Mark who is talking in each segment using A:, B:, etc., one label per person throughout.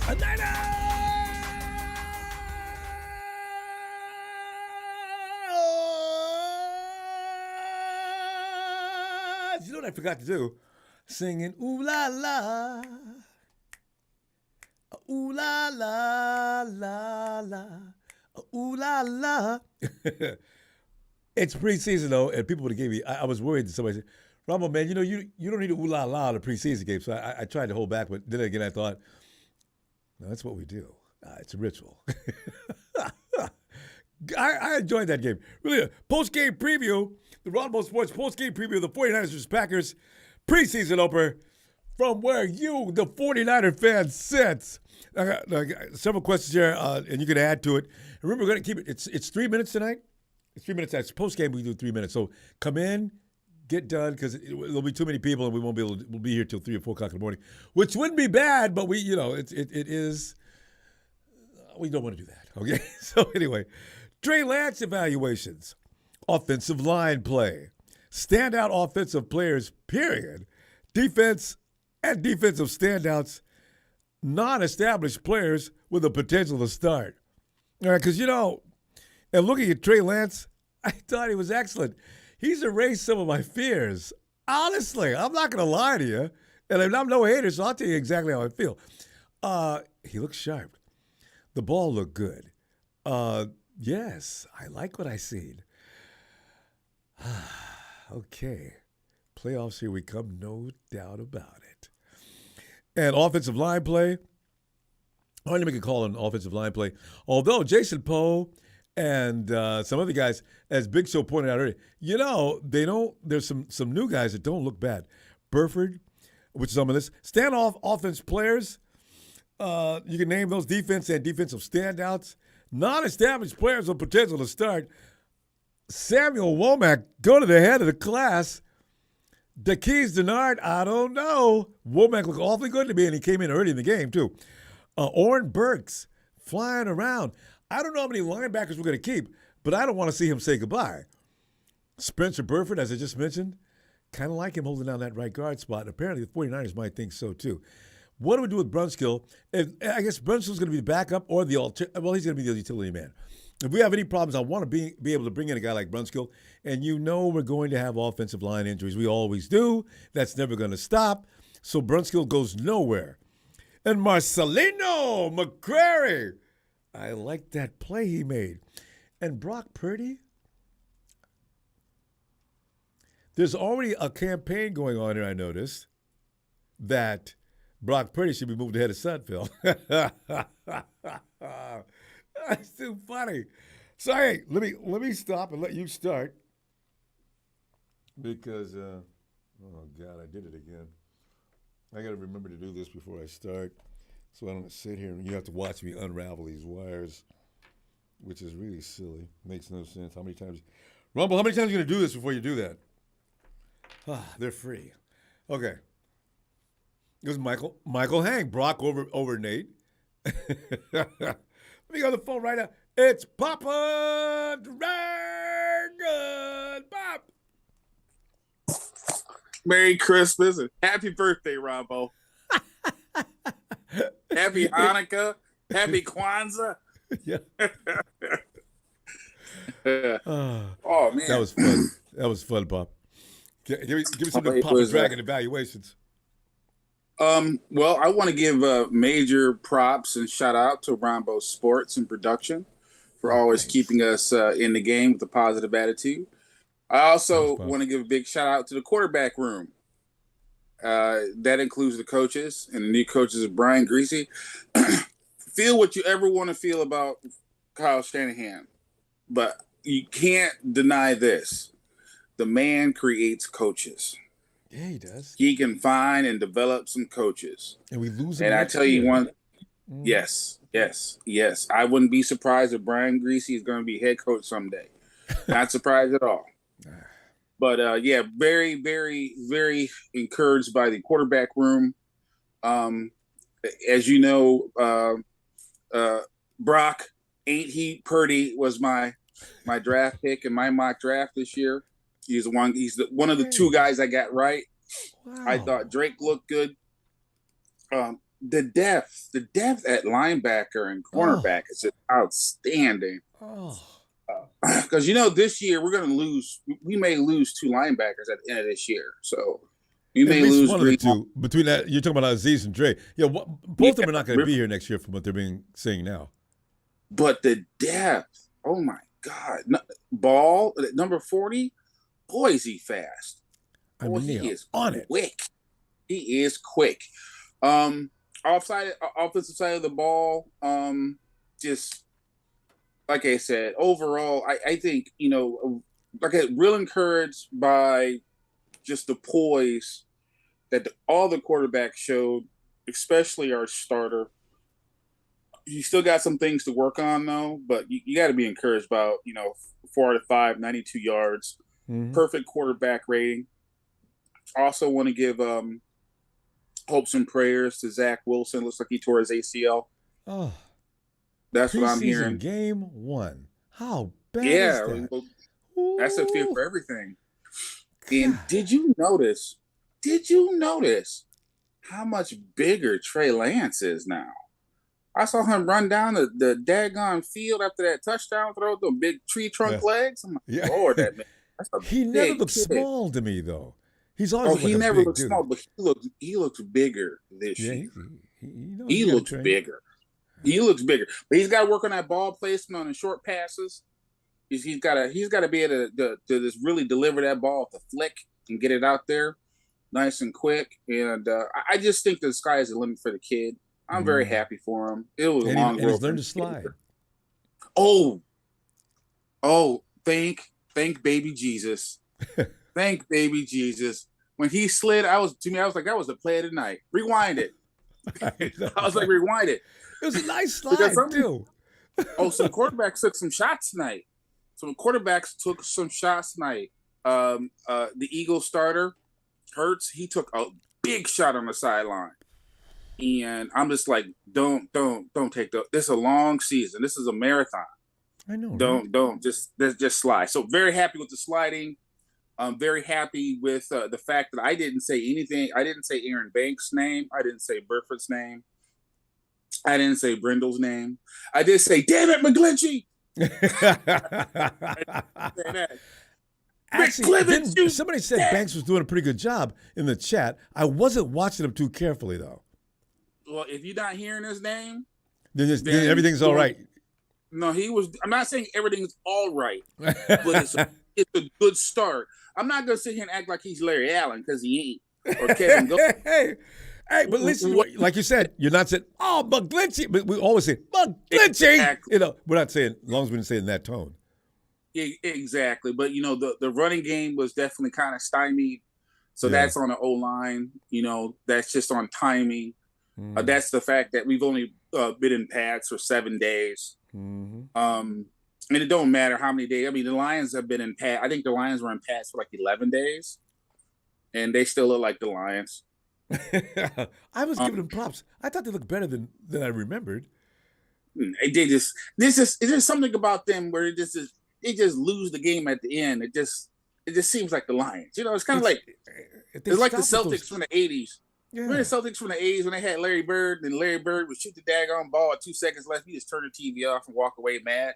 A: You know what I forgot to do? Singing ooh la la. Ooh la la la la. Ooh la la. It's preseason though, and people would have gave me. I was worried that somebody said, "Ronbo, man, you know you don't need a ooh la la in a preseason game." So I tried to hold back, but then again I thought, no, that's what we do. It's a ritual. I enjoyed that game. Really, a post-game preview, the Ronbo Sports post-game preview of the 49ers vs. Packers preseason opener from where you, the 49er fans, sit. I got several questions here, and you can add to it. Remember, we're going to keep it. It's 3 minutes tonight. It's 3 minutes. That's post-game. We do 3 minutes. So come in, get done, because there'll be too many people, and we won't be able to. We'll be here till 3 or 4 o'clock in the morning, which wouldn't be bad, but it is. We don't want to do that. Okay. So anyway. Trey Lance evaluations, offensive line play, standout offensive players, period, defense and defensive standouts, non-established players with the potential to start. All right, because, and looking at Trey Lance, I thought he was excellent. He's erased some of my fears. Honestly, I'm not going to lie to you. And I'm no hater, so I'll tell you exactly how I feel. He looked sharp. The ball looked good. Yes, I like what I seen. Okay. Playoffs, here we come, no doubt about it. And offensive line play, I want to make a call on offensive line play. Although Jason Poe and some other guys, as Big Show pointed out earlier, there's some new guys that don't look bad. Burford, which is on my list. Standoff offense players, you can name those defense and defensive standouts. Non-established players with potential to start. Samuel Womack, go to the head of the class. DeKeys Denard, I don't know. Womack looked awfully good to me, and he came in early in the game, too. Oren Burks, flying around. I don't know how many linebackers we're going to keep, but I don't want to see him say goodbye. Spencer Burford, as I just mentioned, kind of like him holding down that right guard spot. And apparently the 49ers might think so, too. What do we do with Brunskill? I guess Brunskill's going to be the backup or he's going to be the utility man. If we have any problems, I want to be able to bring in a guy like Brunskill. And we're going to have offensive line injuries. We always do. That's never going to stop. So Brunskill goes nowhere. And Marcelino McCrary, I like that play he made. And Brock Purdy, there's already a campaign going on here, I noticed, that Brock Purdy should be moved ahead of Sudfeld. That's too funny. So, hey, let me stop and let you start. Because, oh, God, I did it again. I got to remember to do this before I start so I don't sit here and you have to watch me unravel these wires, which is really silly. Makes no sense. Ronbo, how many times are you going to do this before you do that? They're free. Okay. It was Michael Hang. Brock over Nate. Let me go to the phone right now. It's Papa Dragon. Pop.
B: Merry Christmas and happy birthday, Ronbo. Happy Hanukkah. Happy Kwanzaa.
A: Yeah.
B: Oh, man.
A: That was fun. That was fun, Pop. Give me some of the Papa Dragon evaluations.
B: Well, I want to give major props and shout out to Ronbo Sports and Production for always keeping us in the game with a positive attitude. I also want to give a big shout out to the quarterback room. That includes the coaches, and the new coaches of Brian Greasy. Feel what you ever want to feel about Kyle Shanahan, but you can't deny this. The man creates coaches.
A: Yeah, he does.
B: He can find and develop some coaches.
A: And we lose him.
B: And I tell you one, yes. I wouldn't be surprised if Brian Greasy is going to be head coach someday. Not surprised at all. But, very, very, very encouraged by the quarterback room. As you know, Brock, ain't he Purdy was my draft pick in my mock draft this year. He's one of the two guys I got right. Wow. I thought Drake looked good. the depth at linebacker and
A: Oh,
B: cornerback is just outstanding.
A: oh.
B: Because this year we're going to lose. We may lose 2 linebackers at the end of this year, so we
A: At
B: may
A: least
B: lose
A: one of the
B: Green.
A: two. Between that, you're talking about Aziz and Dre. Yeah,
B: Yeah,
A: both of them are not going to be here next year from what they're being saying now.
B: but the depth. Oh my God! Ball at number 40. Boy, is he fast.
A: I
B: Boy,
A: mean, they
B: he
A: are
B: is
A: on it.
B: quick. He is quick. Offensive side of the ball. Just like I said, overall, I think like real encouraged by just the poise that all the quarterbacks showed, especially our starter. He still got some things to work on though, but you got to be encouraged about 4 out of 5, 92 yards,
A: Mm-hmm.
B: perfect quarterback rating. Also want to give hopes and prayers to Zach Wilson. Looks like he tore his ACL.
A: Oh,
B: That's what I'm
A: preseason
B: hearing.
A: game 1. How bad is
B: Yeah,
A: that?
B: that's a fear
A: Ooh,
B: for everything.
A: God.
B: And did you notice? Did you notice how much bigger Trey Lance is now? I saw him run down the daggone field after that touchdown throw with the big tree trunk
A: Yeah.
B: legs. I'm like,
A: Yeah.
B: Lord, that man, that's a
A: He never
B: big
A: looked
B: kid.
A: small to me, though. He's always
B: Oh,
A: looked like
B: he
A: a
B: never
A: big
B: looked small,
A: dude.
B: but he looks bigger this
A: Yeah,
B: year.
A: he knows
B: He
A: you got to
B: looks
A: train.
B: bigger. He looks bigger, but he's got to work on that ball placement on the short passes. He's got to be able to just really deliver that ball with the flick and get it out there nice and quick. And I just think the sky is the limit for the kid. I'm very
A: Mm.
B: happy for him. It was a
A: And,
B: long
A: and he's
B: road for
A: learned
B: him
A: to
B: to get
A: slide.
B: here. Oh, thank baby Jesus. Thank baby Jesus. When he slid, I was like, that was the play of the night. Rewind it.
A: I know,
B: I was like,
A: right?
B: rewind it.
A: It was a nice
B: Because
A: slide, too.
B: some quarterbacks took some shots tonight. The Eagles starter, Hurts, he took a big shot on the sideline. And I'm just like, don't take this is a long season. This is a marathon.
A: I know, right?
B: Don't just slide. So very happy with the sliding. I'm very happy with the fact that I didn't say anything. I didn't say Aaron Banks' name. I didn't say Burford's name. I didn't say Brindle's name. I did say, damn it, McGlinchey. Say that.
A: Actually,
B: McClivens, you
A: somebody said
B: damn.
A: Banks was doing a pretty good job in the chat. I wasn't watching him too carefully, though.
B: Well, if you're not hearing his name,
A: Then everything's all right.
B: No, he was. I'm not saying everything's all right, but it's a good start. I'm not gonna sit here and act like he's Larry Allen because he ain't, or Kevin Go.
A: Hey, but listen, like you said, you're not saying, oh, McGlinchey. But we always say, McGlinchey.
B: Exactly.
A: We're not saying, as long as we didn't say it in that tone.
B: Exactly. But, the running game was definitely kind of stymied. So
A: Yeah.
B: that's on the O-line. That's just on timing. That's the fact that we've only been in pads for 7 days.
A: Mm-hmm.
B: And it don't matter how many days. I mean, the Lions have been in pads. I think the Lions were in pads for like 11 days. And they still look like the Lions.
A: I was giving them props. I thought they looked better than I remembered.
B: There's just something about them where they just lose the game at the end. It just seems like the Lions. It's kind of like it's like the Celtics from the 80s.
A: Yeah.
B: Remember the Celtics from the 80s when they had Larry Bird, and Larry Bird would shoot the daggone ball at 2 seconds left. He just turn the TV off and walk away mad.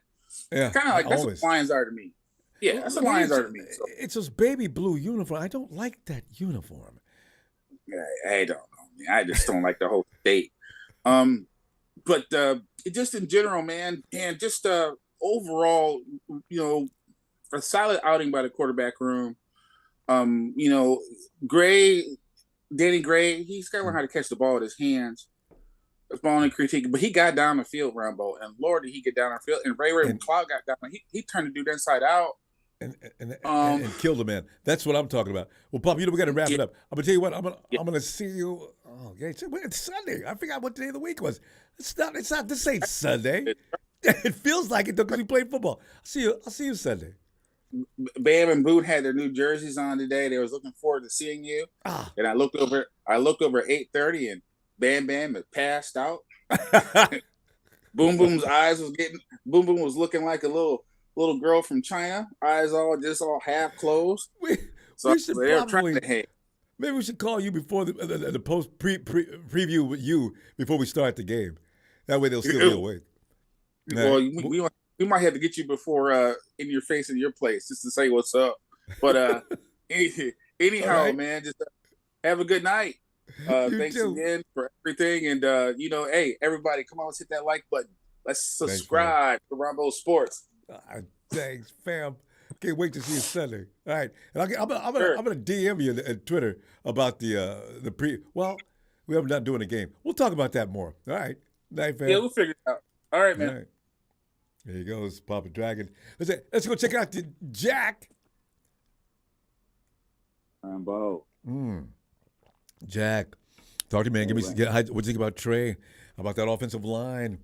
A: Yeah,
B: Kind of like that's what the Lions are to me. Yeah, that's what the Lions are to me. So.
A: It's those baby blue uniform. I don't like that uniform.
B: I don't know, man. I just don't like the whole state. But just in general, man, and just overall, a solid outing by the quarterback room. Danny Gray, he's got to learn how to catch the ball with his hands. That's my only critique. But he got down the field, Ronbo, and Lord, did he get down the field? And Ray McCloud got down. He turned the dude inside out.
A: And killed the man. That's what I'm talking about. Well, Pop, we got to wrap it up. I'm gonna tell you what. I'm gonna see you. Oh, okay. It's Sunday. I forgot what day of the week was. It's not. This ain't Sunday. It feels like it though because we played football. I'll see you Sunday.
B: Bam and Boot had their new jerseys on today. They was looking forward to seeing you. And I looked over at 8:30, and Bam had passed out. Boom Boom's eyes was getting. Boom Boom was looking like a little girl from China, eyes all half closed.
A: We Maybe we should call you before the post preview with you before we start the game. That way they'll still be awake.
B: Well,
A: Right.
B: we might have to get you before in your face in your place just to say what's up. But anyhow,
A: right.
B: man, just have a good night.
A: You
B: Thanks
A: too.
B: again for everything, and hey, everybody, come on, let's hit that like button. Let's
A: Thanks, fam.
B: subscribe to Ronbo Sports.
A: Thanks, fam. Can't wait to see you Sunday. All right, and I'm
B: Sure.
A: gonna DM you at Twitter about the pre. Well, we haven't done doing a game. We'll talk about that more. All right, night, fam.
B: Yeah, we'll figure it out. All right, man.
A: All right. There he goes, Papa Dragon. Let's go check out the Jack.
C: Ronbo.
A: Jack, talk to me, man. What do you think about Trey? How about that offensive line?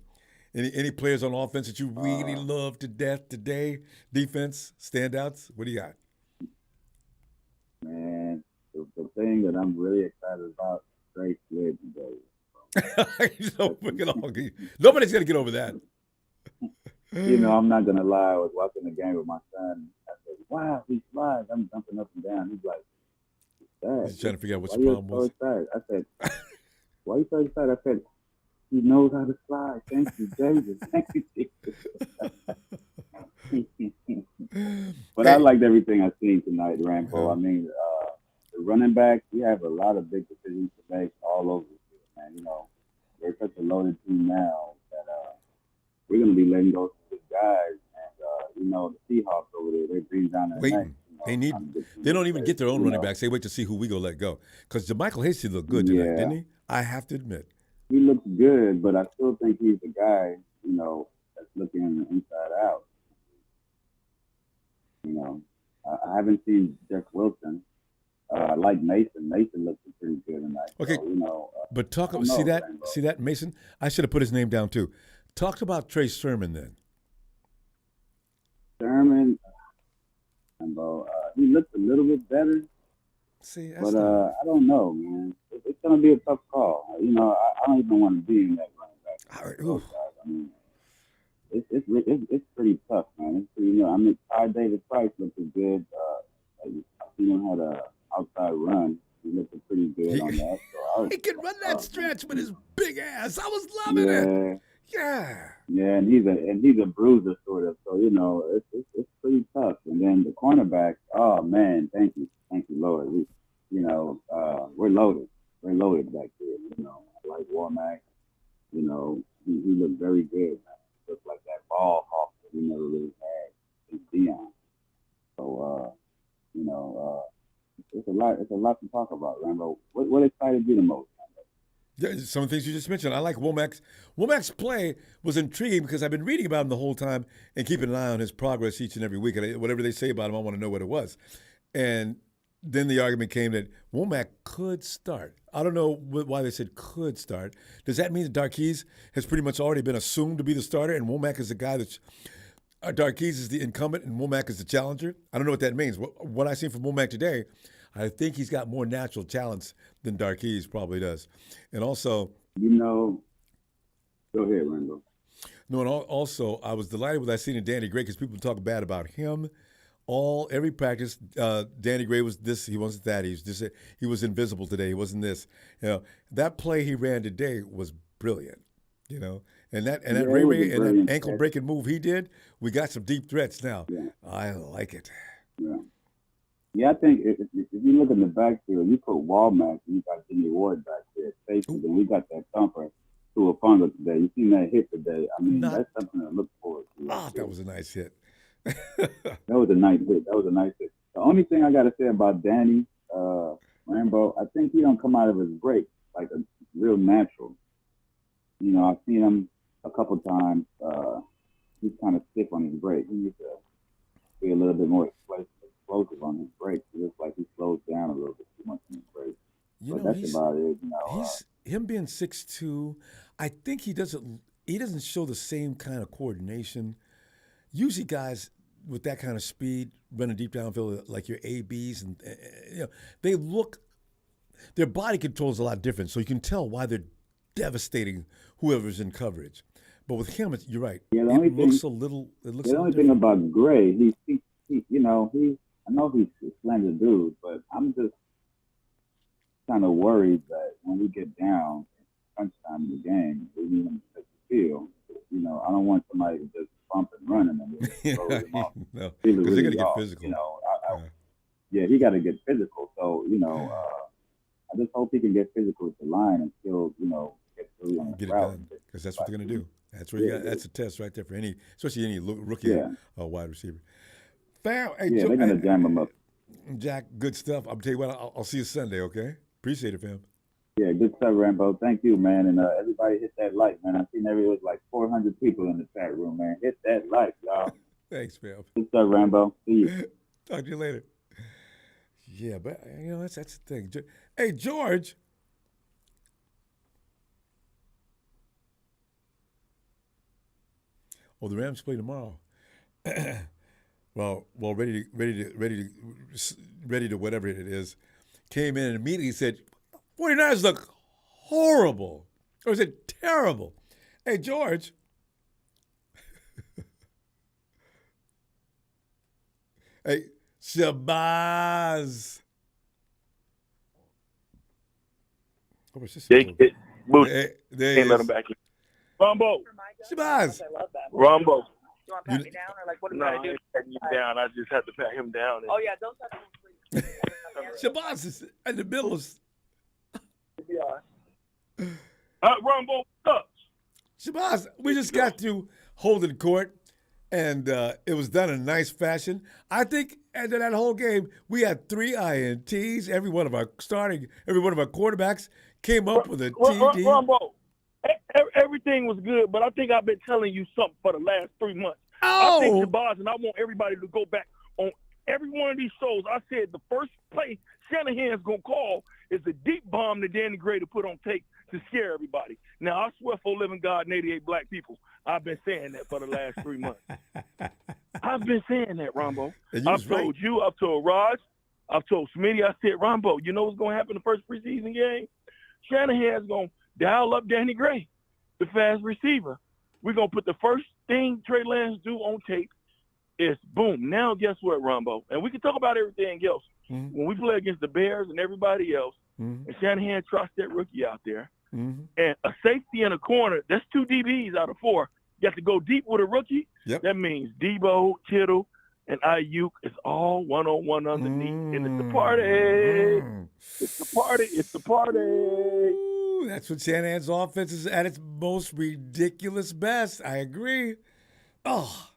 A: Any players on offense that you really love to death today? Defense, standouts? What do you got?
C: Man, the thing that I'm really excited about, Trey slid today.
A: Nobody's going to get over that.
C: I'm not going to lie. I was watching the game with my son. I said, wow, he slides. I'm jumping up and down. He's like,
A: He's trying to figure out what
C: why
A: your problem was.
C: So excited? I said, why are you so excited? I said, he knows how to slide. Thank you, Jesus. Thank you, Jesus. But I liked everything I seen tonight, Rambo. I mean, the running backs, we have a lot of big decisions to make all over the field, man. We're such a loaded team now that we're going to be letting go some good guys. And, the Seahawks over there, they're breathing down their neck.
A: They don't even get their own running backs. They wait to see who we go let go. Because JaMycal Hasty looked good tonight, didn't he? I have to admit.
C: He looks good, but I still think he's the guy, that's looking inside out. I haven't seen Jeff Wilson. I like Mason. Mason looks pretty good tonight.
A: Okay,
C: so,
A: but see that Mason? I should have put his name down too. Talk about Trey Sermon then.
C: Sermon, he looks a little bit better.
A: See,
C: but I don't know, man. It's going to be a tough call. I don't even want to be in that running back. I mean, it's pretty tough, man. It's pretty, Ty David Price looks good. I've seen him had an outside run. He looked pretty good on that. So
A: he can run that stretch with his big ass. I was loving it. Yeah.
C: Yeah, and he's a bruiser sort of. So it's pretty tough. And then the cornerback. Oh man, thank you, Lord. We're loaded. We're loaded back there. I like Womack. He looked very good. Man. Looked like that ball hawk that we never really had in Dion. So it's a lot. It's a lot to talk about, Rambo. What excited you the most?
A: Yeah, some of the things you just mentioned. I like Womack's. Womack's play was intriguing because I've been reading about him the whole time and keeping an eye on his progress each and every week. And whatever they say about him, I want to know what it was. And then the argument came that Womack could start. I don't know why they said could start. Does that mean that Darqueze has pretty much already been assumed to be the starter and Womack is the guy that's Darqueze is the incumbent and Womack is the challenger? I don't know what that means. What I've seen from Womack today, I think he's got more natural talents than Darqueze probably does. And also,
C: go ahead, Ronbo.
A: No, and also, I was delighted with what I seen in Danny Gray because people talk bad about him. Every practice, Danny Gray was this, he wasn't that, he was invisible today, he wasn't this. That play he ran today was brilliant, And that Ray and that ankle breaking move he did, we got some deep threats now. Yeah. I like it.
C: Yeah. Yeah, I think if you look in the backfield, you put Walmack and you got Jimmy Ward back there. Safety, then we got that thumper to a funnel today. You seen that hit today. I mean, that's something to look forward to.
A: That was a nice hit.
C: That was a nice hit. The only thing I got to say about Danny Rambo, I think he don't come out of his break like a real natural. I've seen him a couple times. He's kind of stiff on his break. He needs to be a little bit more explosive on his break. It looks like he slows down a little bit too much on his break. But that's about it.
A: He's him being 6'2", I think he doesn't show the same kind of coordination. Usually guys with that kind of speed running deep downfield like your ABs and their body control is a lot different, so you can tell why they're devastating whoever's in coverage. But with him, you're right.
C: Yeah,
A: the
C: only thing about Gray, I know he's a slender dude, but kind of worried that when we get down crunch time in the game, we need him to take the field. You know, I don't want somebody to just bump and run him and throw him off.
A: No,
C: Really,
A: because they're going to get
C: off.
A: physical.
C: You know, he got to get physical. So, you know, I just hope he can get physical with the line and still, you know, get through on the
A: get it
C: route.
A: done, because that's what they're going to do. That's where you got. That's a test right there for any, especially any rookie wide receiver. Fam, hey,
C: they're going to jam him up.
A: Jack, good stuff. I'll tell you what, I'll see you Sunday, okay? Appreciate it, fam.
C: Yeah, good stuff, Rambo. Thank you, man. And everybody hit that like, man. I seen there was like 400 people in the chat room, man. Hit that like, y'all.
A: Thanks, fam.
C: Good stuff, Rambo. See you.
A: Talk to you later. Yeah, but, you know, that's the thing. Hey, George. Oh, the Rams play tomorrow. well, ready to whatever it is. Came in and immediately said, 49ers look horrible. Or is it terrible? Hey, George. Hey, Shabazz. Oh,
D: Can't let him back in. Ronbo.
A: Shabazz.
D: Ronbo.
E: You want to pat me down, or like what do I do?
D: Pat you down. I just have to pat him down.
E: Oh yeah, don't touch him, please.
A: Shabazz is in the middle of.
D: Ronbo, what's up?
A: Shabazz, we just got through holding court, and it was done in a nice fashion. I think after that whole game, we had 3 INTs. Every one of our quarterbacks came up with a TD.
D: Ronbo, everything was good, but I think I've been telling you something for the last 3 months.
A: Oh!
D: I think Shabazz, and I want everybody to go back on every one of these shows. I said the first play Shanahan's going to call is a deep bomb that Danny Gray to put on tape to scare everybody. Now, I swear for living God and 88 black people, I've been saying that for the last 3 months. I've been saying that, Ronbo. I've told you, I've told Raj, I've told Smitty, I said, Ronbo, you know what's going to happen in the first preseason game? Shanahan's going to dial up Danny Gray, the fast receiver. We're going to put the first thing Trey Lance do on tape is boom. Now, guess what, Ronbo? And we can talk about everything else.
A: Mm-hmm.
D: When we play against the Bears and everybody else, and Shanahan trusts that rookie out there, and a safety in a corner, that's 2 DBs out of 4. You have to go deep with a rookie.
A: Yep.
D: That means Debo, Kittle, and Ayuk is all one-on-one underneath. And it's the party. It's the party. It's the party.
A: Ooh, that's what Shanahan's offense is at its most ridiculous best. I agree. Oh.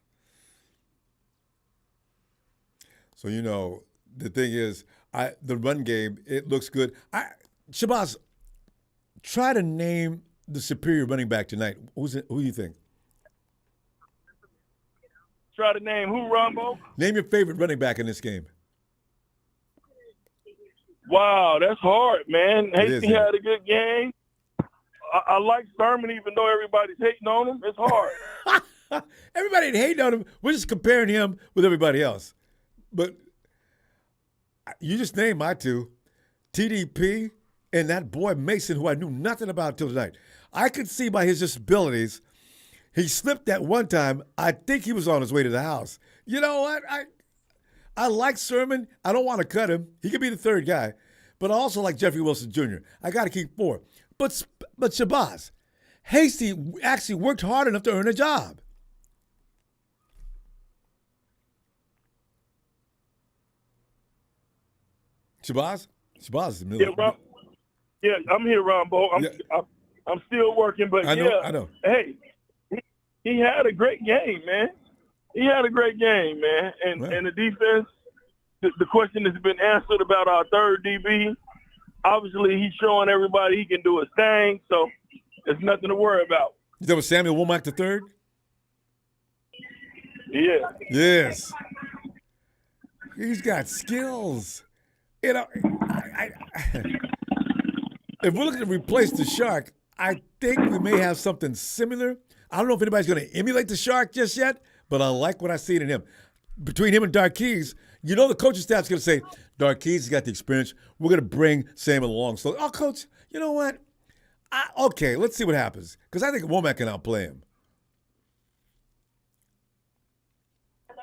A: So, you know, the thing is, the run game, it looks good. Shabazz, try to name the superior running back tonight. Who do you think?
D: Try to name who, Ronbo?
A: Name your favorite running back in this game.
D: Wow, that's hard, man.
A: Hasty
D: had a good game. I like Sermon, even though everybody's hating on him. It's hard.
A: Everybody hating on him. We're just comparing him with everybody else. But you just named my 2, TDP and that boy Mason, who I knew nothing about till tonight. I could see by his disabilities, he slipped that one time. I think he was on his way to the house. You know what? I like Sermon. I don't want to cut him. He could be the 3rd guy. But I also like Jeffrey Wilson Jr. I got to keep 4. But Shabazz, Hasty actually worked hard enough to earn a job. Shabazz is in the middle.
D: Yeah, I'm here, Ronbo. I'm still working, but
A: I know.
D: Hey, he had a great game, man. He had a great game, man. And the defense, the question has been answered about our 3rd DB. Obviously, he's showing everybody he can do his thing, so there's nothing to worry about.
A: That was Samuel Womack III?
D: Yeah.
A: Yes. He's got skills. You know, if we're looking to replace the Shark, I think we may have something similar. I don't know if anybody's going to emulate the Shark just yet, but I like what I see in him. Between him and Darqueze, you know the coaching staff's going to say, Darqueze has got the experience. We're going to bring Samuel along. So, Coach, you know what? Okay, let's see what happens. Because I think Womack can outplay him.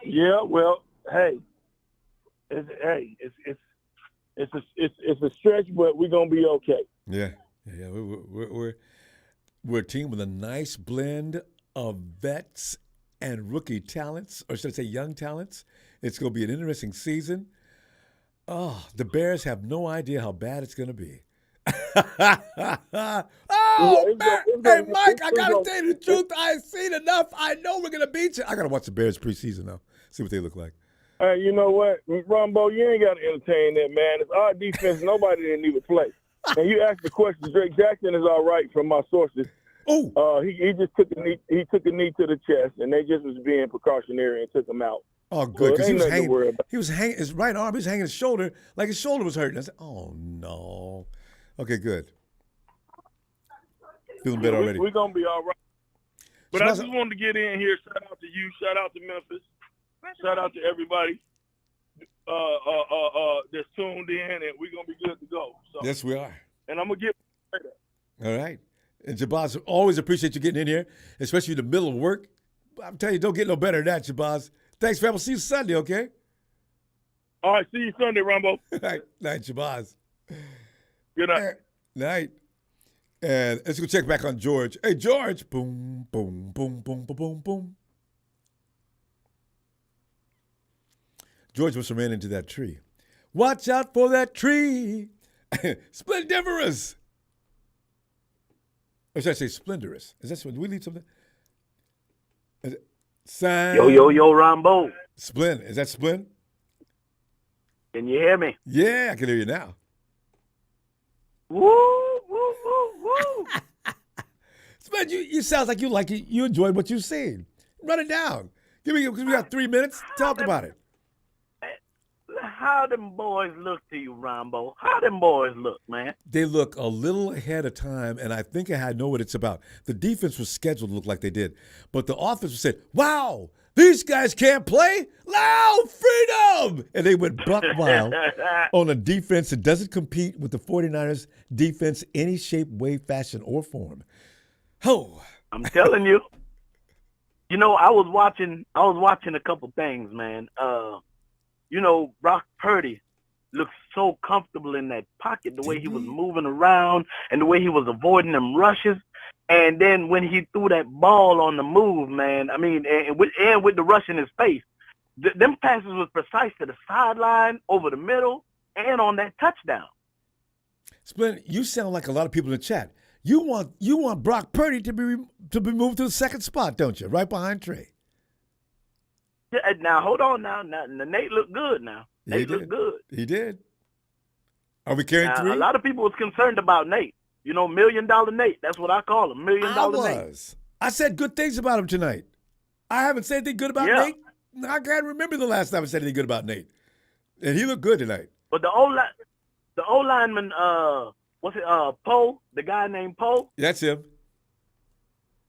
D: Yeah, well, hey, It's a stretch, but we're gonna be okay.
A: Yeah. We're a team with a nice blend of vets and rookie talents, or should I say young talents. It's going to be an interesting season. Oh, the Bears have no idea how bad it's going to be. Hey, Mike, I got to tell you the truth. I've seen enough. I know we're going to beat you. I got to watch the Bears preseason now, see what they look like.
D: Hey, you know what, Ronbo, you ain't got to entertain that, man. It's our defense. Nobody didn't even play. And you asked the question. Drake Jackson is all right from my sources.
A: Oh,
D: he just took a knee. He took a knee to the chest, and they just was being precautionary and took him out.
A: oh, good, because
D: So
A: he
D: it
A: was
D: ain't nothing to worry
A: hanging.
D: about.
A: He was hanging his right arm. He was hanging his shoulder like his shoulder was hurting. I said, "Oh no." Okay, good. Feeling better already.
D: We're gonna be all right. But
A: So
D: I
A: that's-
D: just wanted to get in here. Shout out to you. Shout out to Memphis. Shout out to everybody that's tuned in, and we're gonna be good to go. So,
A: Yes, we are.
D: and I'm gonna get.
A: All right. And Jabaz, always appreciate you getting in here, especially in the middle of work. I'm telling you, don't get no better than that, Jabaz. Thanks, fam. We'll see you Sunday, okay?
D: All right, see you Sunday, Ronbo.
A: Night, Jabaz.
D: Good night.
A: Night. And let's go check back on George. Hey, George. Boom, boom, boom, boom, boom, boom, boom. George must have ran into that tree. Watch out for that tree. Splendiferous. Or should I say splendorous? Is that what we need something? Is it sign?
F: Yo, Ronbo.
A: Splend. Is that Splend?
F: Can you hear me?
A: Yeah, I can hear you now.
F: Woo, woo, woo, woo.
A: Splend, you sound like you enjoyed what you've seen. Run it down. We got 3 minutes. Talk about it.
F: How them boys look to you, Ronbo? How them boys look, man?
A: They look a little ahead of time, and I think I know what it's about. The defense was scheduled to look like they did, but the offense said, wow, these guys can't play? Loud freedom! And they went buck wild on a defense that doesn't compete with the 49ers defense any shape, way, fashion, or form. Oh.
F: I'm telling you. You know, I was watching a couple things, man. You know, Brock Purdy looked so comfortable in that pocket, the way he was moving around and the way he was avoiding them rushes. And then when he threw that ball on the move, man, I mean, and with the rush in his face, them passes was precise to the sideline, over the middle, and on that touchdown.
A: Splendid. You sound like a lot of people in the chat. You want Brock Purdy to be moved to the second spot, don't you? Right behind Trey.
F: Now, hold on now. Now Nate looked good now. Nate looked good.
A: He did. Are we carrying
F: Now,
A: 3?
F: a lot of people was concerned about Nate. You know, $1 Million Nate. That's what I call him, $1 Million Nate.
A: I said good things about him tonight. I haven't said anything good about Nate. I can't remember the last time I said anything good about Nate. And he looked good tonight.
F: But the O lineman, Poe, the guy named Poe.
A: That's him.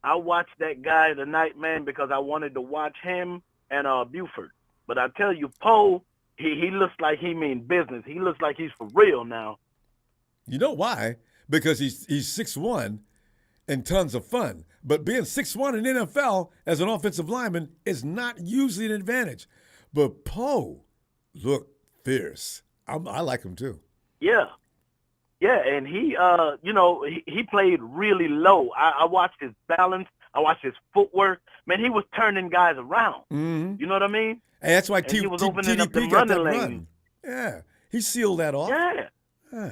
F: I watched that guy tonight, man, because I wanted to watch him and Buford. But I tell you, Poe, he looks like he mean business. He looks like he's for real now.
A: You know why? Because he's 6'1" and tons of fun. But being 6'1" in the NFL as an offensive lineman is not usually an advantage. But Poe looked fierce. I like him too.
F: Yeah. Yeah, and he, he played really low. I watched his balance. I watched his footwork. Man, he was turning guys around.
A: Mm-hmm.
F: You know what I mean?
A: And that's why
F: he was opening up the
A: TDP got that
F: running
A: run.
F: lane.
A: Yeah, he sealed that off.
F: Yeah.
A: Huh.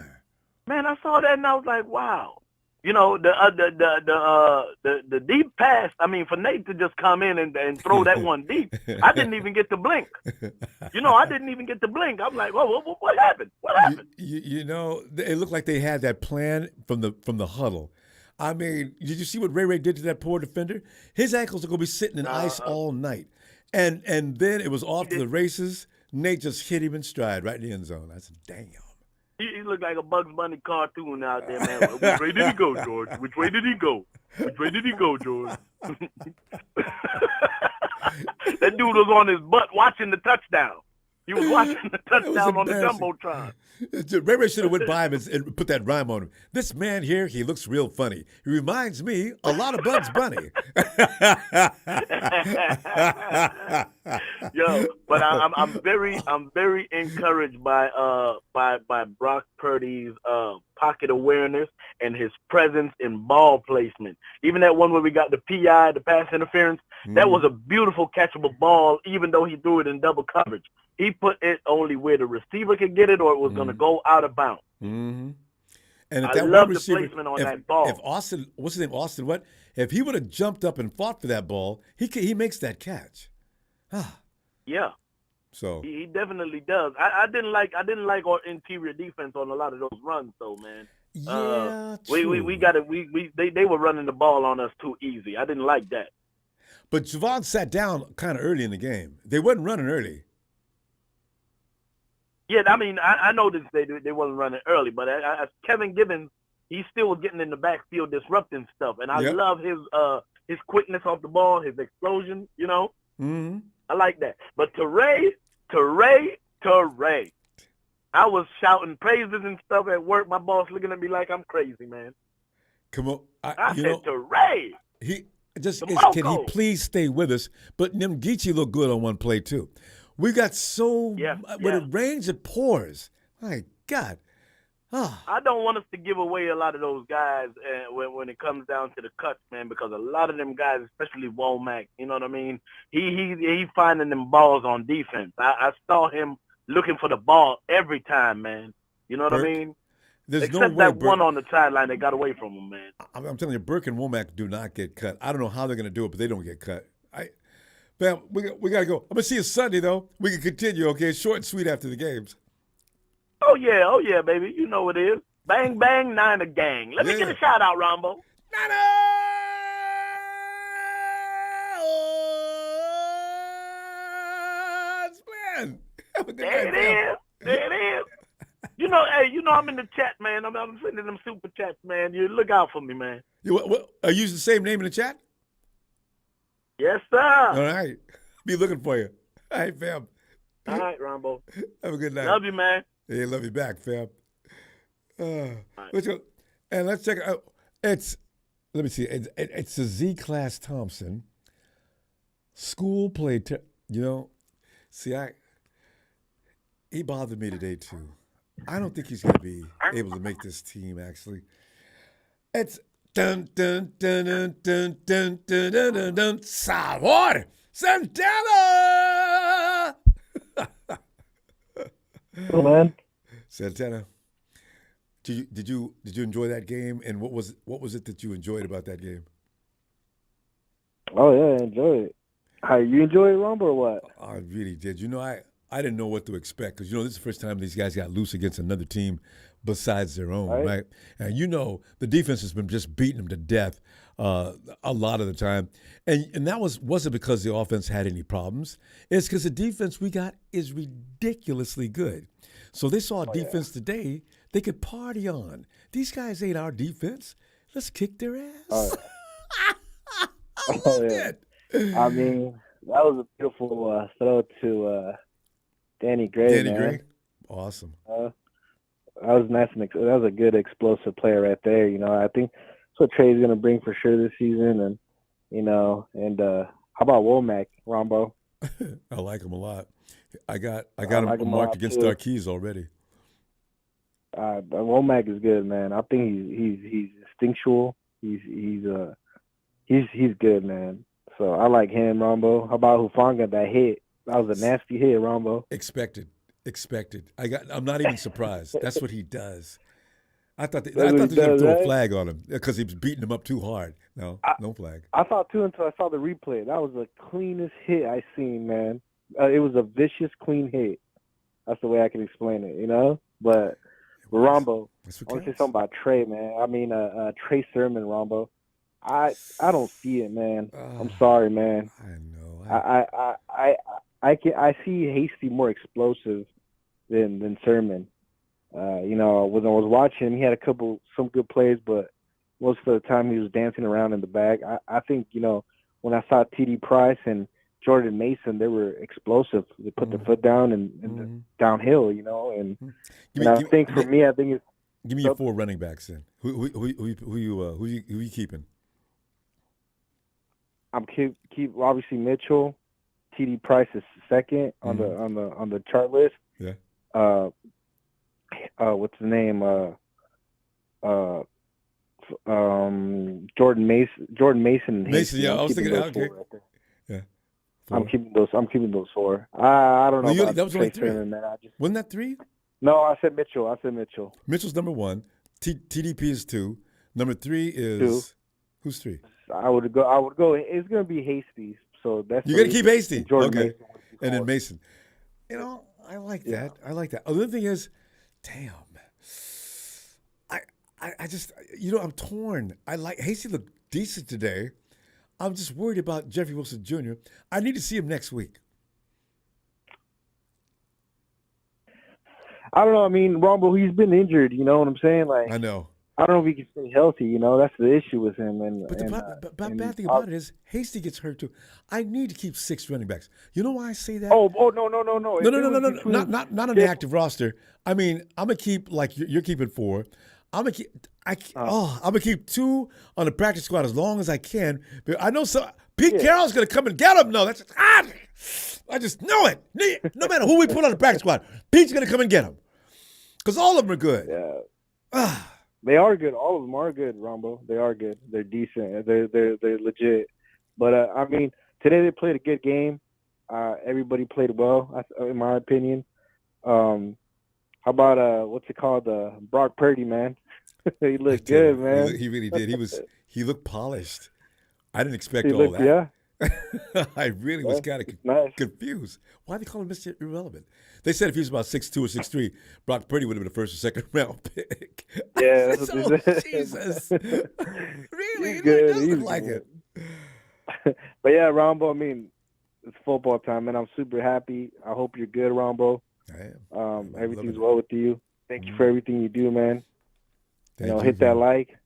F: Man, I saw that and I was like, wow. You know, the deep pass. I mean, for Nate to just come in and throw that one deep, I didn't even get to blink. You know, I didn't even get to blink. I'm like, whoa, what happened? What happened?
A: You know, it looked like they had that plan from the huddle. I mean, did you see what Ray did to that poor defender? His ankles are going to be sitting in ice all night. And then it was off to the races. Nate just hit him in stride right in the end zone. I said, damn.
F: He looked like a Bugs Bunny cartoon out there, man. Which way did he go, George? Which way did he go? Which way did he go, George? That dude was on his butt watching the touchdown. He was watching the touchdown on the
A: embarrassing.
F: Jumbotron.
A: Ray Ray should have went by him and put that rhyme on him. This man here, he looks real funny. He reminds me a lot of Bugs Bunny.
F: Yo, but I'm very encouraged by Brock Purdy's pocket awareness and his presence in ball placement. Even that one where we got the PI, the pass interference, that was a beautiful catchable ball, even though he threw it in double coverage. He put it only where the receiver could get it, or it was going to go out of bounds.
A: Mm-hmm. And if
F: I
A: that
F: love
A: one receiver,
F: the placement on that ball.
A: If Austin, what's his name, Austin, what? If he would have jumped up and fought for that ball, he makes that catch.
F: Yeah.
A: So
F: he definitely does. I didn't like our interior defense on a lot of those runs, though, man.
A: yeah, true.
F: They were running the ball on us too easy. I didn't like that.
A: But Javon sat down kind of early in the game. They wasn't running early.
F: Yeah, I mean, I noticed they wasn't running early, but Kevin Gibbons, he still was getting in the backfield disrupting stuff, and I love his quickness off the ball, his explosion. You know, I like that. But to Ray, I was shouting praises and stuff at work. My boss looking at me like I'm crazy, man.
A: Come on,
F: I said to Ray.
A: Can he please stay with us? But Nemgichi looked good on one play too. We got when it rains, it pours. My God.
F: I don't want us to give away a lot of those guys when it comes down to the cuts, man, because a lot of them guys, especially Womack, you know what I mean? He finding them balls on defense. I saw him looking for the ball every time, man. You know what I mean? Except
A: no way
F: that one on the sideline that got away from him, man.
A: I'm telling you, Burke and Womack do not get cut. I don't know how they're going to do it, but they don't get cut. Fam, we got to go. I'm going to see you Sunday, though. We can continue, okay? Short and sweet after the games.
F: Oh, yeah, baby. You know it is. Bang, bang, Niner gang. Let me get a shout-out, Ronbo.
A: Niners, man. Have a good night, fam.
F: There it is. You know, I'm in the chat, man. I'm sending them super chats, man. You look out for me, man.
A: What, are you using the same name in the chat?
F: Yes, sir.
A: All right. Be looking for you. All right, fam.
F: All right, Ronbo.
A: Have a good night.
F: Love you, man.
A: Yeah, love you back, fam.
F: Right.
A: Let's go. And let's check out. Let me see. It's a Z-Class Thompson. School play. He bothered me today, too. I don't think he's going to be able to make this team, actually. It's dun dun dun dun dun dun dun dun dun dun. Sabor Santana.
G: Oh man,
A: Santana. Did you enjoy that game? And what was it that you enjoyed about that game?
G: Oh yeah, I enjoyed it. How you enjoy it, Ronbo, or what?
A: I really did. I didn't know what to expect because this is the first time these guys got loose against another team besides their own, right? And the defense has been just beating them to death a lot of the time, and that wasn't because the offense had any problems. It's because the defense we got is ridiculously good. So they saw a defense today they could party on. These guys ain't our defense. Let's kick their ass. I loved it.
G: I mean, that was a beautiful throw to Danny Gray.
A: Gray, awesome.
G: That was nice and that was a good explosive player right there. I think that's what Trey's going to bring for sure this season. And how about Womack, Ronbo?
A: I like him a lot. I got him marked against our keys already.
G: Womack is good, man. I think he's instinctual. He's good, man. So I like him, Ronbo. How about Hufanga? That hit. That was a nasty hit, Ronbo.
A: Expected. I'm not even surprised. That's what he does. I thought they were going to throw a flag on him because he was beating him up too hard. No flag.
G: I thought too until I saw the replay. That was the cleanest hit I seen, man. It was a vicious, clean hit. That's the way I can explain it, But Ronbo, I want to say something about Trey, man. I mean, Trey Sermon, Ronbo. I don't see it, man. I'm sorry, man.
A: I know.
G: I see Hasty more explosive than Sermon. When I was watching him, he had some good plays, but most of the time he was dancing around in the bag. I think when I saw TD Price and Jordan Mason, they were explosive. They put their foot down and downhill, you know. And, I think for me, I think it's.
A: Give me your 4 running backs then. Who you keeping?
G: I'm keep obviously Mitchell. TD Price is second on the chart list.
A: Yeah.
G: What's his name? Jordan Mason.
A: Mason, yeah, I was thinking. Okay.
G: Right,
A: yeah.
G: 4. I'm keeping those 4. I don't know.
A: Well,
G: about
A: that was only 3.
G: Man.
A: Wasn't that 3?
G: No, I said Mitchell.
A: Mitchell's number 1. TDP is 2. Number 3 is 2. Who's 3?
G: I would go. It's gonna be Hasty. So that's
A: you're gonna keep Hasty.
G: Jordan
A: Okay.
G: Mason
A: and then Mason. You know, I like that. I like that. Other thing is, damn. I just, you know, I'm torn. I like Hasty looked decent today. I'm just worried about Jeffrey Wilson Jr. I need to see him next week.
G: I don't know. I mean, Ronbo, he's been injured. You know what I'm saying? Like,
A: I know.
G: I don't know if he can stay healthy. You know, that's the issue with him.
A: But the bad thing about it is Hasty gets hurt too. I need to keep 6 running backs. You know why I say that?
G: Oh no.
A: No. Not on the active roster. I mean, I'm gonna keep like you're keeping 4. I'm gonna keep 2 on the practice squad as long as I can. But I know Pete Carroll's gonna come and get him. No, I just know it. No matter who we put on the practice squad, Pete's gonna come and get him because all of them are good.
G: Yeah. They are good. All of them are good, Ronbo. They are good. They're decent. They're legit. But I mean, today they played a good game. Everybody played well, in my opinion. How about what's it called? Brock Purdy, man. He looked good, man.
A: He really did. He looked polished. I didn't expect all that.
G: Yeah.
A: I really was kind of confused. Why do they call him Mr. Irrelevant? They said if he was about 6'2" or 6'3", Brock Purdy would have been the first or second round pick.
G: Yeah, that's what they said.
A: Jesus. Really?
G: He's good.
A: It does look like it.
G: But yeah, Ronbo, I mean, it's football time, man. I'm super happy. I hope you're good, Ronbo.
A: I am.
G: Everything's well with you. Thank you for everything you do, man.
A: Thank you,
G: hit that like,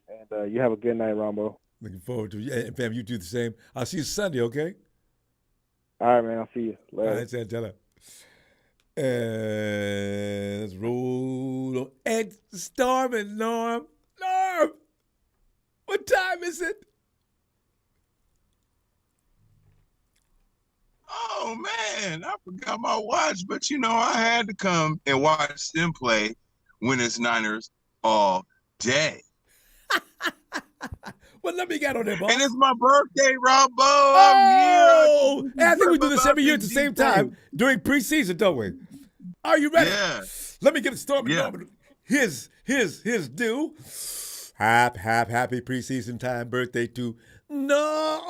G: and you have a good night, Ronbo.
A: Looking forward to it. And fam, you do the same. I'll see you Sunday, okay?
G: All right, man. I'll see you later.
A: All right, Santella. And let's roll on Ed Storm and Norm. Norm! What time is it?
H: Oh, man, I forgot my watch. But, I had to come and watch them play Winners Niners all day.
A: Well, let me get on there, boss.
H: And it's my birthday, Ronbo.
A: Oh!
H: I'm here.
A: And I think we do this every year at the same time during preseason, don't we? Are you ready?
H: Yeah.
A: Let me give Storm and Norman his due. Happy preseason time birthday to Norm.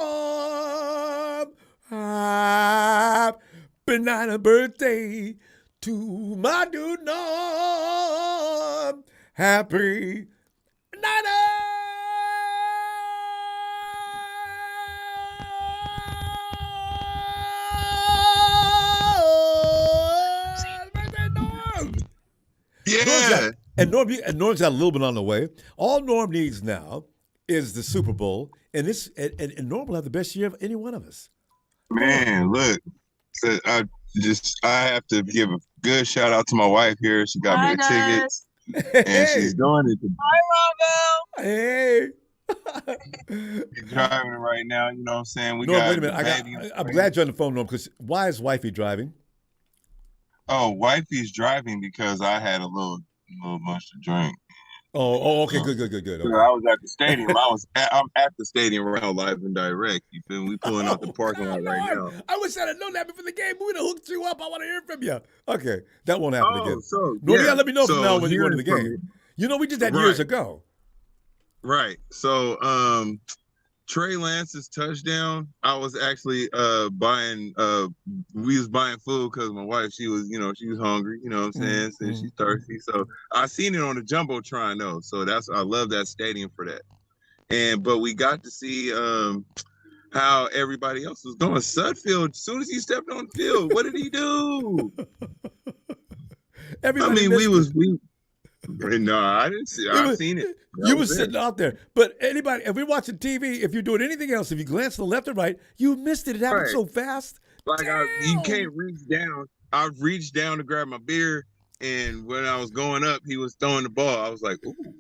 A: Happy banana birthday to my dude Norm. Happy banana.
H: Yeah.
A: Norm's got a little bit on the way. All Norm needs now is the Super Bowl, and Norm will have the best year of any one of us.
H: Man, look, I have to give a good shout out to my wife here. She got me the tickets, and she's doing it.
E: Hi, Ronbo.
A: Hey.
H: She's driving right now. You know what I'm saying?
A: Norm, wait a minute. I'm glad you're on the phone, Norm, because why is wifey driving?
H: Oh, wifey's driving because I had a little bunch to drink.
A: Oh, okay, good. Okay.
H: I was at the stadium. I'm at the stadium right now, live and direct. You feel me? We pulling out the parking lot right now.
A: I wish I'd have known that before the game. We would have hooked you up. I want to hear from you. Okay, that won't happen again.
H: So
A: let me know from now when you go to the game. We did that years ago.
H: Right. So, Trey Lance's touchdown, I was actually buying we was buying food because my wife, she was hungry, you know what I'm saying? Since she's thirsty. So I seen it on the Jumbotron though. So I love that stadium for that. But we got to see how everybody else was going. Sudfield, as soon as he stepped on the field, what did he do? No, I didn't see. I've seen it.
A: You were sitting out there. But anybody, if we're watching TV, if you're doing anything else, if you glance to the left or right, you missed it. It happened so fast.
H: Like you can't reach down. I reached down to grab my beer, and when I was going up, he was throwing the ball. I was like, "Ooh,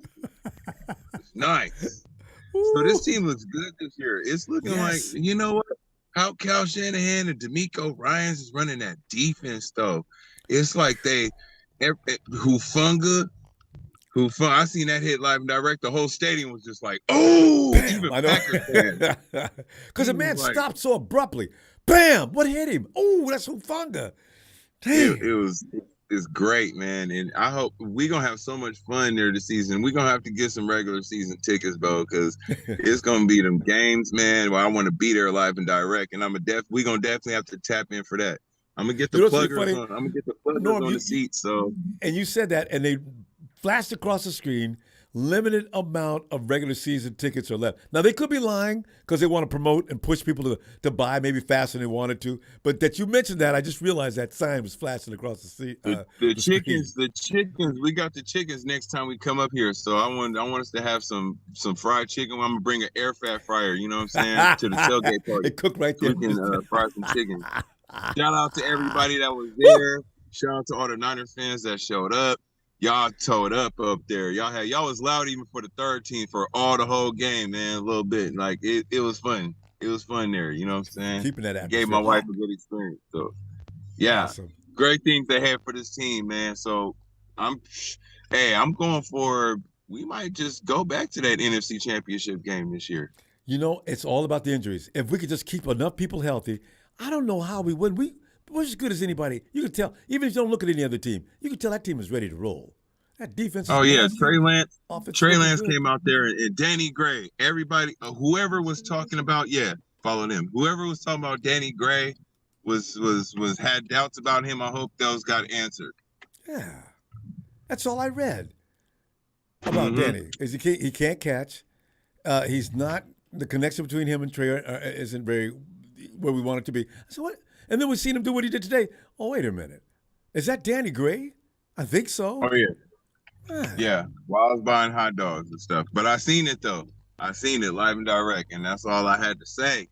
H: nice." So this team looks good this year. It's looking like, you know what? How Cal Shanahan and D'Amico Ryans is running that defense, though. It's like Hufanga. I seen that hit live and direct. The whole stadium was just like, oh,
A: Bam,
H: even Packers fans.
A: Because the man stopped so abruptly. Bam! What hit him? Oh, that's Hufanga.
H: It's great, man. And I hope we're going to have so much fun there this season. We're going to have to get some regular season tickets, bro, because it's going to be them games, man, where I want to be there live and direct. And we're going to definitely have to tap in for that. I'm going to get the pluggers on. I'm going to get the pluggers on the seats. So. And
A: you said that, and they flashed across the screen, limited amount of regular season tickets are left. Now, they could be lying because they want to promote and push people to buy maybe faster than they wanted to. But that you mentioned that, I just realized that sign was flashing across the seat.
H: The chickens, we got the chickens next time we come up here. So I want us to have some fried chicken. I'm going to bring an air fat fryer, you know what I'm saying, to the tailgate party.
A: They cook right there.
H: We can fry some chicken. Shout out to everybody that was there. Shout out to all the Niners fans that showed up. Y'all towed up there. Y'all was loud even for the third team for all the whole game, man. A little bit. Like it was fun. It was fun there. You know what I'm saying?
A: Keeping that atmosphere.
H: Gave my wife a good experience. So yeah. Awesome. Great things ahead for this team, man. So I'm going for, we might just go back to that NFC Championship game this year.
A: You know, it's all about the injuries. If we could just keep enough people healthy, I don't know how we would. We're as good as anybody. You can tell, even if you don't look at any other team, you can tell that team is ready to roll. That defense is
H: Trey Lance came out there, and Danny Gray, everybody, whoever was talking about, follow them. Whoever was talking about Danny Gray had doubts about him. I hope those got answered.
A: Yeah. That's all I read about Danny. Is he can't catch. He's not, the connection between him and Trey isn't very where we want it to be. So what? And then we seen him do what he did today. Oh, wait a minute. Is that Danny Gray? I think so.
H: Oh, yeah. Yeah. While I was buying hot dogs and stuff. But I seen it, though. I seen it live and direct. And that's all I had to say.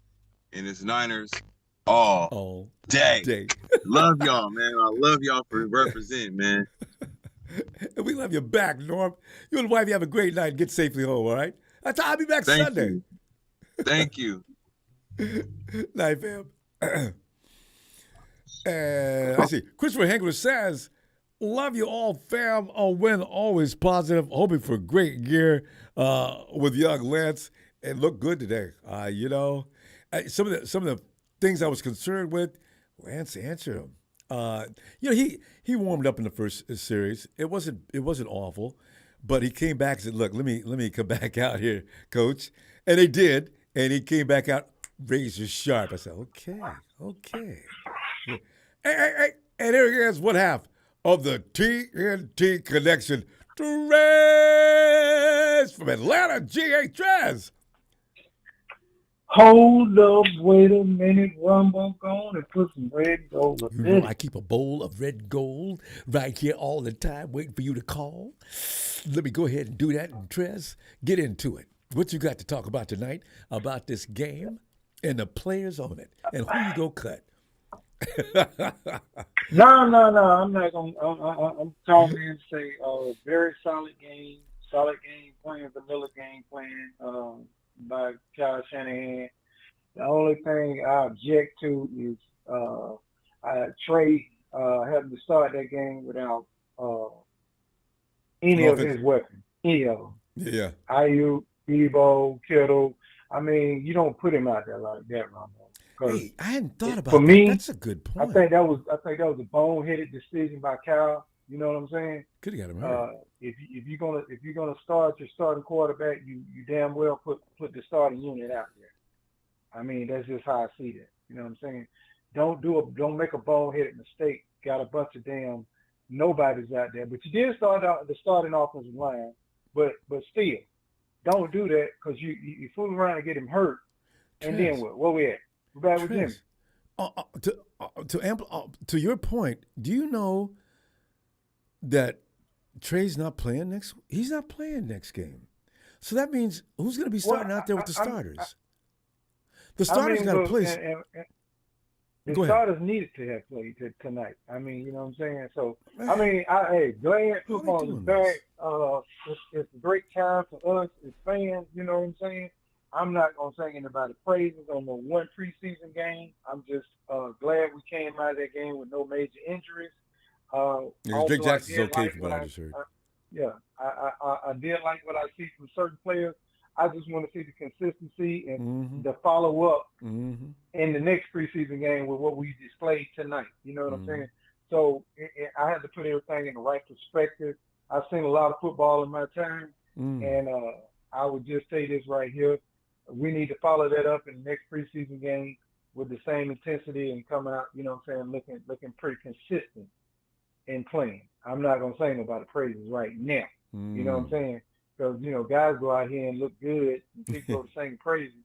H: And it's Niners all day. Love y'all, man. I love y'all for representing, man.
A: And we love you back, Norm. You and the wife, you have a great night. Get safely home, all right? I'll be back Sunday.
H: Thank you.
A: Night, fam. And I see Christopher Hengler says, love you all, fam. A win, always positive. Hoping for great gear with young Lance. It looked good today. You know, some of the things I was concerned with, Lance answered them. You know, he warmed up in the first series. It wasn't awful, but he came back and said, "Look, let me come back out here, Coach." And they did, and he came back out razor sharp. I said, "Okay." Hey, and here is one half of the TNT connection. Trez from Atlanta, GA Trez.
I: Hold up, wait a minute, Ronbo, go and put some red gold up there.
A: I keep a bowl of red gold right here all the time, waiting for you to call. Let me go ahead and do that, and Trez, get into it. What you got to talk about tonight about this game and the players on it, and who you go cut?
I: No, I'm not going to. I'm calling in and say very solid game plan, vanilla game plan by Kyle Shanahan. The only thing I object to is Trey having to start that game without any of his weapons. Any of them.
A: Yeah.
I: Ayuk, Debo, Kittle. I mean, you don't put him out there like that, Ronbo.
A: Hey, I hadn't thought about
I: for
A: that.
I: Me,
A: that's a good point.
I: I think that was a boneheaded decision by Cal. You know what I'm saying?
A: Could have got him hurt.
I: If you're gonna start your starting quarterback, you damn well put the starting unit out there. I mean, that's just how I see it. You know what I'm saying? Don't make a boneheaded mistake. Got a bunch of damn nobody's out there, but you did start out the starting offensive line. But still, don't do that because you fool around and get him hurt, and then what? Where we at? We're back with him.
A: To your point, do you know that Trey's not playing next. He's not playing next game. So that means who's going to be starting out there with the starters? The starters got to play.
I: The
A: Go ahead.
I: starters needed to have played tonight. I mean, you know what I'm saying? So, I mean, hey, Glad football is very, it's a great time for us as fans, you know what I'm saying? I'm not going to say anybody praises on the one preseason game. I'm just glad we came out of that game with no major injuries.
A: Drake Jackson's okay from what I just heard.
I: I did like what I see from certain players. I just want to see the consistency and the follow-up in the next preseason game with what we displayed tonight. You know what I'm saying? So I had to put everything in the right perspective. I've seen a lot of football in my time, and I would just say this right here. We need to follow that up in the next preseason game with the same intensity and come out, you know what I'm saying, looking pretty consistent in playing. I'm not going to say nobody praises right now. You know what I'm saying? Because, you know, guys go out here and look good and people go to sing praises.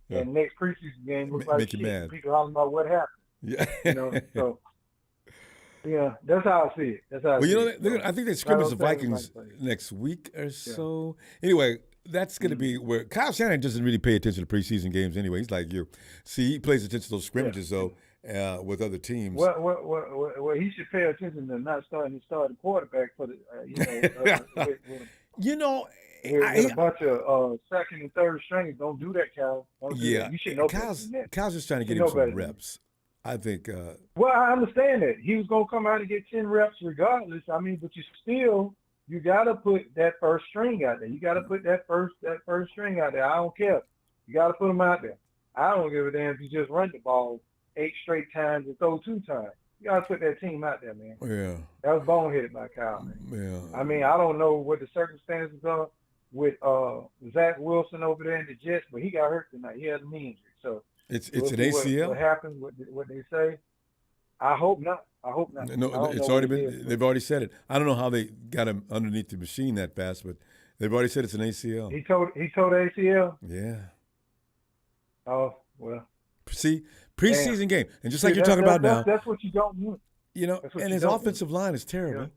I: And next preseason game looks like shit. Mad. People hollering about what happened.
A: Yeah.
I: You know, so, yeah, that's how I see it. That's how I see it.
A: I think they scrimmage the Vikings next week or so. Anyway, that's going to be where Kyle Shanahan doesn't really pay attention to preseason games anyway. He's like you. See, he pays attention to those scrimmages, though, with other teams.
I: Well, he should pay attention to not starting his starting quarterback for the, with a bunch of second and third strings. Don't do that, Kyle. You should know
A: Kyle's just trying to get him some reps. I think.
I: Well, I understand that. He was going to come out and get 10 reps regardless. I mean, but you got to put that first string out there. You got to put that first string out there. I don't care. You got to put them out there. I don't give a damn if you just run the ball 8 straight times and throw 2 times. You got to put that team out there, man.
A: Yeah.
I: That was boneheaded by Kyle, man.
A: Yeah.
I: I mean, I don't know what the circumstances are with Zach Wilson over there in the Jets, but he got hurt tonight. He had a knee injury. So
A: it's an ACL?
I: What happened, what they say. I hope not.
A: No, it's already been. They've already said it. I don't know how they got him underneath the machine that fast, but they've already said it's an ACL.
I: He told ACL.
A: Yeah.
I: Oh well.
A: See, preseason game, and just like you're talking about now,
I: that's what you don't want.
A: You know, and his offensive line is terrible,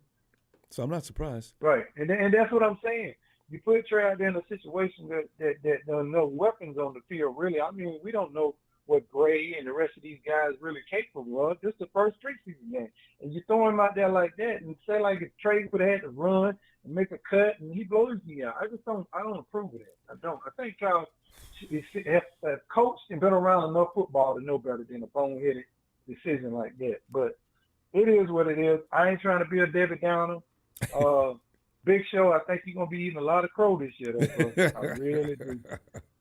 A: so I'm not surprised.
I: Right, and that's what I'm saying. You put Trey out there in a situation that there are no weapons on the field. Really, I mean, we don't know what Gray and the rest of these guys really capable of. This is the first preseason game. And you throw him out there like that and say like if Trey would have had to run and make a cut and he blows me out. I don't approve of that. I don't. I think Kyle has coached and been around enough football to know better than a boneheaded decision like that. But it is what it is. I ain't trying to be a Debbie Downer. Big Show, I think he's going to be eating a lot of crow this year. I really do.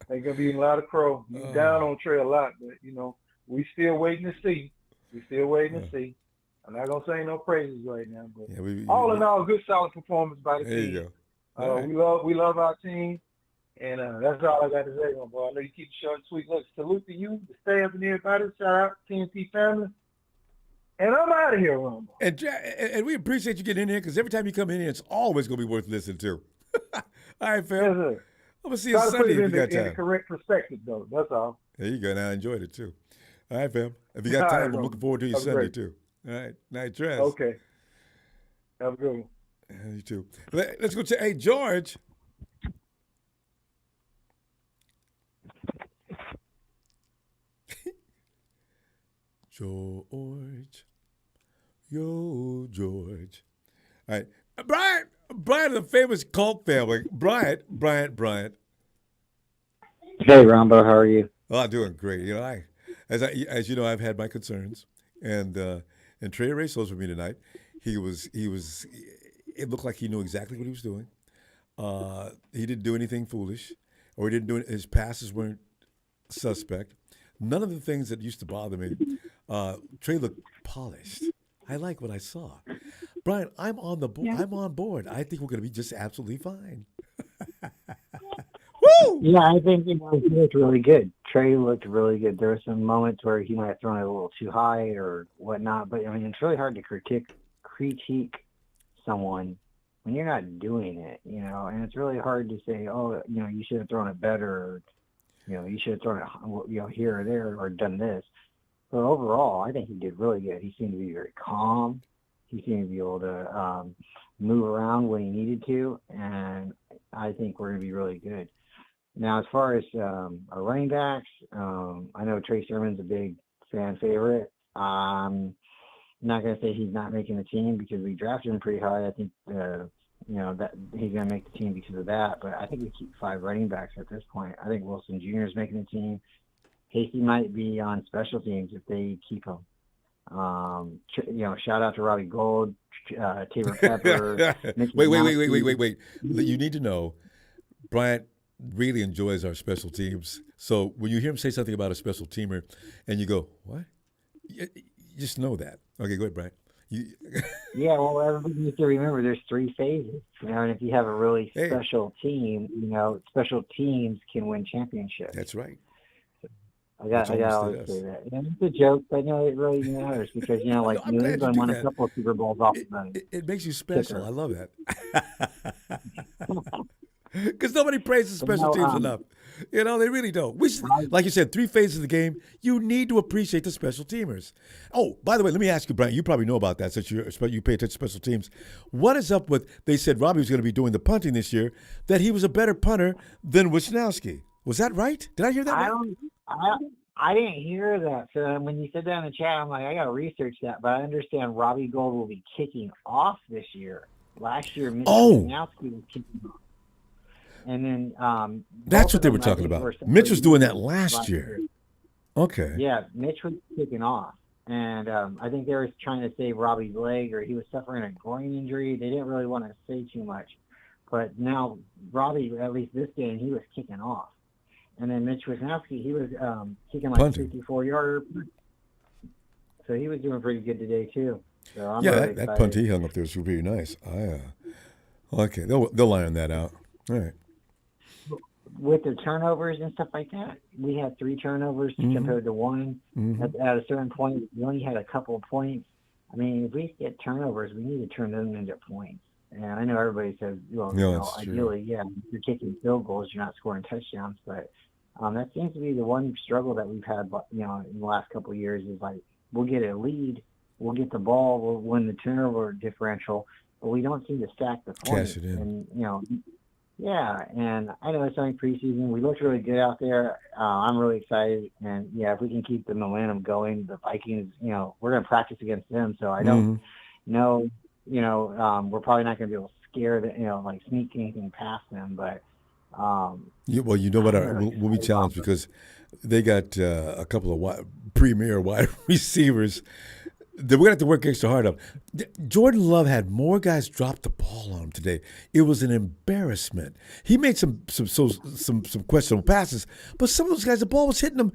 I: They're going to be eating a lot of crow. He's down on Trey a lot, but, you know, we still waiting to see. To see. I'm not going to say no praises right now, but all in all, good, solid performance by the team.
A: There you go.
I: Right. We love our team, and that's all I got to say, my boy. I know you keep it short and sweet. Look, salute to you, the staff, and everybody. Shout out to TNT family. And I'm out of here, Ronbo.
A: And we appreciate you getting in here because every time you come in here, it's always going to be worth listening to. All right, fam.
I: Yes, sir.
A: I'm going to see you Sunday if you got time.
I: In the correct perspective, though. That's all.
A: There you go. And I enjoyed it, too. All right, fam. If you got time, I'm looking forward to you Sunday, too. All right. Night dress.
I: Okay. Have a good one.
A: You too. Let's go to, hey, George. George. Yo, George. All right. Brian of the famous Culp family. Brian.
J: Hey, Ronbo, how are you?
A: Oh, I'm doing great. You know, as you know, I've had my concerns, and Trey erased those for me tonight. He was. It looked like he knew exactly what he was doing. He didn't do anything foolish, or he didn't do it. His passes weren't suspect. None of the things that used to bother me. Trey looked polished. I like what I saw. Brian, I'm on the board. Yeah. I'm on board. I think we're going to be just absolutely fine. Woo!
J: Yeah, I think he looked really good. Trey looked really good. There were some moments where he might have thrown it a little too high or whatnot, but I mean, it's really hard to critique someone when you're not doing it, you know. And it's really hard to say, oh, you know, you should have thrown it better, or, you know, you should have thrown it, you know, here or there, or done this. But overall, I think he did really good. He seemed to be very calm. He seemed to be able to move around when he needed to, and I think we're going to be really good. Now, as far as our running backs, I know Trey Sermon's a big fan favorite. I'm not going to say he's not making the team because we drafted him pretty high. I think that he's going to make the team because of that. But I think we keep 5 running backs at this point. I think Wilson Jr. is making the team. Hasty might be on special teams if they keep him. Shout out to Robbie Gould, Tabor Pepper.
A: Wait. You need to know, Bryant really enjoys our special teams. So when you hear him say something about a special teamer and you go, what? You just know that. Okay, go ahead, Bryant.
J: Yeah, well, everybody needs to remember there's 3 phases. And if you have a really special team, special teams can win championships.
A: That's right.
J: I got to always say that. And it's a joke, but it really matters because New England won a couple of Super Bowls off the money.
A: It makes you special. I love that. Because nobody praises special teams enough. They really don't. Like you said, 3 phases of the game. You need to appreciate the special teamers. Oh, by the way, let me ask you, Brian. You probably know about that since you pay attention to special teams. What is up with? They said Robbie was going to be doing the punting this year. That he was a better punter than Wisnowski. Was that right? Did I hear that right?
J: I didn't hear that. So when you said that in the chat, I'm like, I got to research that. But I understand Robbie Gould will be kicking off this year. Last year, Wisnowski was kicking off. And then
A: that's what they were talking about. Mitch was doing that last year. Okay.
J: Yeah, Mitch was kicking off. And I think they were trying to save Robbie's leg, or he was suffering a groin injury. They didn't really want to say too much. But now Robbie, at least this game, he was kicking off. And then Mitch Wisnowski, he was kicking like 54-yarder. So he was doing pretty good today, too. So I'm really
A: that punt he hung up there was pretty nice. Okay, they'll iron that out. All right.
J: With the turnovers and stuff like that, we had 3 turnovers compared to 1. At a certain point, we only had a couple of points. I mean, if we get turnovers, we need to turn them into points. And I know everybody says, ideally, if you're kicking field goals, you're not scoring touchdowns. But that seems to be the one struggle that we've had, in the last couple of years is like we'll get a lead, we'll get the ball, we'll win the turnover differential, but we don't seem to stack the points.
A: Cash it in.
J: And, yeah, and I know it's only preseason. We looked really good out there. I'm really excited. And, if we can keep the momentum going, the Vikings, we're going to practice against them. So I don't know, we're probably not going to be able to scare them, sneak anything past them. But
A: well, you know what? We'll be challenged because they got a couple of premier wide receivers that we're going to have to work extra hard on. Jordan Love had more guys drop the ball on him today. It was an embarrassment. He made some questionable passes, but some of those guys, the ball was hitting them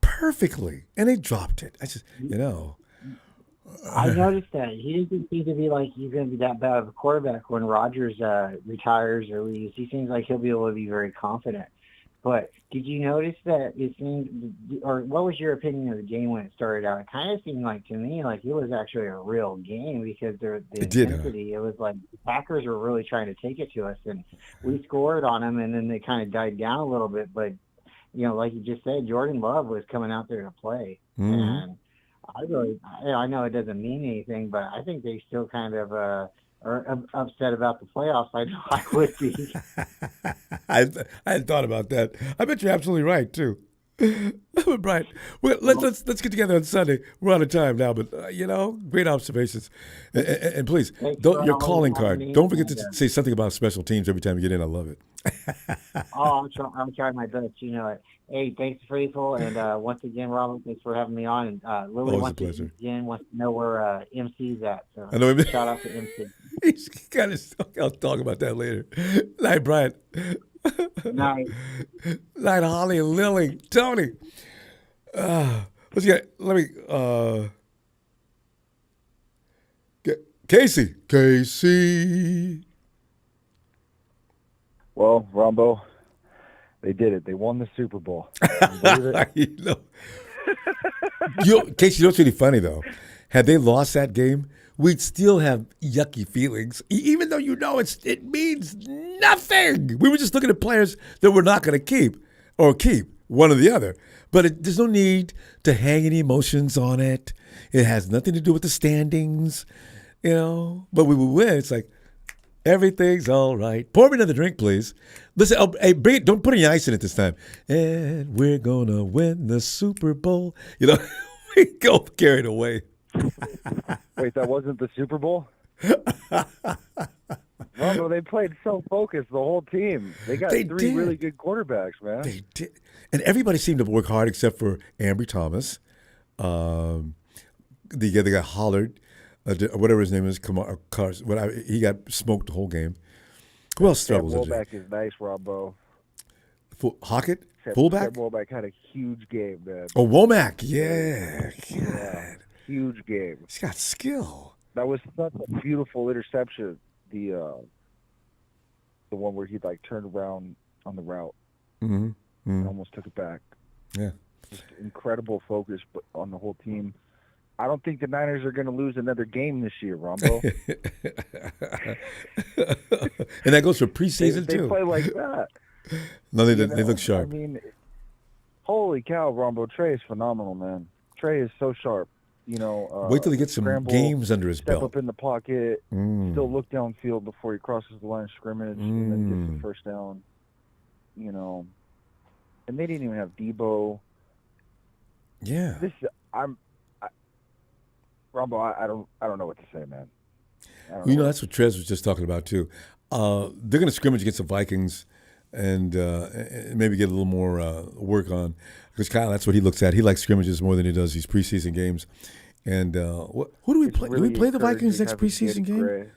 A: perfectly, and they dropped it. I just,
J: I noticed that. He doesn't seem to be like he's going to be that bad of a quarterback when Rodgers retires or leaves. He seems like he'll be able to be very confident. But did you notice that it seemed, or what was your opinion of the game when it started out? It kind of seemed like to me like it was actually a real game because the intensity. It was like the Packers were really trying to take it to us, and we scored on them, and then they kind of died down a little bit. But like you just said, Jordan Love was coming out there to play, and I know it doesn't mean anything, but I think they still kind of are upset about the playoffs. I know I would be.
A: I hadn't thought about that. I bet you're absolutely right too. Brian, well, let's get together on Sunday. We're out of time now, but great observations. And please, your calling card. Don't forget to say something about special teams every time you get in. I love it.
J: I'm trying my best. You know it. Hey, thanks, Faithful, and once again, Robert, thanks for having me on. And Lily wants to know where MC's at. So
A: I know
J: shout out to MC.
A: He's kind of. I'll talk about that later. Night, Brian.
J: Night.
A: Night, Holly and Lily. Tony. Let's get. Let me. Get Casey. Casey.
K: Well, Ronbo, they did it. They won the Super Bowl.
A: Casey, what's really funny though? Had they lost that game, we'd still have yucky feelings, even though it means nothing. We were just looking at players that we're not going to keep one or the other. But there's no need to hang any emotions on it. It has nothing to do with the standings. but we would win. It's like, everything's all right. Pour me another drink, please. Listen, hey, don't put any ice in it this time. And we're going to win the Super Bowl. We go carried away.
K: Wait, that wasn't the Super Bowl? Ronbo, they played so focused, the whole team. They got three really good quarterbacks, man.
A: They did. And everybody seemed to work hard except for Ambry Thomas. The guy Hollard, whatever his name is, he got smoked the whole game. Who else struggles?
K: That Womack is nice, Ronbo.
A: Hockett? Fullback?
K: Womack had a huge game, man.
A: Oh, Womack, yeah.
K: Huge game.
A: He's got skill.
K: That was such a beautiful interception. The one where he turned around on the route and almost took it back.
A: Yeah.
K: Just incredible focus on the whole team. I don't think the Niners are going to lose another game this year, Ronbo.
A: And that goes for preseason,
K: too. They play like that.
A: No, they look sharp.
K: I mean, holy cow, Ronbo. Trey is phenomenal, man. Trey is so sharp.
A: Wait till he gets some games under his belt.
K: Step up in the pocket, still look downfield before he crosses the line of scrimmage, and then gets the first down. And they didn't even have Debo.
A: Yeah.
K: Ronbo, I don't know what to say, man.
A: That's what Trez was just talking about too. They're going to scrimmage against the Vikings and maybe get a little more work on. Because Kyle, that's what he looks at. He likes scrimmages more than he does these preseason games. And who do we play?
K: Really
A: do we play the Vikings next preseason game?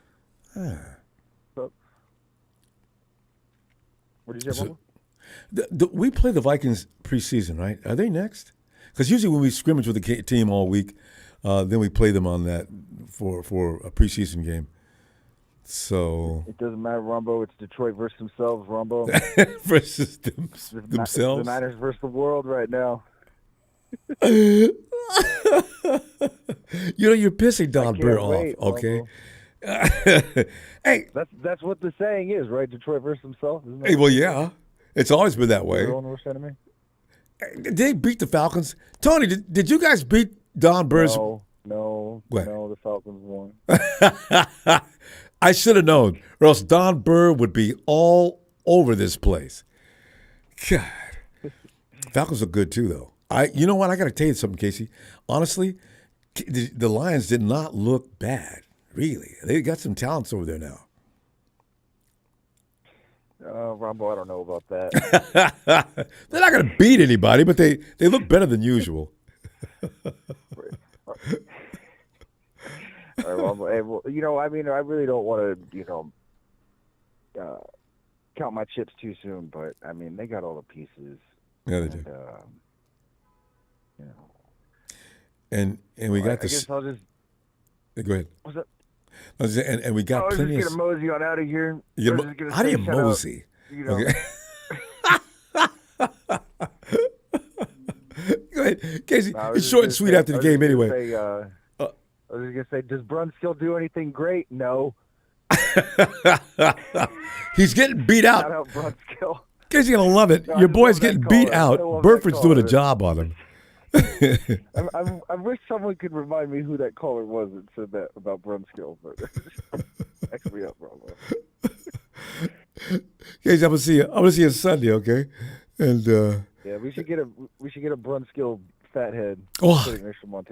K: What did you say,
A: we play the Vikings preseason, right? Are they next? Because usually when we scrimmage with the team all week, then we play them on that for a preseason game. So
K: it doesn't matter, Ronbo. It's Detroit versus themselves, Ronbo.
A: Versus themselves.
K: The Niners versus the world right now.
A: You're pissing Don Burr off, okay? Hey,
K: that's what the saying is, right? Detroit versus themselves. Isn't it?
A: Hey, well, yeah, it's always been that way.
K: Your own worst enemy.
A: Did they beat the Falcons? Tony, did you guys beat Don Burr's?
K: No, the Falcons won.
A: I should have known, or else Don Burr would be all over this place. God. Falcons are good too, though. You know what? I got to tell you something, Casey. Honestly, the Lions did not look bad, really. They got some talents over there now.
K: Ronbo, I don't know about that.
A: They're not going to beat anybody, but they look better than usual.
K: All right, well, I really don't want to, count my chips too soon, but I mean, they got all the pieces.
A: Yeah, they do. And we got this.
K: I guess I'll just.
A: Go ahead.
K: What's up?
A: And we got plenty of.
K: I was just gonna mosey on out of here.
A: How do you mosey? Okay. Go ahead, Casey. It's short and sweet after the game, anyway.
K: I was just gonna say, does Brunskill do anything great? No.
A: He's getting beat out.
K: Shout out Brunskill.
A: Casey's gonna love it. Your boy's getting beat out. Burford's doing a job on him.
K: I wish someone could remind me who that caller was that said that about Brunskill, but X me up, bro.
A: Casey, I'm gonna see you Sunday, okay? And
K: yeah, we should get a Brunskill fathead.
A: Oh,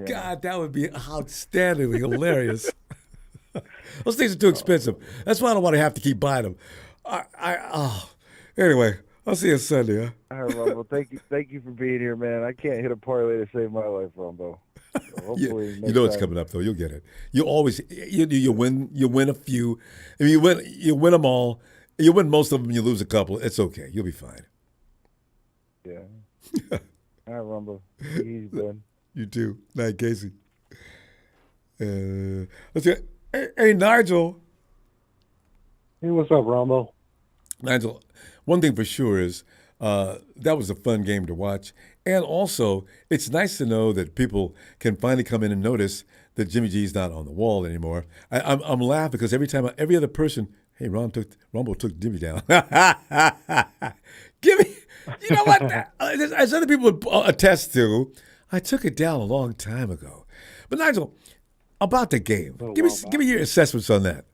A: God, that would be outstandingly hilarious. Those things are too expensive. That's why I don't want to have to keep buying them. Anyway, I'll see you Sunday. Huh?
K: All right, Ronbo. Thank you for being here, man. I can't hit a parlay to save my life, Ronbo. So hopefully,
A: you know it's coming up though. You'll get it. You always you win a few. I mean, you win them all. You win most of them. You lose a couple. It's okay. You'll be fine.
K: Yeah. All right, Ronbo. Easy, bud.
A: You too. Night, Casey. Let's get. Hey, Nigel.
G: Hey, what's up, Ronbo?
A: Nigel, one thing for sure is that was a fun game to watch. And also, it's nice to know that people can finally come in and notice that Jimmy G's not on the wall anymore. I'm laughing because every other person, hey, Ronbo took Jimmy down. Give me, you know what? As other people would attest to, I took it down a long time ago. But Nigel, about the game.
L: Little
A: Give me
L: while back.
A: give me your assessments on that.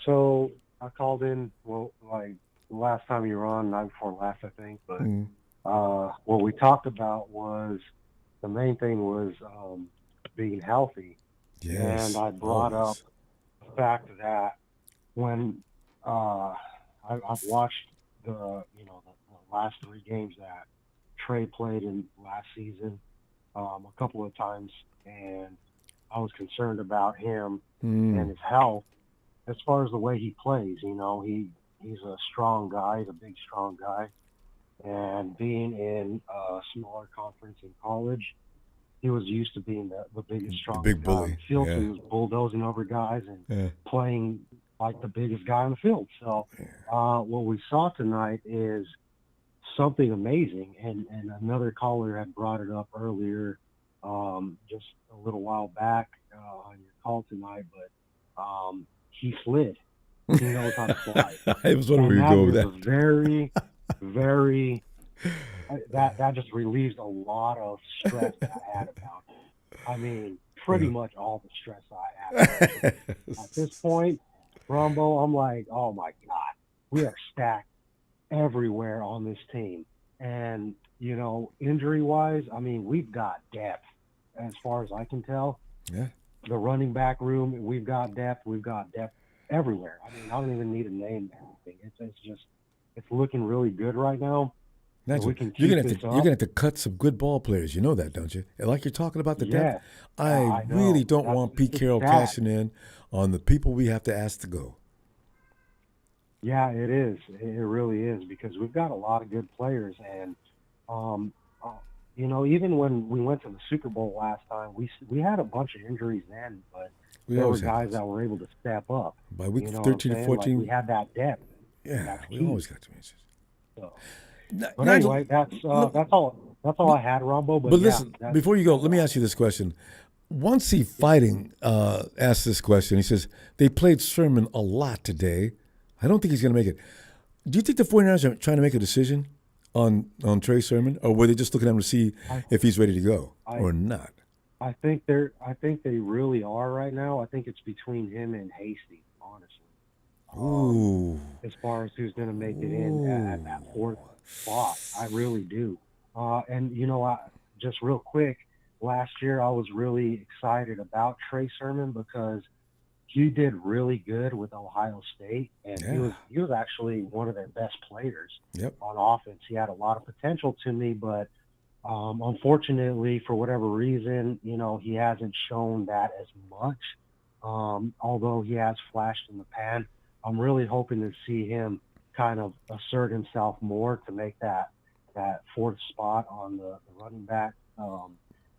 L: So I called in, well, like the last time you were on, night before last, I think. But what we talked about was the main thing was being healthy.
A: Yes,
L: And I brought
A: always.
L: up the fact that when I've watched the last 3 games that Trey played in last season a couple of times, and I was concerned about him and his health. As far as the way he plays, he's a strong guy, he's a big, strong guy. And being in a smaller conference in college, he was used to being the biggest, strongest
A: big
L: guy on
A: bully.
L: the field.
A: Yeah.
L: So he was bulldozing over guys and playing like the biggest guy on the field. So what we saw tonight is something amazing. And another caller had brought it up earlier, just a little while back on your call tonight, but he slid. He knows how to fly.
A: I was wondering where you go with that.
L: Very, very. That just relieves a lot of stress that I had about it. I mean, pretty much all the stress I had. At this point, Ronbo, I'm like, oh my God, we are stacked everywhere on this team. And, injury-wise, I mean, we've got depth as far as I can tell.
A: Yeah.
L: The running back room, we've got depth. We've got depth everywhere. I mean, I don't even need to name anything. It's looking really good right now.
A: Nigel,
L: We can
A: you're
L: keep
A: gonna have to cut some good ball players. You know that, don't you? And like you're talking about the depth, I
L: know.
A: really don't want Pete Carroll
L: sad.
A: cashing in on the people we have to ask to go.
L: Yeah, it is. It really is, because we've got a lot of good players. And, even when we went to the Super Bowl last time, we had a bunch of injuries then, but there were guys that were able to step up.
A: By week 13 to 14.
L: Like, we had that depth.
A: Yeah, we always got to injuries.
L: So,
A: But
L: but anyway, that's all I had, Ronbo. But
A: listen, before you go, let me ask you this question. Once he fighting asked this question, he says, they played Sermon a lot today. I don't think he's going to make it. Do you think the 49ers are trying to make a decision on Trey Sermon, or were they just looking at him to see if he's ready to go or not?
L: I think they really are right now. I think it's between him and Hasty, honestly.
A: Ooh.
L: As far as who's going to make it in at that 4th spot, I really do. And just real quick, last year I was really excited about Trey Sermon because he did really good with Ohio State, and he was actually one of their best players on offense. He had a lot of potential to me, but unfortunately, for whatever reason, he hasn't shown that as much. Although he has flashed in the pan, I'm really hoping to see him kind of assert himself more to make that 4th spot on the running back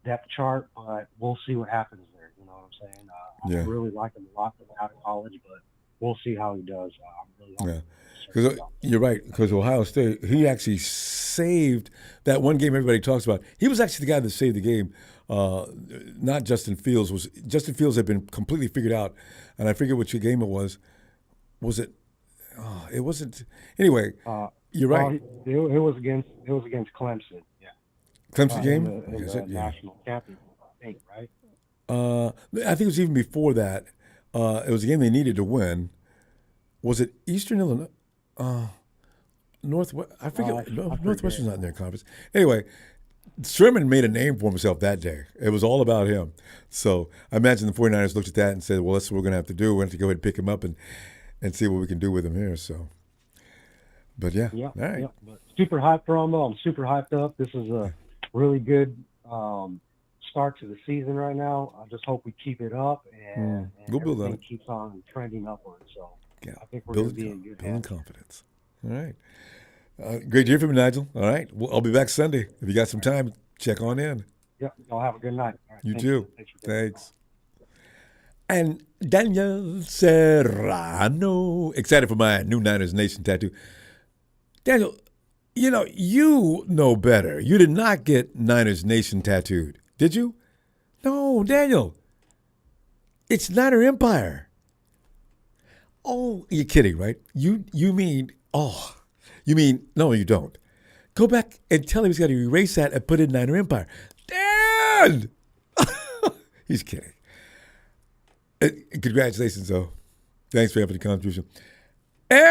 L: depth chart. But we'll see what happens there. You know what I'm saying? I really like him a lot coming out of college, but we'll see how he does.
A: Because you're right. Because Ohio State, he actually saved that one game everybody talks about. He was actually the guy that saved the game. Not Justin Fields. Justin Fields had been completely figured out, and I forget which game it was. Was it? It wasn't. Anyway, you're right.
L: It was against Clemson. Yeah.
A: Clemson game.
L: In the national championship, I think, right?
A: I think it was even before that. It was a game they needed to win. Was it Eastern Illinois? Northwest? I forget. Northwestern's not in their conference. Anyway, Sherman made a name for himself that day. It was all about him. So I imagine the 49ers looked at that and said, well, that's what we're going to have to do. We have to go ahead and pick him up and see what we can do with him here. So, but yeah. All right.
L: Yeah. But super hyped for him. I'm super hyped up. This is a really good start to the season right now. I just hope we keep it up and
A: we'll build
L: everything
A: on it.
L: keeps on trending upward. So I think we're
A: Building
L: going to be in good
A: building
L: hands.
A: confidence. All right. Great to hear from you, Nigel. All right. Well, I'll be back Sunday. If you got some time, check on in.
L: Yep. Y'all have a good night. All right,
A: You
L: thanks.
A: too.
L: Thanks for taking the
A: Thanks. And Daniel Serrano. Excited for my new Niners Nation tattoo. Daniel, you know better. You did not get Niners Nation tattooed, did you? No, Daniel. It's Niner Empire. Oh, you're kidding, right? You mean, no, you don't. Go back and tell him he's got to erase that and put in Niner Empire. Dan! He's kidding. Congratulations, though. Thanks for having the contribution. Elvis!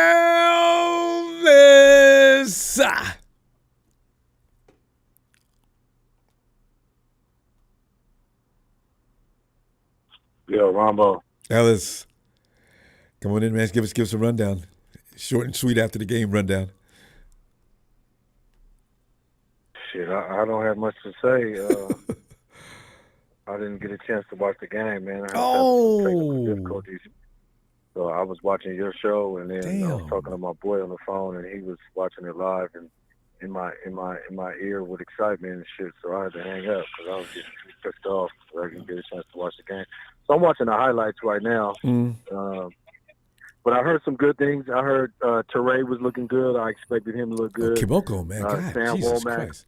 G: Yo, Ronbo.
A: Ellis, come on in, man. Give us a rundown. Short and sweet after the game rundown.
G: Shit, I don't have much to say. I didn't get a chance to watch the game, man. I had some technical difficulties. So I was watching your show, and then I was talking to my boy on the phone, and he was watching it live, and in my ear with excitement and shit. So I had to hang up because I was getting pissed off. So I didn't get a chance to watch the game. So I'm watching the highlights right now. But I heard some good things. I heard Trey was looking good. I expected him to look good.
A: Kiboko, man. God,
G: Sam
A: Jesus
G: Womack.
A: Christ.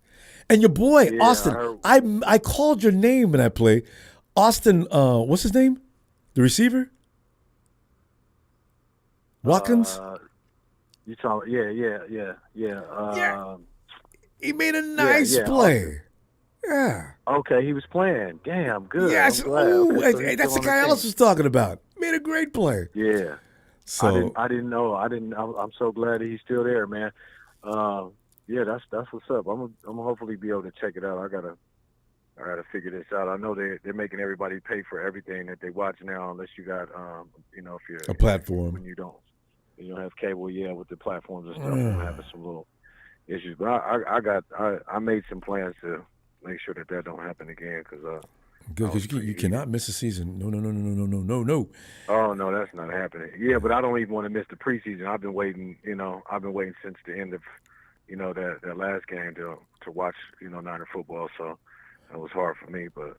A: And your boy, Austin. I called your name when I played. Austin, what's his name? The receiver? Watkins?
G: You talking? Yeah.
A: He made a nice play. Yeah.
G: Okay, he was playing. Damn, good.
A: Yes.
G: Okay,
A: that's the guy Ellis was talking about. Made a great play.
G: Yeah.
A: So
G: I didn't know. I'm so glad that he's still there, man. Yeah, that's what's up. I'm gonna hopefully be able to check it out. I gotta figure this out. I know they're making everybody pay for everything that they watch now, unless you got if you're
A: a platform.
G: When you don't have cable, with the platforms and stuff, I'm having some little issues. But I made some plans to make sure that don't happen again because
A: good, because you cannot miss a season. No.
G: Oh no, that's not happening. Yeah, but I don't even want to miss the preseason. I've been waiting. I've been waiting since the end of that last game to watch Niner football. So it was hard for me, but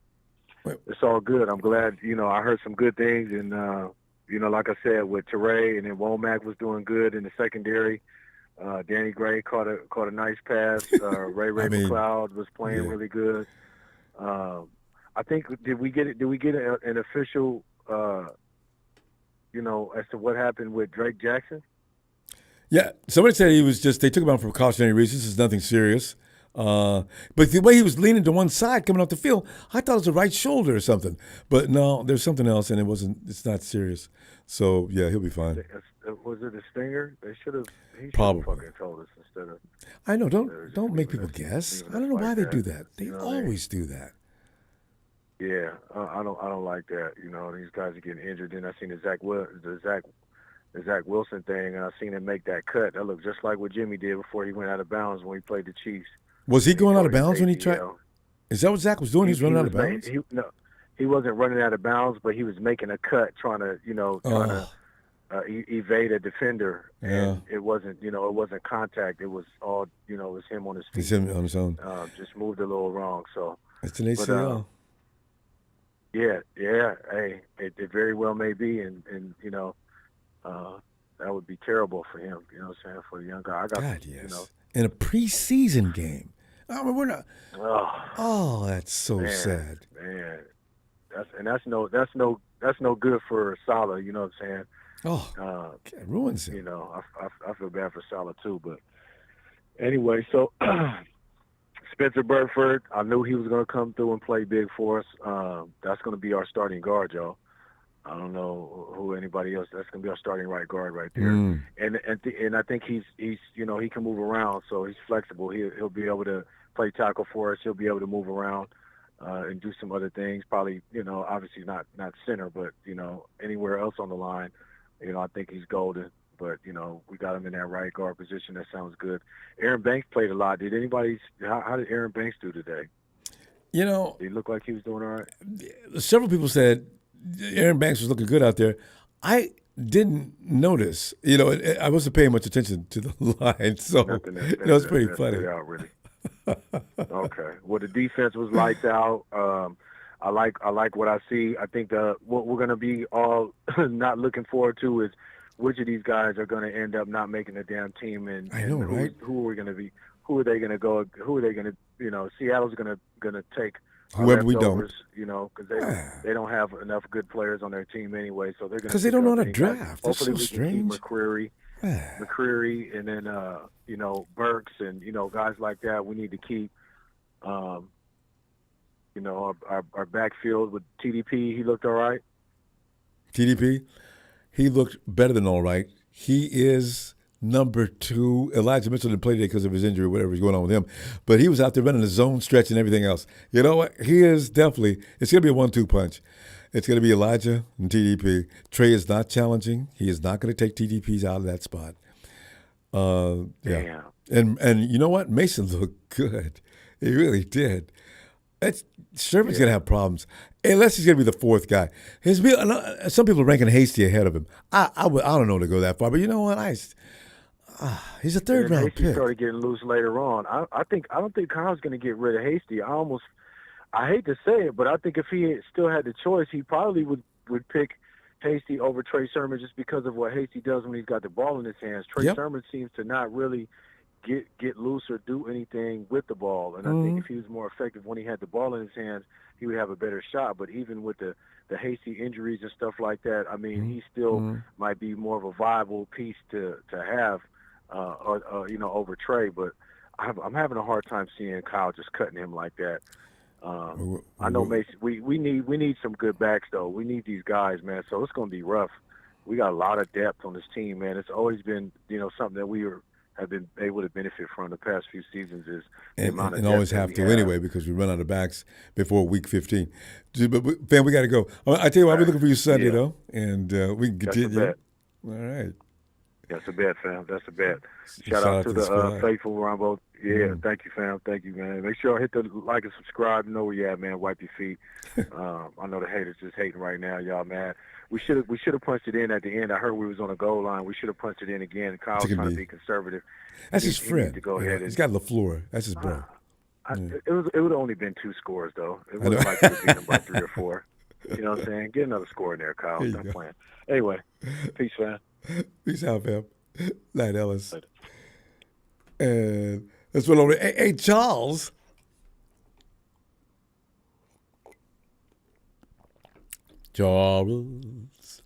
G: it's all good. I'm glad. I heard some good things, and like I said, with Trey and then Womack was doing good in the secondary. Danny Gray caught a nice pass. Ray McLeod was playing really good. I think did we get an official as to what happened with Drake Jackson?
A: Yeah, somebody said they took him out for precautionary reasons. It's nothing serious. But the way he was leaning to one side coming off the field, I thought it was the right shoulder or something. But no, there's something else, and it's not serious. So yeah, he'll be fine.
G: Was it a stinger? He should have
A: Probably
G: fucking told us instead of.
A: I know. Don't make people guess. I don't know why they do that. They always do that.
G: Yeah, I don't like that. These guys are getting injured. Then I seen the Zach Wilson thing, and I seen him make that cut. That looked just like what Jimmy did before he went out of bounds when he played the Chiefs.
A: Was he going out of bounds when he tried? Is that what Zach was doing? He was running out of bounds?
G: He wasn't running out of bounds, but he was making a cut, trying to evade a defender. And it wasn't contact. It was all, it was him on his feet.
A: It's him on his own.
G: Just moved a little wrong. So
A: it's an ACL.
G: Yeah. Hey, it very well may be, and that would be terrible for him. You know what I'm saying, for the young guy. In a preseason game. We're not. Oh, that's so sad. Man, that's no good for Salah. You know what I'm saying?
A: It ruins him.
G: I feel bad for Salah too. But anyway, so Spencer Burford, I knew he was going to come through and play big for us. That's going to be our starting guard, y'all. I don't know who anybody else. That's going to be our starting right guard right there. And I think he's he can move around, so he's flexible. He'll be able to play tackle for us. He'll be able to move around and do some other things. Probably, obviously not center, but anywhere else on the line. I think he's golden. But we got him in that right guard position. That sounds good. Aaron Banks played a lot. Did anybody? How did Aaron Banks do today? Did he look like he was doing all right?
A: Several people said Aaron Banks was looking good out there. I didn't notice. I wasn't paying much attention to the line, so it's pretty funny.
G: Out, really. Okay. Well, the defense was lights out. I like what I see. I think what we're going to be all not looking forward to is which of these guys are going to end up not making the damn team, and
A: right?
G: Who are we going to be? Who are they going to go? Who are they going to? Seattle's going to take
A: whoever we don't.
G: Because they don't have enough good players on their team anyway, so they're going
A: because they don't know how to draft. That's so strange.
G: McCreary, and then Burks and guys like that. We need to keep. You know, our backfield with TDP, he looked all right.
A: TDP, he looked better than all right. He is number 2. Elijah Mitchell didn't play today because of his injury, whatever's going on with him. But he was out there running the zone stretch and everything else. You know what? He is definitely, it's going to be a 1-2 punch. It's going to be Elijah and TDP. Trey is not challenging. He is not going to take TDPs out of that spot. Yeah. And you know what? Mason looked good. He really did. Sherman's going to have problems. Unless he's going to be the 4th guy. Some people are ranking Hasty ahead of him. I don't know to go that far, but you know what? He's a 3rd round
G: Hasty
A: pick.
G: started getting loose later on. I don't think Kyle's going to get rid of Hasty. I hate to say it, but I think if he still had the choice, he probably would pick Hasty over Trey Sermon just because of what Hasty does when he's got the ball in his hands. Trey Sermon seems to not really get loose or do anything with the ball. And I think if he was more effective when he had the ball in his hands, he would have a better shot. But even with the Hasty injuries and stuff like that, I mean, he still might be more of a viable piece to have, over Trey. But I'm having a hard time seeing Kyle just cutting him like that. I know Mason. We need some good backs though. We need these guys, man. So it's going to be rough. We got a lot of depth on this team, man. It's always been, something that we have been able to benefit from the past few seasons is the amount of depth
A: always have to anyway because we run out of backs before week 15. But fam, we got to go. I tell you what, I'll be looking for you Sunday though, and we can continue.
G: All
A: right.
G: That's a bet, fam. That's a bet. Shout out to the faithful Ronbo. Yeah, thank you, fam. Thank you, man. Make sure I hit the like and subscribe. You know where you at, man. Wipe your feet. I know the haters just hating right now, y'all, man. We should have punched it in at the end. I heard we was on a goal line. We should have punched it in again. Kyle's trying to be conservative.
A: That's his friend.
G: To go ahead
A: he's got LaFleur. That's his bro.
G: It would have only been 2 scores though. It wasn't like we beat him by 3 or 4. You know what I'm saying? Get another score in there, Kyle. Stop playing. Anyway, peace, fam.
A: Peace out, fam. Night, Ellis. And let's roll over. Hey, Charles. Charles,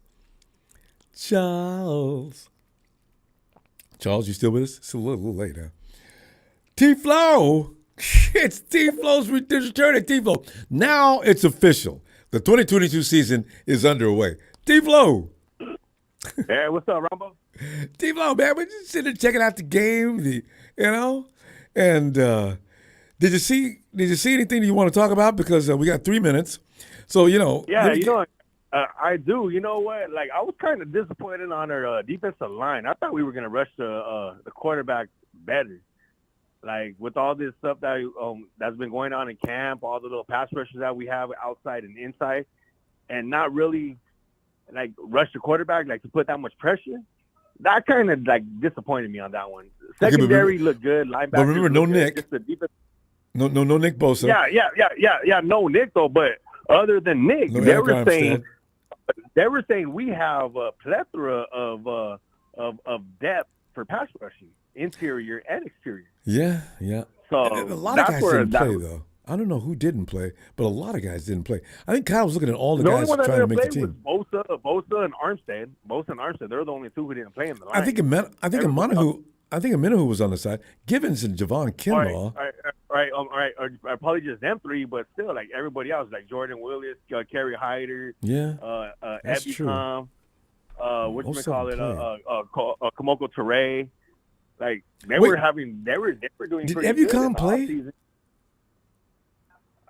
A: you still with us? It's a little late now. T-Flow. It's T-Flow's return. T-Flow. Now it's official. The 2022 season is underway. T-Flow.
M: Hey, what's up, Ronbo?
A: T-Flow, man, we're just sitting there checking out the game, and did you see anything you want to talk about? Because we got 3 minutes, so
M: Yeah, I do. You know what? Like, I was kind of disappointed on our defensive line. I thought we were gonna rush the quarterback better. Like with all this stuff that's been going on in camp, all the little pass rushes that we have outside and inside, and not really like rush the quarterback, like to put that much pressure. That kind of like disappointed me on that one. Secondary looked good. Linebackers,
A: but remember, no Nick.
M: Just the defense.
A: No Nick Bosa.
M: Yeah. No Nick though. But other than Nick, they were saying we have a plethora of depth for pass rushing, interior and exterior.
A: Yeah.
M: So
A: a lot of guys didn't play though. I don't know who didn't play, but a lot of guys didn't play. I think Kyle was looking at all the guys trying to make the team.
M: Bosa and Armstead. They're the only 2 who didn't play in the line.
A: I think Amenahu was on the side. Givens and Javon Kinlaw.
M: All right. Or probably just them 3, but still, like everybody else, like Jordan Willis, Kerry Hyder,
A: that's true.
M: Kamoko Ture. Like they were doing.
A: Did
M: pretty
A: Ebucom
M: good
A: play?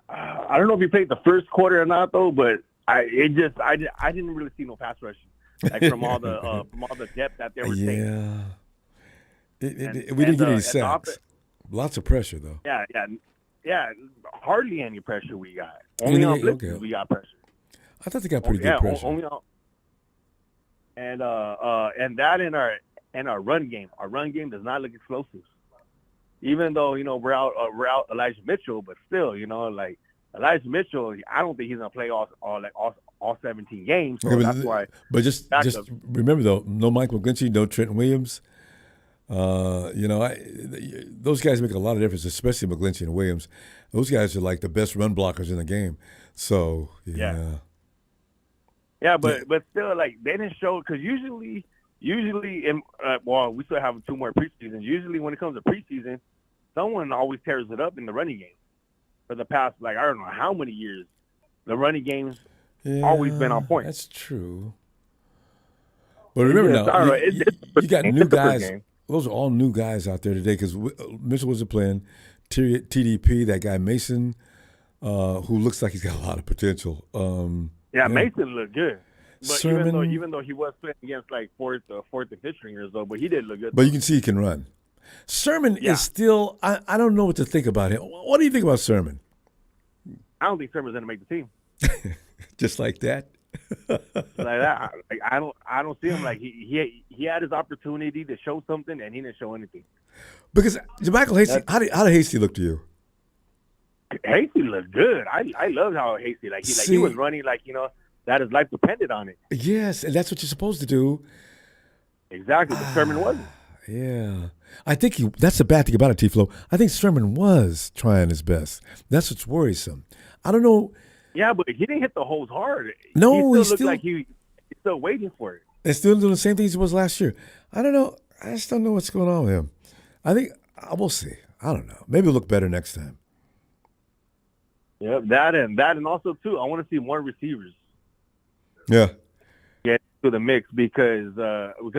M: I don't know if he played the first quarter or not though, but I didn't really see no pass rushing like from all the depth that they were saying.
A: We didn't get any sacks. Lots of pressure though.
M: Yeah. Hardly any pressure we got. Only on blitzes we got pressure.
A: I thought they got pretty good pressure.
M: And that in our run game. Our run game does not look explosive. Even though we're out Elijah Mitchell, but still like Elijah Mitchell, I don't think he's gonna play all 17 games. So that's why.
A: But just remember though, no Mike McGlinchey, no Trenton Williams. Those guys make a lot of difference, especially McGlinchey and Williams. Those guys are like the best run blockers in the game. So
M: but still, like they didn't show because usually we still have 2 more preseasons. Usually when it comes to preseason, someone always tears it up in the running game. for the past, like, I don't know how many years, the running game's always been on point.
A: That's true. But remember now, you got new guys. Those are all new guys out there today because Mitchell wasn't playing. TDP, that guy Mason, who looks like he's got a lot of potential.
M: Mason looked good. But
A: Sermon,
M: even though he was playing against like fourth and fifth stringers though, but he did look good.
A: But you can see he can run. Sermon is still. I don't know what to think about him. What do you think about Sermon?
M: I don't think Sermon's gonna make the team.
A: Just like that.
M: Like that. Like, I don't see him like he had his opportunity to show something and he didn't show anything.
A: Because Michael Hasty, how did Hasty look to you?
M: Hasty looked good. I loved how Hasty he was running that his life depended on it.
A: Yes, and that's what you're supposed to do.
M: Exactly, but Sermon wasn't.
A: Yeah. I think that's the bad thing about it, T-Flow. I think Sermon was trying his best. That's what's worrisome. I don't know.
M: Yeah, but he didn't hit the holes hard.
A: No,
M: he still looked like he's still waiting for it.
A: And still doing the same things he was last year. I don't know. I just don't know what's going on with him. I think we'll see. I don't know. Maybe it'll look better next time.
M: Yep, that and also too, I want to see more receivers.
A: Yeah.
M: Get to the mix because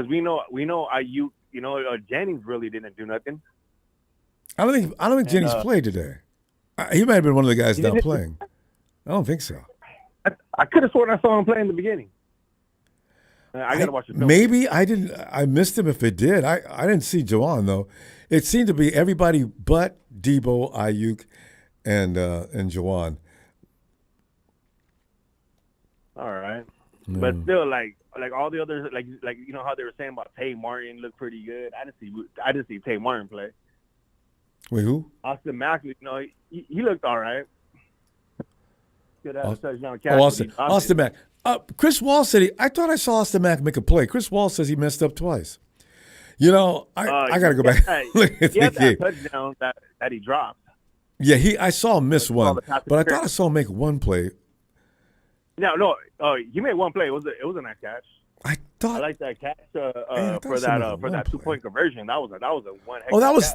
M: we know Ayuk, Jennings really didn't do nothing.
A: I don't think Jennings played today. He might have been one of the guys not playing. I don't think so.
M: I could have sworn I saw him play in the beginning. I got to watch the film.
A: Maybe I didn't. I missed him if it did. I didn't see Juwan though. It seemed to be everybody but Debo, Ayuk, and Juwan.
M: All right, but still, like all the others, like how they were saying about Tay Martin looked pretty good. I didn't see Tay Martin play.
A: Wait, who?
M: Austin Mack, he looked all right.
A: Austin Mack. Chris Wall said I thought I saw Austin Mack make a play. Chris Wall says he messed up twice. I got to go back.
M: He had that touchdown that he dropped.
A: Yeah, I saw him miss one, but I thought I saw him make one play.
M: No, he made one play. It was a nice catch.
A: I
M: like that catch for that 2-point conversion. That was a one.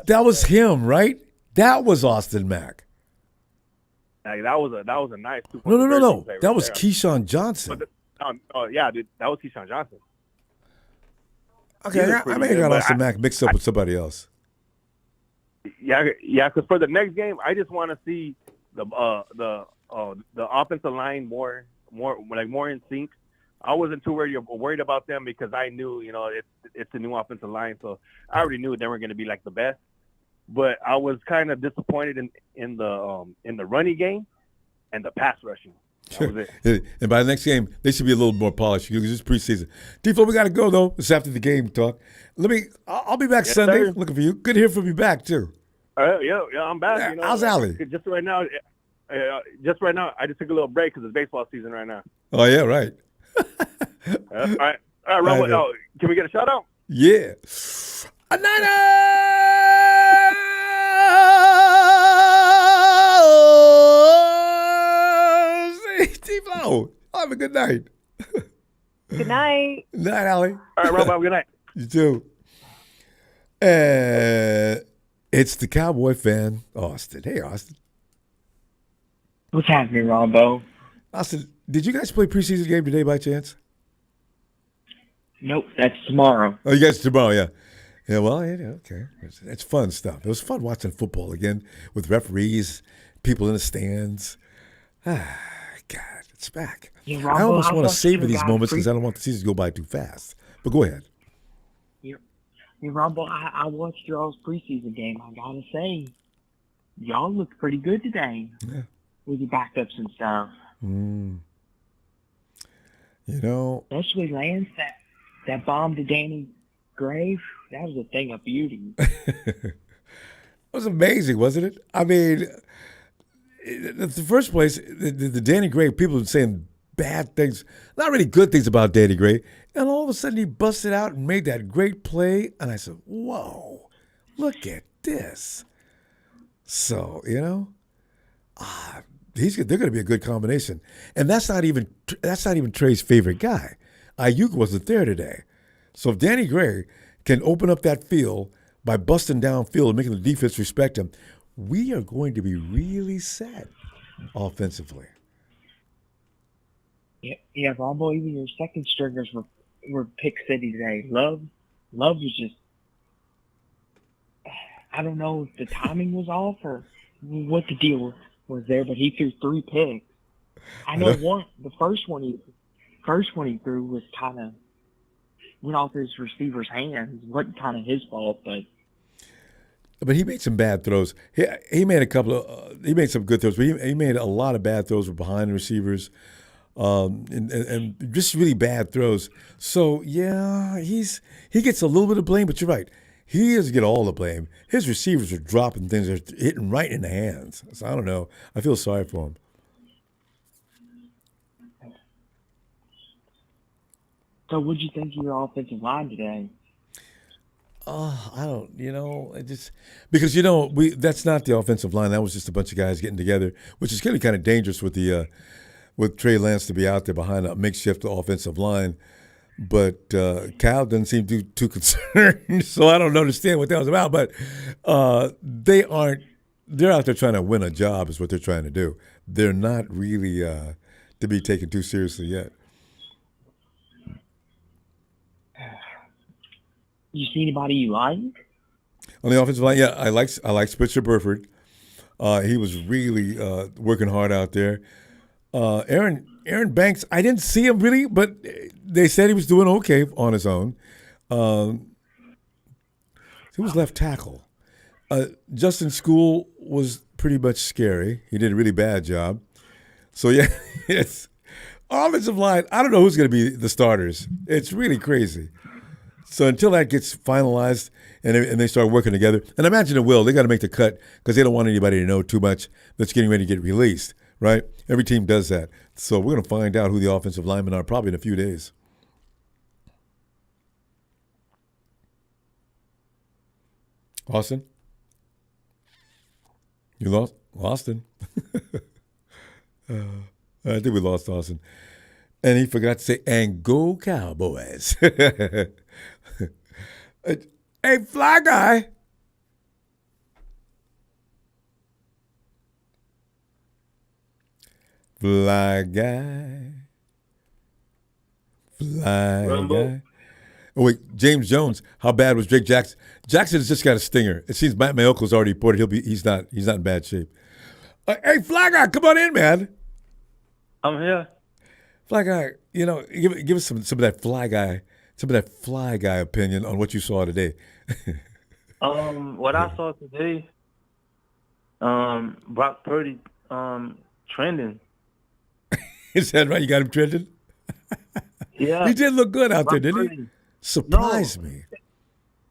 A: That was him, right? That was Austin Mack.
M: Like, that was a nice 2-point.
A: No.
M: Play
A: that was Keyshawn Johnson.
M: Dude, that was Keyshawn Johnson.
A: Okay, I may have got Austin Mack mixed up with somebody else.
M: Yeah, because for the next game, I just want to see the offensive line more in sync. I wasn't too worried about them because I knew, it's a new offensive line, so I already knew they weren't going to be like the best. But I was kind of disappointed in the running game and the pass rushing. That was it.
A: And by the next game, they should be a little more polished because it's preseason. D-Flow, we got to go though. It's after the game talk. I'll be back Sunday.
M: Sir.
A: Looking for you. Good to hear from you back too.
M: Yeah, I'm back.
A: Yeah, how's Allie?
M: Just right now, I just took a little break because it's baseball season right now.
A: Oh yeah, right.
M: All right, Ronbo. Can we get a shout out?
A: Yeah. A Niners! T-Flow, have a good night.
N: Good night.
A: Night, Allie.
M: All right, Rob, good night.
A: You too. And it's the Cowboy fan, Austin. Hey, Austin.
O: What's happening, Ronbo?
A: Austin, did you guys play preseason game today by chance?
O: Nope, that's tomorrow.
A: Oh, you guys tomorrow, yeah. Yeah, well, okay. It's fun stuff. It was fun watching football again with referees, people in the stands. God, it's back.
O: Yeah, Ronbo,
A: I almost want to savor these moments because I don't want the season to go by too fast. But go ahead.
O: Yeah, Ronbo, I watched y'all's preseason game. I gotta say, y'all looked pretty good today.
A: Yeah.
O: With your backups and stuff. Especially Lance, that bomb to Danny Gray, that was a thing of beauty.
A: It was amazing, wasn't it? I mean, in the first place, the Danny Gray, people were saying bad things, not really good things about Danny Gray, and all of a sudden he busted out and made that great play, and I said, whoa, look at this. So, they're going to be a good combination. And that's not even Trey's favorite guy. Ayuk wasn't there today. So if Danny Gray can open up that field by busting downfield and making the defense respect him, we are going to be really set offensively.
O: Yeah, Ronbo, even your second stringers were pick city today. Love was just, I don't know if the timing was off or what the deal was there, but he threw 3 picks. I know the first one he threw was kind of went off his receiver's hands. Wasn't kind of his fault,
A: but he made some bad throws. He made a couple of he made some good throws, but he made a lot of bad throws behind the receivers, and just really bad throws. So yeah, he gets a little bit of blame, but you're right. He doesn't get all the blame. His receivers are dropping things that are hitting right in the hands. So I don't know. I feel sorry for him.
O: So what'd you think of your offensive line today?
A: I don't, because that's not the offensive line. That was just a bunch of guys getting together, which is kind of dangerous with with Trey Lance to be out there behind a makeshift offensive line. But Cal doesn't seem too concerned, so I don't understand what that was about. But they're out there trying to win a job is what they're trying to do. They're not really to be taken too seriously yet.
O: You see anybody you like?
A: On the offensive line, yeah, I like Spitzer Burford. He was really working hard out there. Aaron Banks, I didn't see him really, but they said he was doing okay on his own. He was left tackle. Justin School was pretty much scary. He did a really bad job. So, yeah, it's offensive line. I don't know who's going to be the starters. It's really crazy. So until that gets finalized and they start working together, and I imagine it will, they got to make the cut because they don't want anybody to know too much that's getting ready to get released, right? Every team does that. So we're going to find out who the offensive linemen are probably in a few days. Austin? You lost? Austin? I think we lost Austin. And he forgot to say, and go Cowboys. Hey, fly guy. Fly guy. Fly guy. Oh, wait, James Jones. How bad was Drake Jackson? Jackson has just got a stinger. It seems Matt Mayoko's already reported he's not in bad shape. Hey, fly guy, come on in, man.
P: I'm here.
A: Fly guy, give us some of that fly guy opinion on what you saw today.
P: What I saw today, Brock Purdy trending.
A: Is that right? You got him trending?
P: Yeah.
A: He did look good out
P: Brock
A: there, didn't
P: Purdy.
A: he? Surprised me.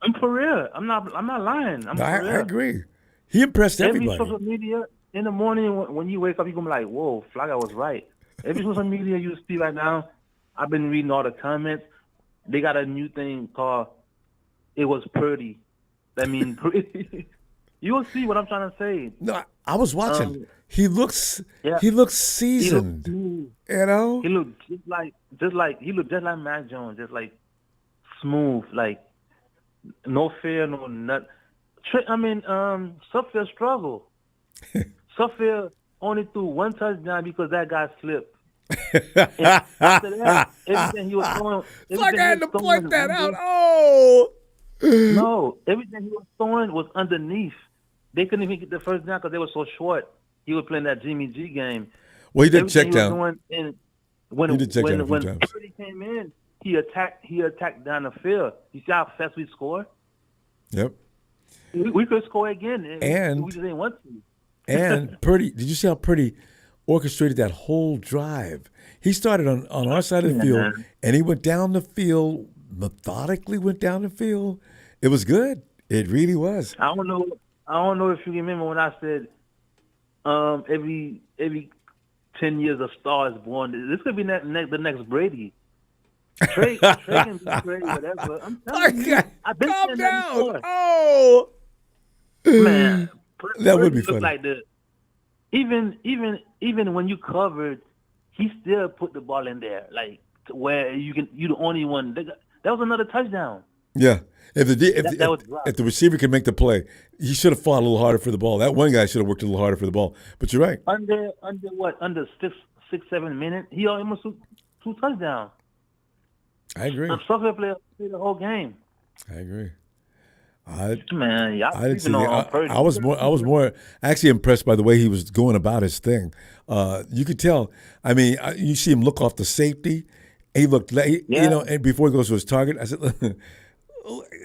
P: I'm for real. I'm not lying.
A: I agree. He impressed everybody.
P: Every social media in the morning when you wake up, you're gonna be like, "Whoa, Fly Guy was right." Every social media you see right now, I've been reading all the comments. They got a new thing called "It was Purdy." That means you will see what I'm trying to say.
A: No, I was watching. He looks seasoned.
P: He looked
A: He
P: looked just like Mac Jones, just like smooth, like no fear, no nut. Suffield struggled. Suffield only threw one touchdown because that guy slipped. And after that, everything he was throwing,
A: I had to point that out. Oh
P: no! Everything he was throwing was underneath. They couldn't even get the first down because they were so short. He was playing that Jimmy G game.
A: Well, he did check down.
P: When
A: times.
P: Purdy came in, he attacked down the field. You see how fast we score?
A: Yep.
P: We could score again,
A: and
P: we just didn't want to.
A: And Purdy, did you see how Purdy orchestrated that whole drive? He started on our side of the field, and he went down the field, methodically went down the field. It was good. It really was.
P: I don't know if you remember when I said every 10 years a star is born. This could be the next Brady. Trey can be Brady, whatever. I'm telling you, I've been
A: calm down.
P: Before.
A: Oh,
P: man,
A: that would be funny.
P: Like even when you covered, he still put the ball in there, like where you're the only one. That was another touchdown.
A: Yeah. If the receiver can make the play, he should have fought a little harder for the ball. That one guy should have worked a little harder for the ball. But you're right.
P: Under 6-7 minutes, he almost two touchdowns.
A: I agree.
P: The software player played the whole game.
A: I agree.
P: I didn't see
A: I was more actually impressed by the way he was going about his thing. You could tell. I mean, you see him look off the safety. He looked, and before he goes to his target, I said,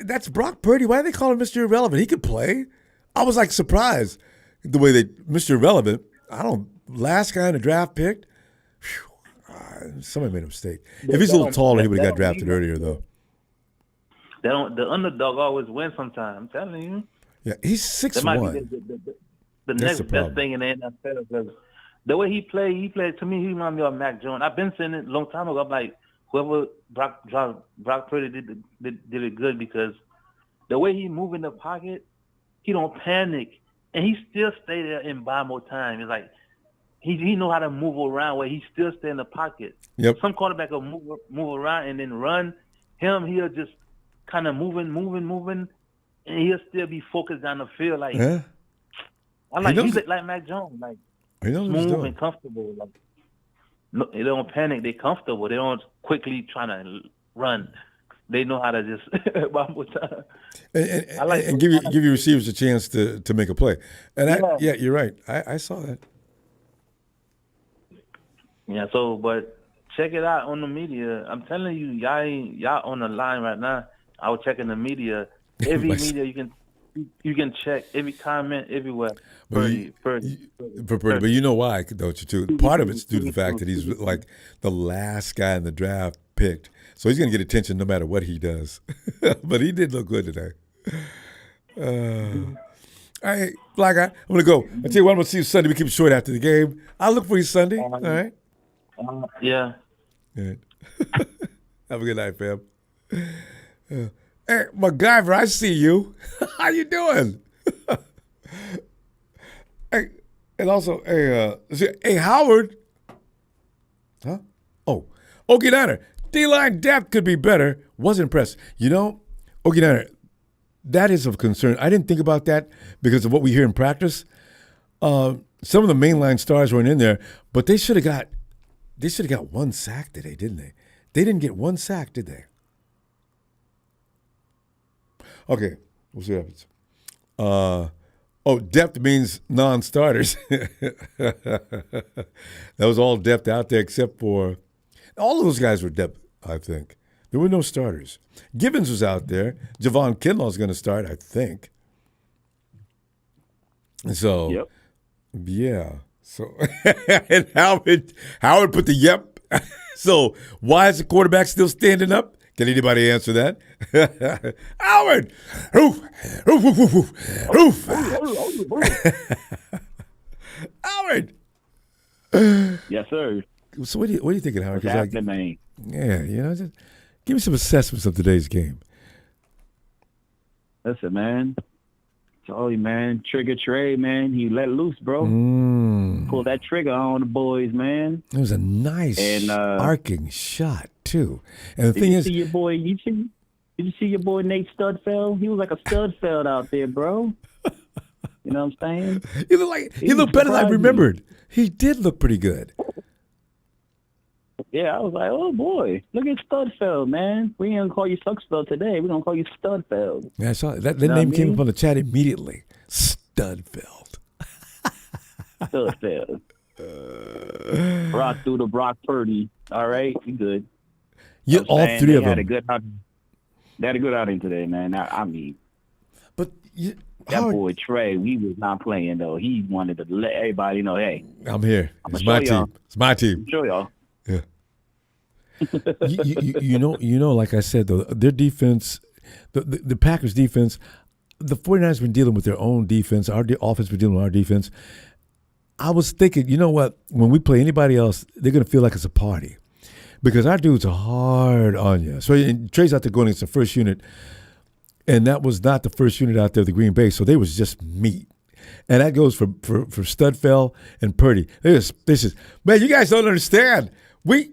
A: "That's Brock Purdy. Why do they call him Mr. Irrelevant? He could play." I was like surprised the way they Mr. Irrelevant. Last guy in the draft picked. Somebody made a mistake. If he's a little taller, he would have got drafted earlier, though.
P: The underdog always wins sometimes. I'm telling you.
A: Yeah, he's 6'1".
P: That might be the next best thing in the NFL. Because the way he played to me, he reminded me of Mac Jones. I've been saying it a long time ago. I'm like, whoever Brock Purdy did it good because the way he move in the pocket, he don't panic, and he still stay there and buy more time. It's like he know how to move around where he still stay in the pocket.
A: Yep.
P: Some quarterback will move around and then run. He'll just kind of moving, and he'll still be focused down the field. Like he's like Mac Jones, like smooth and comfortable. Like no, they don't panic. They comfortable. They don't quickly trying to run. They know how to just buy more time.
A: And give your receivers a chance to make a play. And you're right. I saw that.
P: Yeah. So, but check it out on the media. I'm telling you, y'all on the line right now. I was checking the media. Every media you can check every comment everywhere. Purdy.
A: But you know why, don't you? Too. Part of it's due to the fact that he's like the last guy in the draft picked, so he's going to get attention no matter what he does. But he did look good today. All right, Black Guy, I'm going to go. I'll tell you what, I'm going to see you Sunday. We keep it short after the game. I'll look for you Sunday. All right.
P: Yeah.
A: Good. Have a good night, fam. Hey, MacGyver, I see you. How you doing? Hey, and also, hey, Howard. Huh? Oh, Okie Niner. D-line depth could be better. Was impressed. You know, Okie Niner, that is of concern. I didn't think about that because of what we hear in practice. Some of the mainline stars weren't in there, but they should have got one sack today, didn't they? They didn't get one sack, did they? Okay, we'll see what happens. Depth means non-starters. That was all depth out there except for all of those guys were depth, I think. There were no starters. Gibbons was out there. Javon Kinlaw's going to start, I think. So, yeah. So, and Howard put the yep. So, why is the quarterback still standing up? Can anybody answer that? Howard! Roof! Howard!
Q: Yes, sir.
A: So what are you thinking, Howard?
Q: What's happening, man?
A: Yeah, just give me some assessments of today's game.
Q: Listen, man. Told you, man. Trigger Trey, man. He let loose, bro. Pull that trigger on the boys, man.
A: It was a nice arcing shot too. And the thing is,
Q: did you see your boy Nate Studfeld? He was like a Studfeld out there, bro. You know what I'm saying?
A: He looked better than I remembered. He did look pretty good.
Q: Yeah, I was like, oh boy, look at Studfeld, man. We ain't gonna call you Suckspell today. We're gonna call you Studfeld.
A: Yeah, I saw it. That name came up on the chat immediately. Studfeld.
Q: Studfeld. Brock through to Brock Purdy. All right, you good.
A: Yeah, all three of them.
Q: They had a good outing today, man. I mean,
A: but
Q: that boy Trey, he was not playing though. He wanted to let everybody know, hey,
A: I'm here. It's my team. It's my team.
Q: Show y'all.
A: Yeah. you know, like I said, though, their defense, the Packers' defense, the 49ers been dealing with their own defense. Our offense been dealing with our defense. I was thinking, you know what? When we play anybody else, they're going to feel like it's a party because our dudes are hard on you. So Trey's out there going against the first unit, and that was not the first unit out there, the Green Bay. So they was just meat. And that goes for Studfeld and Purdy. This is, man, you guys don't understand. We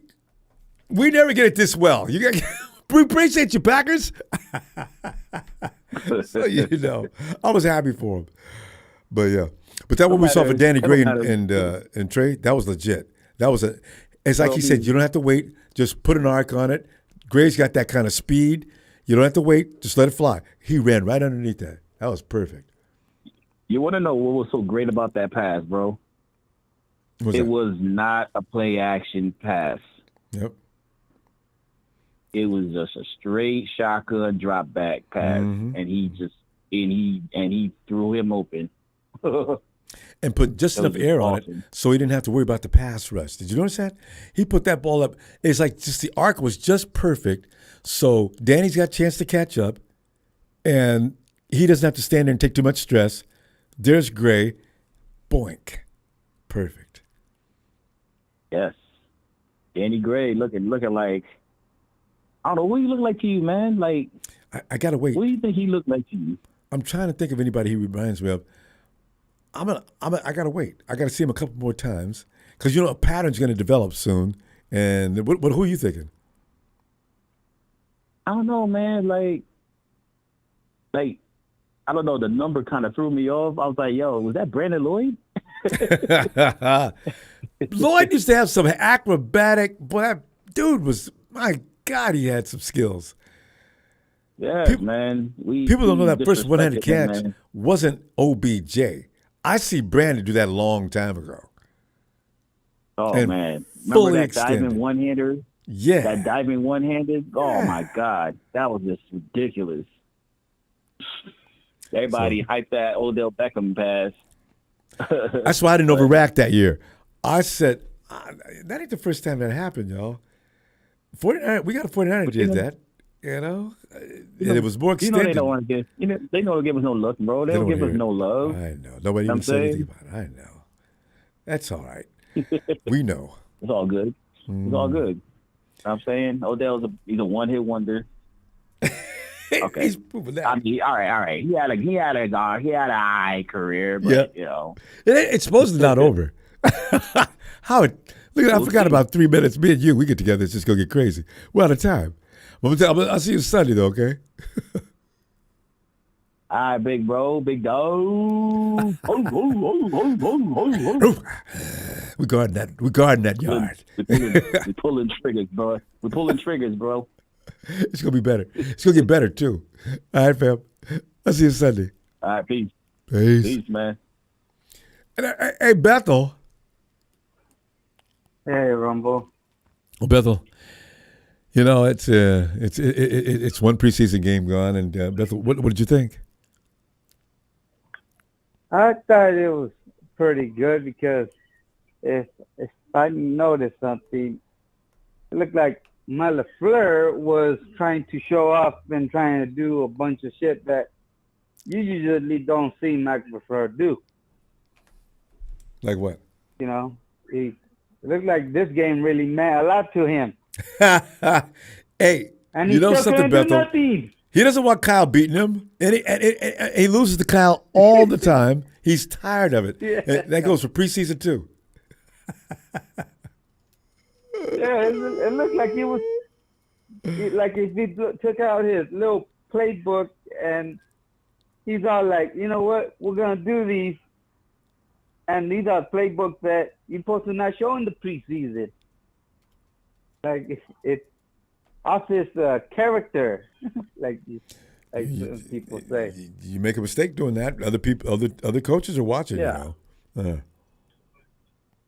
A: never get it this well. You guys, We appreciate you, Packers. So, I was happy for him. But, yeah. But that what we saw for Danny Gray and Trey, that was legit. It's like he said, you don't have to wait. Just put an arc on it. Gray's got that kind of speed. You don't have to wait. Just let it fly. He ran right underneath that. That was perfect.
Q: You want to know what was so great about that pass, bro? It was not a play action pass.
A: Yep.
Q: It was just a straight shotgun drop back pass, and he threw him open.
A: And put just enough air on it so he didn't have to worry about the pass rush. Did you notice that? He put that ball up. It's like just the arc was just perfect. So Danny's got a chance to catch up, and he doesn't have to stand there and take too much stress. There's Gray. Boink. Perfect.
Q: Yes. Danny Gray looking like, I don't know, what do he look like to you, man? Like,
A: I got to wait.
Q: What do you think he looked like to you?
A: I'm trying to think of anybody he reminds me of. I got to wait. I got to see him a couple more times because, a pattern's going to develop soon. And who are you thinking?
Q: I don't know, man. Like, I don't know. The number kind of threw me off. I was like, yo, was that Brandon Lloyd?
A: Lloyd used to have some acrobatic, boy, that dude was, my God, he had some skills.
Q: Yeah, man.
A: People don't know that first one-handed catch wasn't OBJ. I see Brandon do that a long time ago.
Q: Oh,
A: and
Q: man.
A: Fully
Q: Remember that
A: extended.
Q: diving one-hander?
A: Yeah.
Q: That diving one-handed? Oh, my God. That was just ridiculous. Everybody hyped that Odell Beckham pass.
A: That's why I didn't overreact that year. I said, that ain't the first time that happened, y'all. 49, we got a 49 that did that, and it was more extended.
Q: They don't want to give, they don't give us no love, bro. They don't give us no love.
A: I know. Nobody even said anything about it. I know. That's all right. We know.
Q: It's all good. It's all good. I'm saying Odell's he's a one-hit wonder. Okay.
A: He's proving that.
Q: I mean, all right. He had an eye career, but
A: it's supposed to not over. Howard, look, I forgot about 3 minutes. Me and you, we get together. It's just gonna get crazy. We're out of time. I'll see you Sunday, though. Okay.
Q: All right, big bro, big dog.
A: We guarding that yard.
Q: We're pulling triggers, bro. We're pulling triggers, bro.
A: It's gonna be better. It's gonna get better too. All right, fam. I'll see you Sunday.
Q: All right, peace.
A: Peace,
Q: man.
A: And, hey, Bethel.
R: Hey, Ronbo.
A: Well, Bethel, it's one preseason game gone, and Bethel, what did you think?
R: I thought it was pretty good because if I noticed something, it looked like Matt LaFleur was trying to show off and trying to do a bunch of shit that you usually don't see Matt LaFleur do.
A: Like what?
R: It looked like this game really meant a lot to him.
A: Hey,
R: and
A: you know something, Bethel?
R: Nothing.
A: He doesn't want Kyle beating him, and he loses to Kyle all the time. He's tired of it.
R: Yeah.
A: And that goes for preseason too.
R: Yeah, it looked like he was like if he took out his little playbook and he's all like, you know what, we're gonna do these, and these are playbooks that you're supposed to not show in the preseason. Like it's off his character, like people say.
A: You make a mistake doing that. Other coaches are watching.
R: Yeah.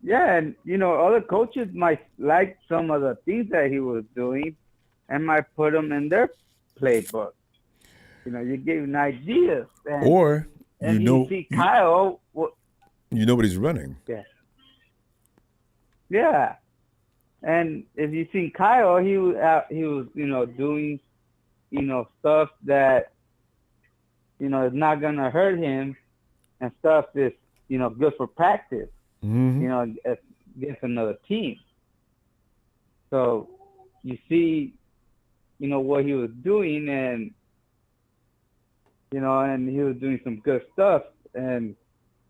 A: Yeah,
R: and other coaches might like some of the things that he was doing, and might put them in their playbook. You give an idea, and you see Kyle.
A: You know what he's running.
R: Yes. Yeah, and if you see Kyle, he was doing stuff that is not gonna hurt him, and stuff is good for practice.
A: Mm-hmm.
R: Against another team. So you see, what he was doing, and and he was doing some good stuff, and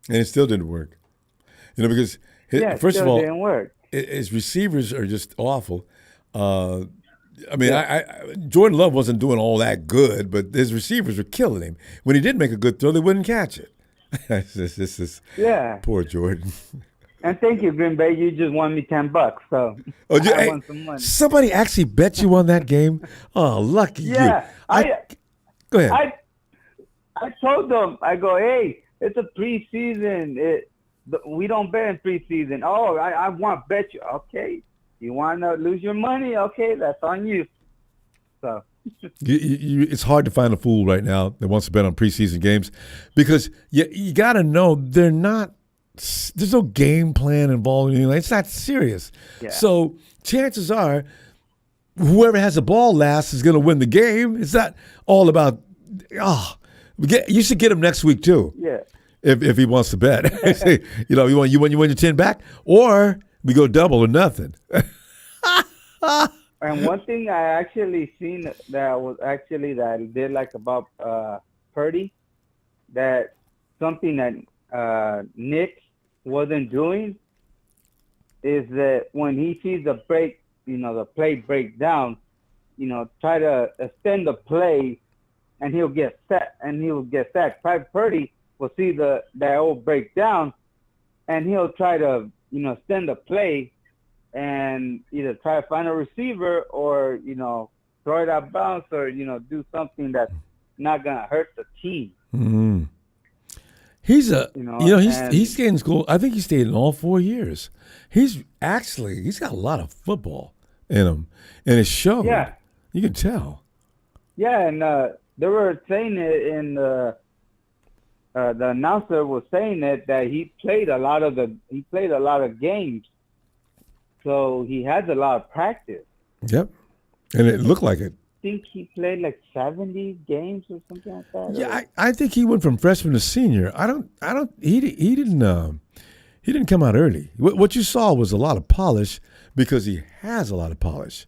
A: it still didn't work. Because first of all, didn't work. His receivers are just awful. I mean, Jordan Love wasn't doing all that good, but his receivers were killing him. When he did make a good throw, they wouldn't catch it. This is poor Jordan.
R: And thank you, Green Bay. You just won me $10, so I won some money.
A: Somebody actually bet you on that game? Oh, lucky you.
R: Yeah,
A: Go ahead.
R: I told them, I go, hey, it's a preseason. We don't bet in preseason. Oh, I want to bet you. Okay, you want to lose your money? Okay, that's on you. So.
A: It's hard to find a fool right now that wants to bet on preseason games because you got to know they're not. There's no game plan involved. It's not serious. Yeah. So chances are, whoever has the ball last is going to win the game. It's not all about. You should get him next week too.
R: Yeah.
A: If he wants to bet, you want your 10 back, or we go double or nothing.
R: And one thing I actually seen that I did like about Purdy, that something that Nick wasn't doing is that when he sees the break, the play break down, try to extend the play, and he'll get set and he'll get sacked. Purdy will see that old breakdown, and he'll try to extend the play and either try to find a receiver or throw it out of bounds or do something that's not gonna hurt the team.
A: Mm-hmm. He's he's getting school. I think he stayed in all 4 years. He's got a lot of football in him, and it showed.
R: Yeah,
A: you can tell.
R: Yeah, and they were saying it in the announcer was saying that he played a lot of games, so he has a lot of practice.
A: Yep, and it looked like it.
R: I think he played like 70 games or something like that.
A: Yeah, I think he went from freshman to senior. He didn't come out early. What you saw was a lot of polish because he has a lot of polish.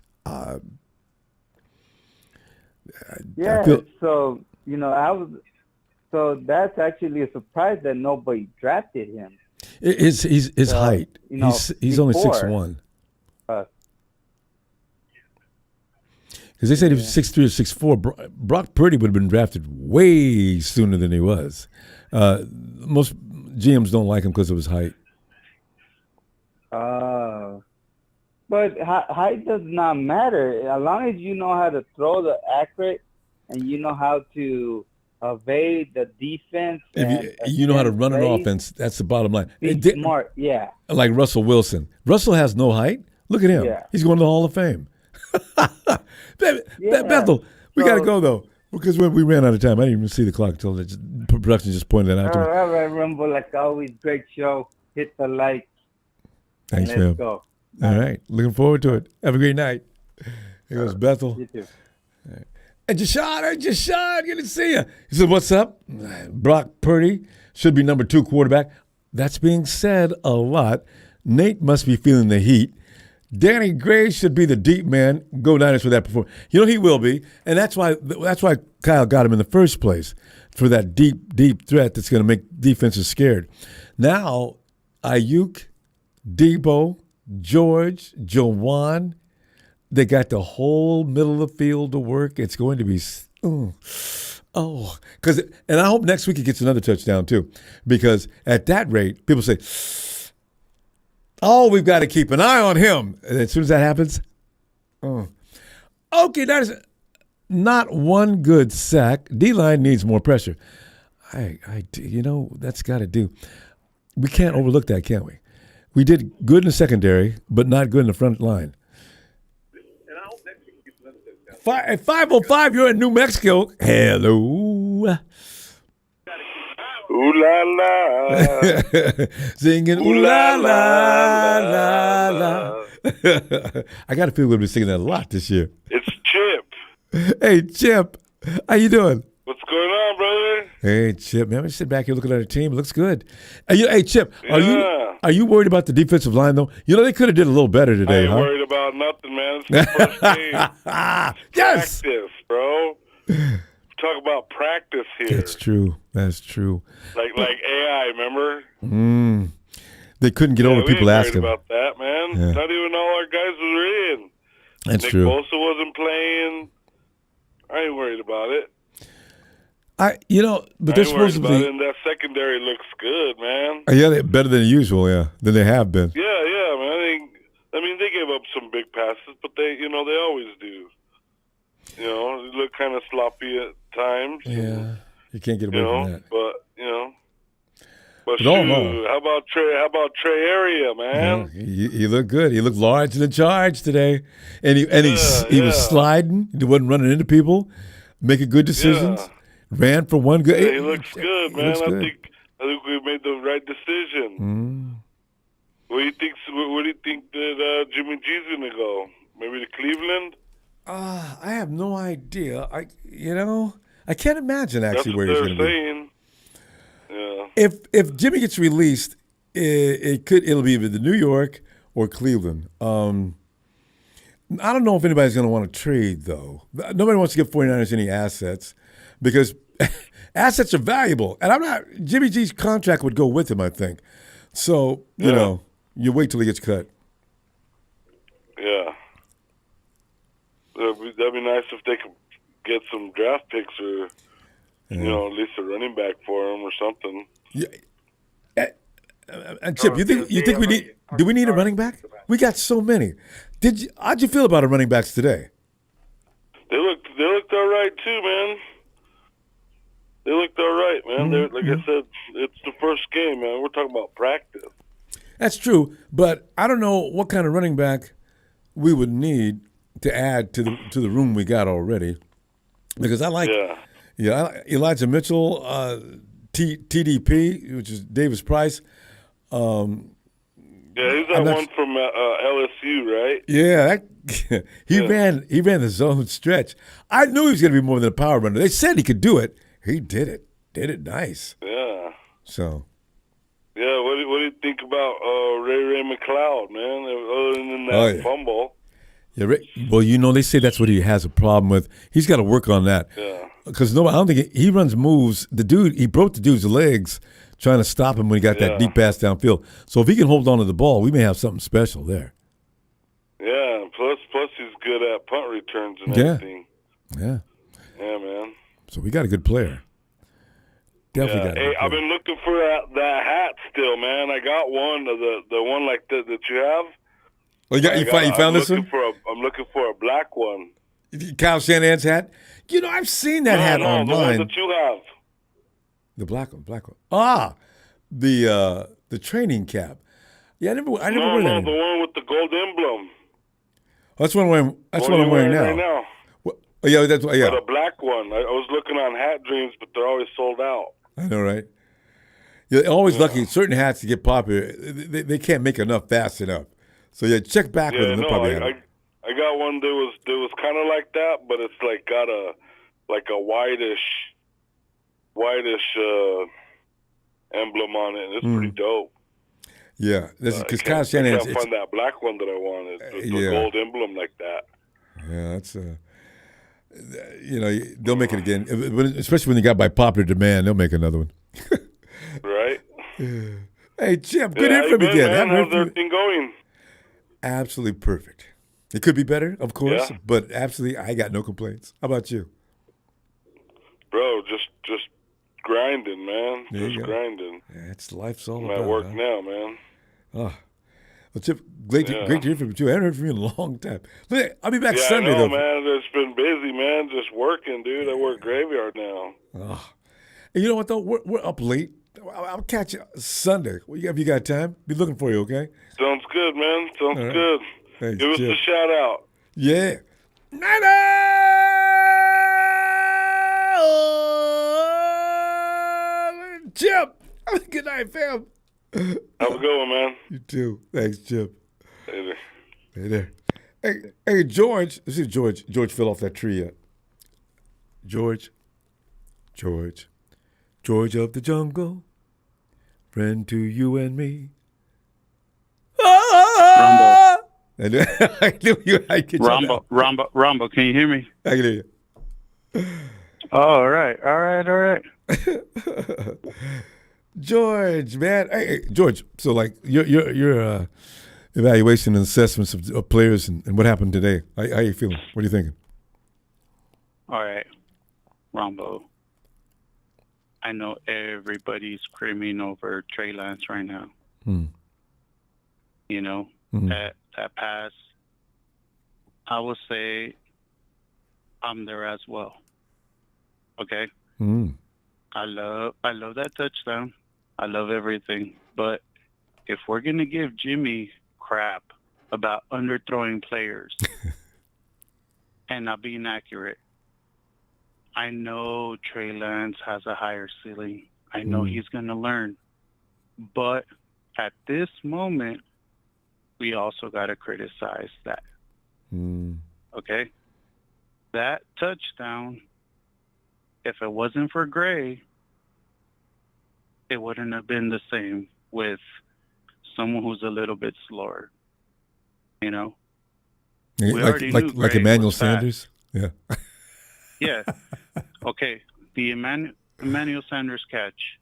R: So that's actually a surprise that nobody drafted him.
A: His height. He's only 6'1". Because they said he was 6'3" or 6'4". Brock Purdy would have been drafted way sooner than he was. Most GMs don't like him because of his height.
R: But height does not matter. As long as you know how to throw the accurate and you know how to evade the defense.
A: You know how to run an offense. That's the bottom line.
R: Be smart, yeah.
A: Like Russell Wilson. Russell has no height. Look at him. Yeah. He's going to the Hall of Fame. Bethel, we got to go, though, because we ran out of time. I didn't even see the clock until the production just pointed that out to me.
R: All right, Ronbo, like always, great show. Hit the like.
A: Thanks,
R: man.
A: Let's go. All right. Looking forward to it. Have a great night. Here goes Bethel.
R: You too.
A: All right. Hey, Jashad, good to see you. He said, what's up? Brock Purdy should be number 2 quarterback. That's being said a lot. Nate must be feeling the heat. Danny Gray should be the deep man. Go Niners for that performance. He will be, and that's why Kyle got him in the first place, for that deep threat that's going to make defenses scared. Now, Ayuk, Debo, George, Jawan, they got the whole middle of the field to work. It's going to be and I hope next week he gets another touchdown too, because at that rate, people say, we've got to keep an eye on him. And as soon as that happens, okay, that is not one good sack. D-line needs more pressure. That's got to do. We can't overlook that, can we? We did good in the secondary, but not good in the front line. At 5:05, you're in New Mexico. Hello.
S: Ooh la la.
A: Singing ooh la la la la. I got a feeling we'll be singing that a lot this year.
S: It's Chip.
A: Hey, Chip. How you doing?
S: What's going on, brother?
A: Hey, Chip, man, we sit back here looking at our team. It looks good. Hey, Chip, are you worried about the defensive line, though? They could have did a little better today,
S: I ain't
A: huh?
S: worried about nothing, man. It's the first game.
A: Yes!
S: Practice, bro. Talk about practice here.
A: That's true.
S: Like AI, remember?
A: They couldn't get over people asking.
S: About that, man.
A: Yeah.
S: Not even all our guys were in.
A: That's
S: Nick
A: true.
S: Bosa wasn't playing. I ain't worried about it.
A: But they're supposed to be.
S: And that secondary looks good, man.
A: Yeah, they're better than usual. Yeah, than they have been.
S: Yeah, man. I mean, they gave up some big passes, but they always do. They look kind of sloppy at times.
A: Yeah, you can't get away from that.
S: But
A: But all in
S: shoot,
A: all-
S: how about Trey Area, man?
A: He looked good. He looked large in the charge today, and he was sliding. He wasn't running into people, making good decisions.
S: Yeah.
A: Ran for one good.
S: Yeah, he looks good, man.
A: looks good.
S: I think we made the right decision.
A: Mm.
S: Where do you think that Jimmy G's gonna go? Maybe to Cleveland?
A: I have no idea. I can't imagine actually
S: That's
A: where
S: what
A: he's
S: they're
A: going to be.
S: saying. Yeah.
A: If Jimmy gets released, it'll be either New York or Cleveland. I don't know if anybody's going to want to trade though. Nobody wants to give 49ers any assets because assets are valuable, and Jimmy G's contract would go with him, I think. So you wait till he gets cut.
S: Yeah. That'd be nice if they could get some draft picks or, at least a running back for him or something.
A: Yeah. And Chip, you think we need? Do we need a running back? We got so many. How'd you feel about our running backs today?
S: They looked all right too, man. They looked all right, man. Like I said, it's the first game, man. We're talking about practice.
A: That's true, but I don't know what kind of running back we would need to add to the room we got already, because I like Elijah Mitchell, TDP, which is Davis Price.
S: He's that one from LSU, right?
A: Yeah, he ran the zone stretch. I knew he was going to be more than a power runner. They said he could do it. He did it. Did it nice.
S: Yeah.
A: So.
S: Yeah, what do you think about Ray McLeod, man? Other than that fumble.
A: Yeah, well, they say that's what he has a problem with. He's got to work on that.
S: Yeah.
A: Because I don't think he runs moves. He broke the dude's legs trying to stop him when he got that deep pass downfield. So if he can hold on to the ball, we may have something special there.
S: Yeah, plus he's good at punt returns and everything.
A: Yeah.
S: Yeah, man.
A: So we got a good player. Definitely got a good player.
S: I've been looking for that hat still, man. I got one, the one like that you have.
A: Oh, you found this one?
S: I'm looking for a black one.
A: Kyle Shanahan's hat? I've seen that hat online.
S: The one that you have.
A: The black one. Ah, the training cap. Yeah, I never wore that.
S: The one with the gold emblem.
A: That's what I'm wearing now.
S: Right now.
A: Well, yeah, that's yeah.
S: But a black one. I was looking on Hat Dreams, but they're always sold out.
A: I know, right? You're always lucky. Certain hats to get popular, they can't make enough fast enough. So check back with them.
S: I got one that was kind of like that, but it's like got a whitish emblem on it. And it's pretty dope.
A: Yeah, because Kyle Shanahan.
S: I can't find that black one that I wanted. The gold emblem like that.
A: Yeah, that's they'll make it again, especially when they got by popular demand. They'll make another one.
S: Right.
A: Hey, Chip, good hearing from you again.
S: How's everything going?
A: Absolutely perfect. It could be better, of course, but absolutely, I got no complaints. How about you?
S: Bro, just grinding, man. Just grinding.
A: Yeah, it's life's all
S: I'm
A: about.
S: at work now, man.
A: Oh. Well, Chip, great to hear from you, too. I haven't heard from you in a long time. But I'll be back Sunday, though.
S: Man. It's been busy, man. Just working, dude. I work graveyard now.
A: Oh. And you know what, though? We're up late. I'll catch you Sunday. Have you got time? Be looking for you, okay?
S: Sounds good, man. Sounds good.
A: Thanks,
S: Give us
A: Chip.
S: a shout out.
A: Yeah. Chip. Good night, fam.
S: Have a good one, man.
A: You too. Thanks, Chip.
S: Later.
A: Hey there. Hey, George. Let's see if George fell off that tree yet. George of the jungle, friend to you and me.
T: Ronbo.
A: I knew I could.
T: Ronbo, can you hear me?
A: I can hear you.
T: All right.
A: George, man. Hey, George. So, like, you're evaluation and assessments of players and what happened today. How you feeling? What are you thinking?
T: All right, Ronbo. I know everybody's screaming over Trey Lance right now. You know, that pass, I will say I'm there as well. Okay? I love that touchdown. I love everything. But if we're going to give Jimmy crap about underthrowing players and not being accurate, I know Trey Lance has a higher ceiling. I know he's going to learn. But at this moment, we also got to criticize that. Okay? That touchdown, if it wasn't for Gray, it wouldn't have been the same with someone who's a little bit slower. You know?
A: Like Emmanuel Sanders? Yeah.
T: Yeah. Okay. The Emmanuel Sanders catch,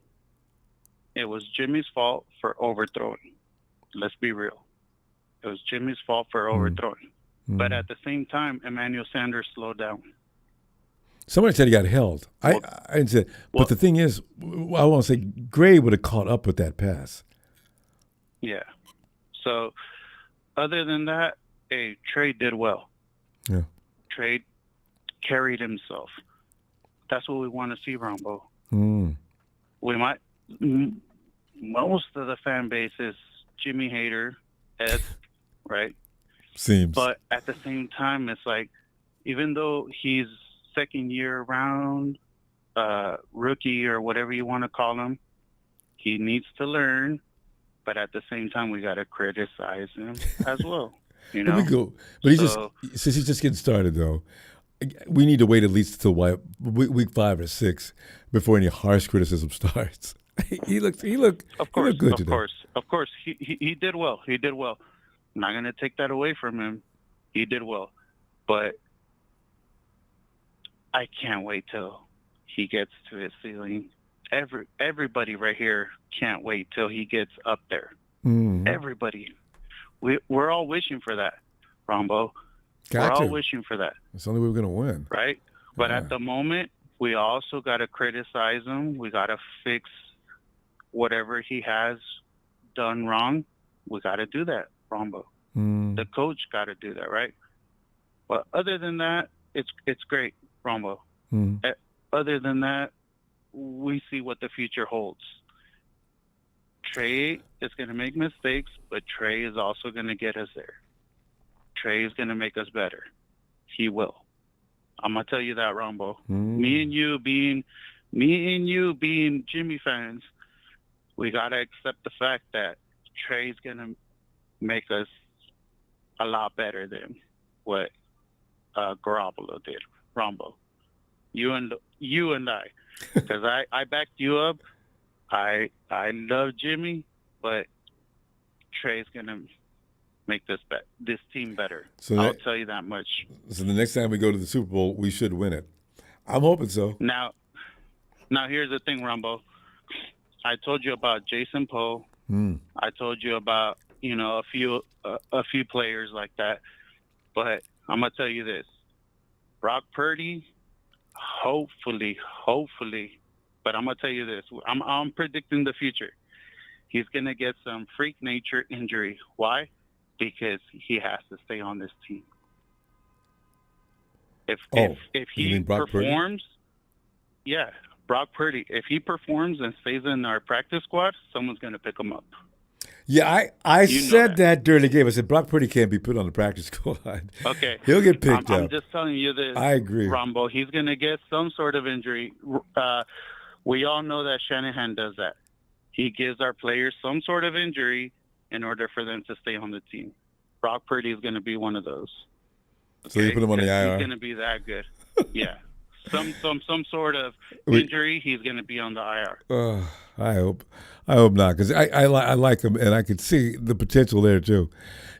T: it was Jimmy's fault for overthrowing. Let's be real. It was Jimmy's fault for overthrowing. But at the same time, Emmanuel Sanders slowed down.
A: Somebody said he got held. I didn't say, but the thing is, I want to say Gray would have caught up with that pass.
T: Yeah. So, other than that, Trey did well.
A: Yeah.
T: Trey carried himself. That's what we want to see, Ronbo. We might. Most of the fan base is Jimmy hater, Ed, right?
A: Seems.
T: But at the same time, it's like, even though he's second year around, rookie or whatever you want to call him, he needs to learn. But at the same time, we got to criticize him as well. You know.
A: But since he's just getting started, though, we need to wait at least till week 5 or 6 before any harsh criticism starts. He looked good today.
T: Of course, he did well. He did well. I'm not going to take that away from him. He did well. But I can't wait till he gets to his ceiling. Everybody right here can't wait till he gets up there. Everybody. We're all wishing for that, Ronbo. We're all wishing for that.
A: It's the only way we're going to win.
T: Right? But at the moment, we also got to criticize him. We got to fix whatever he has done wrong. We got to do that, Ronbo. The coach got to do that, right? But other than that, it's great, Ronbo. Other than that, we see what the future holds. Trey is going to make mistakes, but Trey is also going to get us there. Trey is going to make us better. He will. I'm going to tell you that, Ronbo. Me and you being Jimmy fans, we got to accept the fact that Trey's going to make us a lot better than what Garoppolo did, Ronbo. You and I, because I backed you up. I love Jimmy, but Trey's gonna make this team better. So I'll tell you that much.
A: So the next time we go to the Super Bowl, we should win it. I'm hoping so.
T: Now here's the thing, Ronbo. I told you about Jason Poe. I told you about a few players like that, but I'm gonna tell you this: Brock Purdy. Hopefully, but I'm gonna tell you this: I'm predicting the future. He's gonna get some freak nature injury. Why? Because he has to stay on this team. If he performs, yeah, Brock Purdy. If he performs and stays in our practice squad, someone's gonna pick him up.
A: Yeah, I said that during the game. I said Brock Purdy can't be put on the practice squad.
T: Okay.
A: He'll get picked up.
T: I'm just telling you this.
A: I agree.
T: Ronbo, he's going to get some sort of injury. We all know that Shanahan does that. He gives our players some sort of injury in order for them to stay on the team. Brock Purdy is going to be one of those.
A: Okay? So you put him on the IR?
T: He's going to be that good. Yeah. Some sort of injury, he's going to be on the IR.
A: I hope not, because I like him, and I can see the potential there too.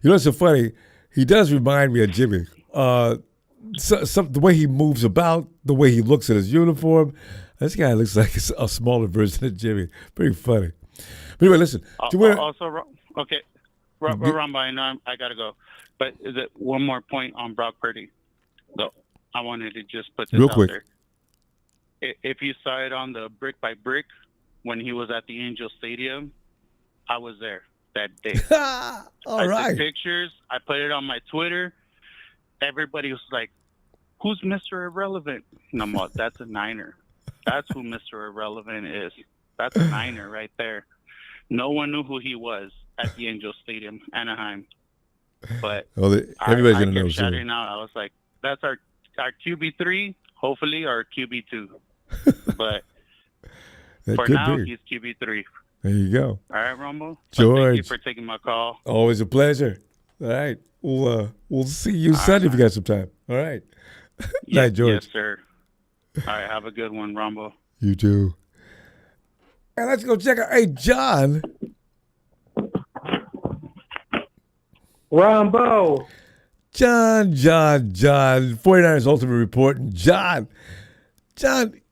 A: You know, it's so funny. He does remind me of Jimmy. The way he moves about, the way he looks at his uniform. This guy looks like a smaller version of Jimmy. Pretty funny. But anyway, listen.
T: Also, okay, Ronbo, I know I got to go. But one more point on Brock Purdy. So I wanted to just put this
A: Real
T: out
A: quick.
T: there. If you saw it on the brick by brick when he was at the Angel Stadium, I was there that day.
A: All right.
T: Took pictures. I put it on my Twitter. Everybody was like, "Who's Mr. Irrelevant?" And I'm like, "That's a Niner. That's who Mr. Irrelevant is. That's a Niner right there." No one knew who he was at the Angel Stadium, Anaheim. But
A: everybody's going to know
T: shouting
A: soon.
T: out. I was like, "That's our QB3, hopefully, or QB2." But
A: That
T: for
A: could
T: now,
A: be.
T: he's QB3.
A: There you go.
T: All right, Ronbo.
A: George.
T: Thank you for taking my call.
A: Always a pleasure. All right. We'll see you Sunday if you got some time. All right. Night, George.
T: Yes, sir. All right, have a good one, Ronbo.
A: You too. And let's go check out. Hey, John.
U: Ronbo.
A: John. 49ers Ultimate Report. And John,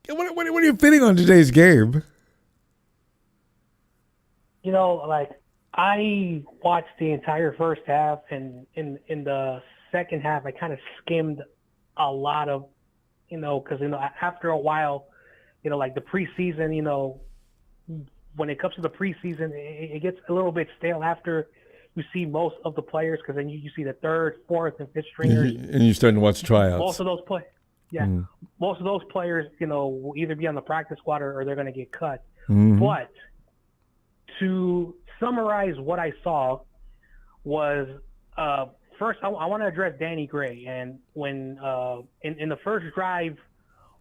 A: what are you feeling on today's game?
U: You know, like, I watched the entire first half, and in the second half, I kind of skimmed a lot of, because, after a while, like the preseason, when it comes to the preseason, it gets a little bit stale after you see most of the players, because then you see the third, fourth, and fifth stringers.
A: And you're starting to watch tryouts.
U: Most of those most of those players, will either be on the practice squad or they're going to get cut.
A: Mhm.
U: But to summarize what I saw was, first, I want to address Danny Gray. And when in the first drive,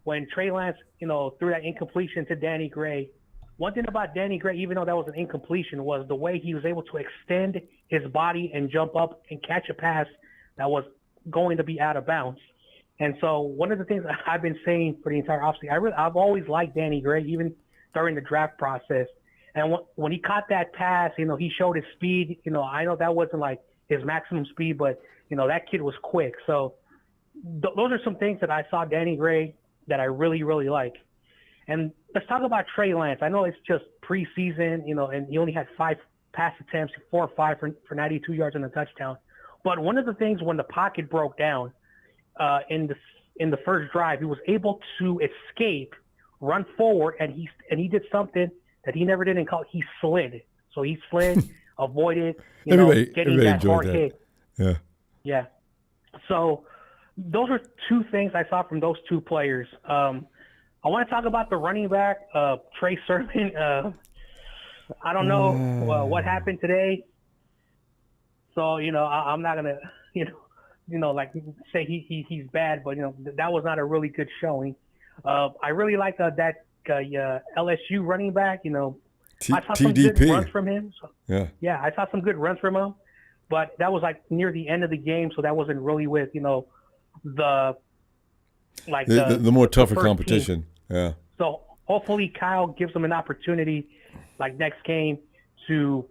U: when Trey Lance, threw that incompletion to Danny Gray, one thing about Danny Gray, even though that was an incompletion, was the way he was able to extend his body and jump up and catch a pass that was going to be out of bounds. And so one of the things I've been saying for the entire offseason, I've always liked Danny Gray, even during the draft process. And when he caught that pass, he showed his speed. I know that wasn't like his maximum speed, but, that kid was quick. So those are some things that I saw Danny Gray that I really, really like. And let's talk about Trey Lance. I know it's just preseason, and he only had 5 pass attempts, 4 or 5 for 92 yards and a touchdown. But one of the things when the pocket broke down in the first drive, he was able to escape, run forward, and he did something that he never did in college. He slid. So he slid, avoided, getting that hard hit.
A: Yeah.
U: Yeah. So those are 2 things I saw from those 2 players. I want to talk about the running back, Trey Sermon. I don't know what happened today. So, I'm not going to, like say he's bad, but, that was not a really good showing. I really like that LSU running back, I saw some good runs from him. So, yeah, I saw some good runs from him, but that was like near the end of the game, so that wasn't really with, the
A: more tougher
U: first
A: competition.
U: team.
A: Yeah.
U: So hopefully Kyle gives them an opportunity, like next game, to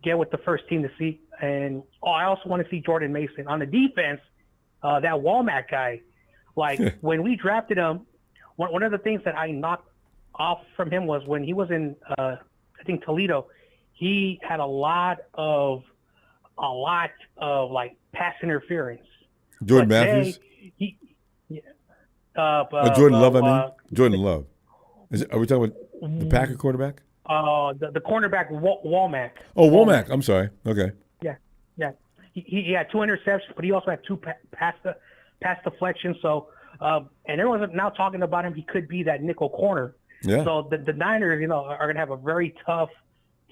U: get with the first team to see. And I also want to see Jordan Mason on the defense. That Walmack guy, like when we drafted him, one of the things that I knocked off from him was when he was in I think Toledo, he had a lot of like pass interference.
A: Jordan
U: But
A: Matthews?
U: today,
A: Jordan Love, Jordan Love. Are we talking about the Packer quarterback?
U: The cornerback Walmack.
A: Oh, Womack. I'm sorry. Okay.
U: Yeah. He had 2 interceptions, but he also had 2 pass deflections. So, and everyone's now talking about him. He could be that nickel corner.
A: Yeah.
U: So the Niners, are going to have a very tough,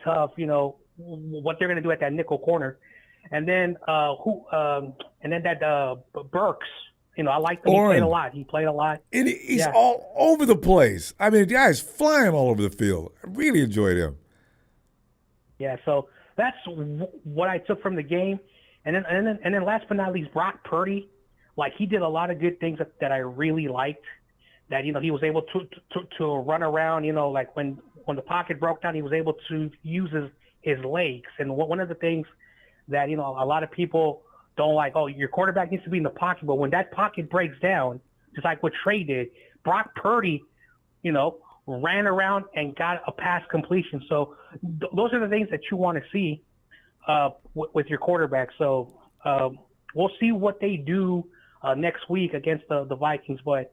U: what they're going to do at that nickel corner. And then that Burks. I liked him. He played a lot.
A: And he's all over the place. I mean, the guy's flying all over the field. I really enjoyed him.
U: Yeah, so that's what I took from the game. And then last but not least, Brock Purdy. Like, he did a lot of good things that I really liked. That, he was able to run around, like when the pocket broke down, he was able to use his legs. And one of the things that, a lot of people don't like, your quarterback needs to be in the pocket. But when that pocket breaks down, just like what Trey did, Brock Purdy, ran around and got a pass completion. So those are the things that you want to see. with your quarterback. So we'll see what they do next week against the Vikings. But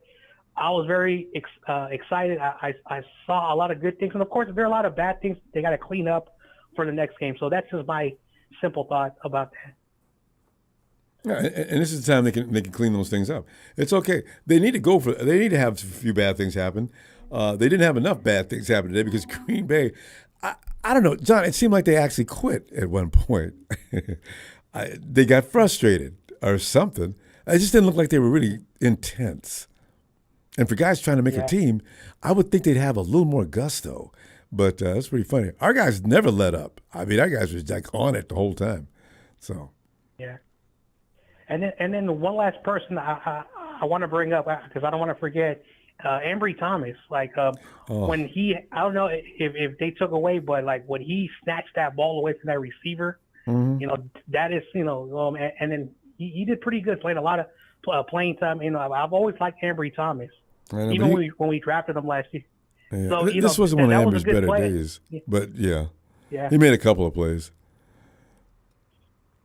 U: I was very excited. I saw a lot of good things, and of course there are a lot of bad things they got to clean up for the next game. So that's just my simple thought about that.
A: Yeah, and this is the time they can clean those things up. It's okay. They need to have a few bad things happen. They didn't have enough bad things happen today because Green Bay, I don't know, John, it seemed like they actually quit at one point. They got frustrated or something. It just didn't look like they were really intense. And for guys trying to make a team, I would think they'd have a little more gusto. But that's pretty funny. Our guys never let up. I mean, our guys was like on it the whole time. So.
U: Yeah. And then one last person I want to bring up because I don't want to forget Ambry Thomas. Like when I don't know if they took away, but like when he snatched that ball away from that receiver, that is and then he did pretty good, played a lot of playing time. I've always liked Ambry Thomas, even when we drafted him last year.
A: Yeah.
U: So
A: this wasn't one of Ambry's better
U: play.
A: days, but yeah,
U: Yeah.
A: He made a couple of plays.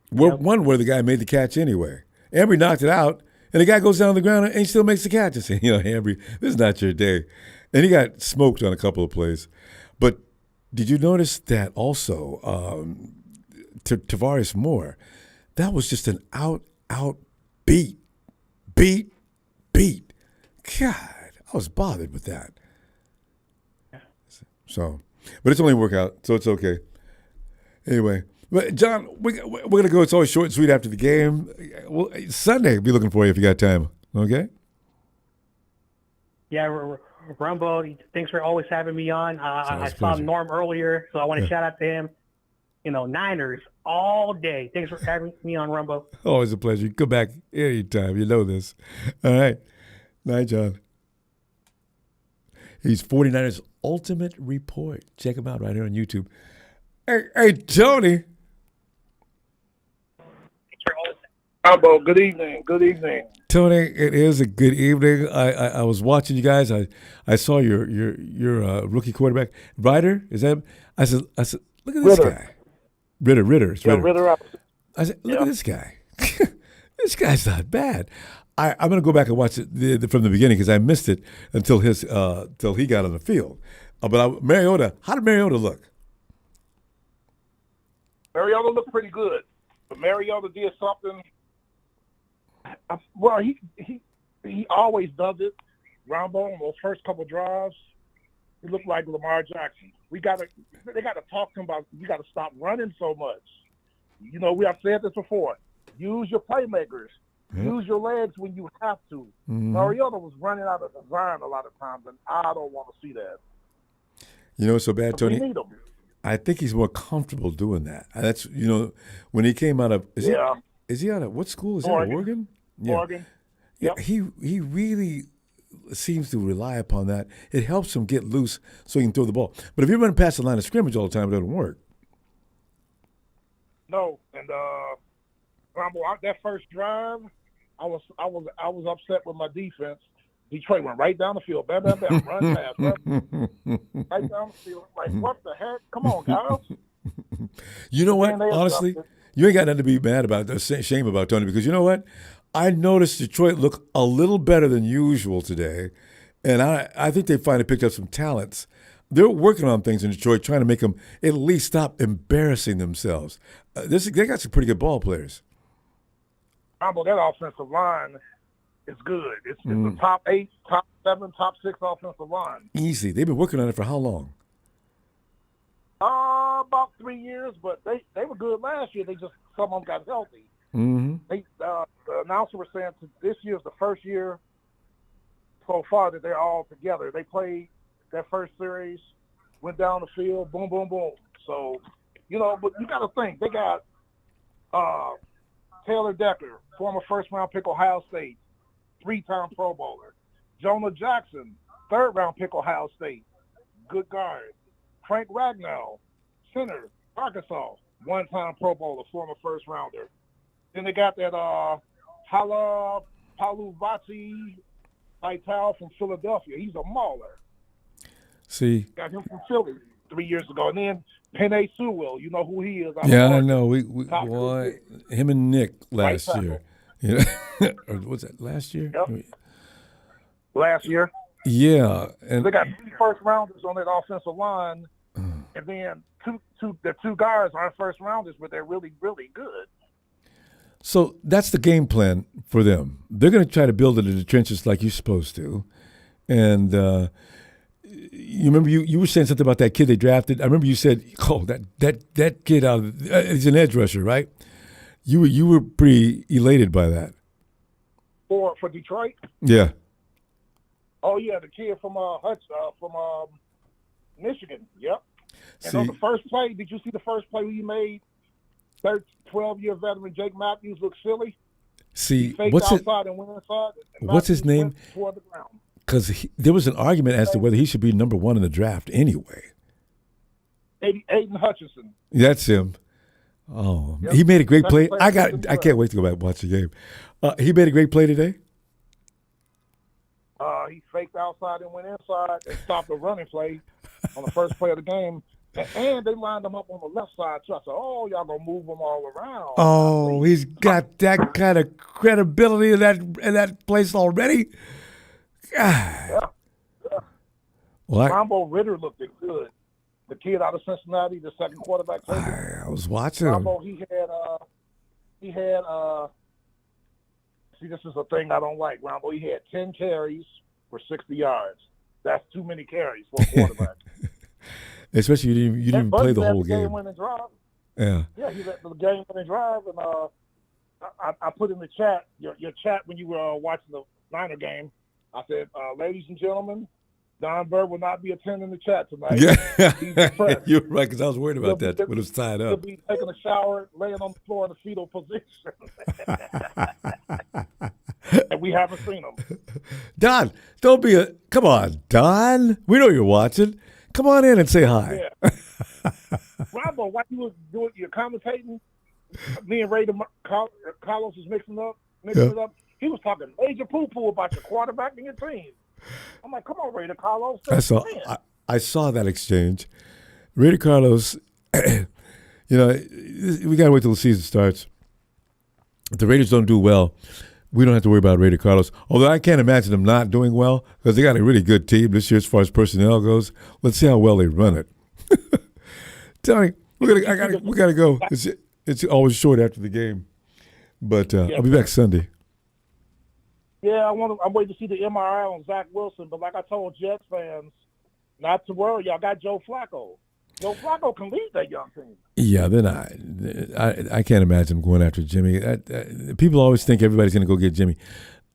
A: One where the guy made the catch anyway. Ambry knocked it out, and the guy goes down on the ground and he still makes the catch. I say, Ambry, this is not your day. And he got smoked on a couple of plays. But did you notice that also Tavares Moore, that was just an out beat. God, I was bothered with that. So, but it's only a workout, so it's okay. Anyway. But John, we're going to go. It's always short and sweet after the game. Well, Sunday, be looking for you if you got time. Okay?
U: Yeah, Ronbo, thanks for always having me on. I saw Norm earlier, so I want to shout out to him. Niners all day. Thanks for having me on, Ronbo.
A: Always a pleasure. Come back anytime. You know this. All right. Night, John. He's 49ers Ultimate Report. Check him out right here on YouTube. Hey, Tony.
B: Ronbo, good evening. Good evening.
A: Tony, it is a good evening. I was watching you guys. I saw your rookie quarterback, Ryder. Is that? I said, look at this guy. Ritter. It's Ritter.
B: Ritter.
A: I said, look at this guy. This guy's not bad. I'm going to go back and watch it from the beginning because I missed it until he got on the field. But Mariota, how did Mariota look?
B: Mariota looked pretty good, but Mariota did something. Well, he always does it. Ronbo on those first couple drives, he looked like Lamar Jackson. They got to talk to him about. You got to stop running so much. We have said this before. Use your playmakers. Yep. Use your legs when you have to. Mm-hmm. Mariota was running out of design a lot of times, and I don't want to see that.
A: What's so bad, Tony?
B: We need him.
A: I think he's more comfortable doing that. That's when he came out of is he out of what school is
B: Oregon.
A: He Oregon? Yeah.
B: Oregon.
A: Yep. Yeah, he really seems to rely upon that. It helps him get loose so he can throw the ball. But if you're running past the line of scrimmage all the time, it doesn't work.
B: No, and that first drive, I was upset with my defense. Detroit went right down the field, bam, bam, bam, run past, right down the field. Like, what the heck? Come on, guys.
A: You know what? Honestly, you ain't got nothing to be mad about, shame about, Tony, because you know what? I noticed Detroit look a little better than usual today, and I think they finally picked up some talents. They're working on things in Detroit, trying to make them at least stop embarrassing themselves. They got some pretty good ball players.
B: That offensive line is good. It's the top 8, top 7, top 6 offensive line.
A: Easy. They've been working on it for how long?
B: About 3 years, but they were good last year. Some of them got healthy.
A: Mm-hmm.
B: The announcer was saying this year's the first year so far that they're all together. They played their first series, went down the field, boom, boom, boom. So, but you got to think they got Taylor Decker, former first-round pick, Ohio State, 3-time Pro Bowler. Jonah Jackson, 3rd-round pick, Ohio State, good guard. Frank Ragnow, center, Arkansas, 1-time Pro Bowler, former first-rounder. Then they got that Hala Paluvati Vital from Philadelphia. He's a mauler.
A: See.
B: Got him from Philly 3 years ago. And then Penei Sewell. You know who he is.
A: Yeah, I know. Boy, him and Nick last year. Yeah. Or was that last year?
B: Yep. Last year.
A: Yeah. And
B: they got 3 first rounders on that offensive line. And then the two guys aren't first rounders, but they're really, really good.
A: So that's the game plan for them. They're going to try to build it in the trenches like you're supposed to. And you remember you were saying something about that kid they drafted. I remember you said, "Oh, that kid out of he's an edge rusher, right?" You were pretty elated by that.
B: For Detroit.
A: Yeah.
B: Oh yeah, the kid from Michigan. Yep. And on the first play, did you see the first play you made? 12-year veteran Jake Matthews looked silly.
A: See,
B: what's outside and went inside. And
A: what's his name?
B: Toward the ground.
A: Because there was an argument as to whether he should be number 1 in the draft anyway.
B: Aiden Hutchinson.
A: That's him. Oh,
B: yep.
A: He made a great play. I can't wait to go back and watch the game. He made a great play today.
B: He faked outside and went inside and stopped a running play on the first play of the game. And they lined him up on the left side. So I said, "Oh, y'all gonna move him all around."
A: Oh, he's got that kind of credibility in that place already. God.
B: Yeah.
A: Well,
B: Ronbo Ritter looked good. The kid out of Cincinnati, the second quarterback.
A: I was watching him.
B: Ronbo, he had. See, this is a thing I don't like. Ronbo, he had 10 carries for 60 yards. That's too many carries for a quarterback.
A: Especially you didn't play the whole game.
B: Yeah. Yeah, he let the game win and drive, and I put in the chat your chat when you were watching the Niner game. I said, "Ladies and gentlemen, Don Bird will not be attending the chat tonight."
A: Yeah, you're right, because I was worried about that when it was tied
B: He'll
A: up.
B: be taking a shower, laying on the floor in the fetal position, and we haven't seen him.
A: Don, come on, Don. We know you're watching. Come on in and say hi.
B: Yeah. Ronbo, while you was you're commentating, me and Ray Carlos was mixing it up. He was talking major poo-poo about your quarterback and your team. I'm like, come on, Ray Carlos.
A: I saw that exchange. Ray Carlos, we got to wait till the season starts. If the Raiders don't do well, we don't have to worry about Ray Carlos. Although I can't imagine them not doing well because they got a really good team this year as far as personnel goes. Let's see how well they run it. Tony, we gotta go. It's always short after the game, but I'll be back Sunday.
B: Yeah, I'm waiting to see the MRI on Zach Wilson. But like I told Jets fans, not to worry. Y'all got Joe Flacco. Joe Flacco can lead that young team.
A: Yeah, they're not. I can't imagine them going after Jimmy. People always think everybody's going to go get Jimmy.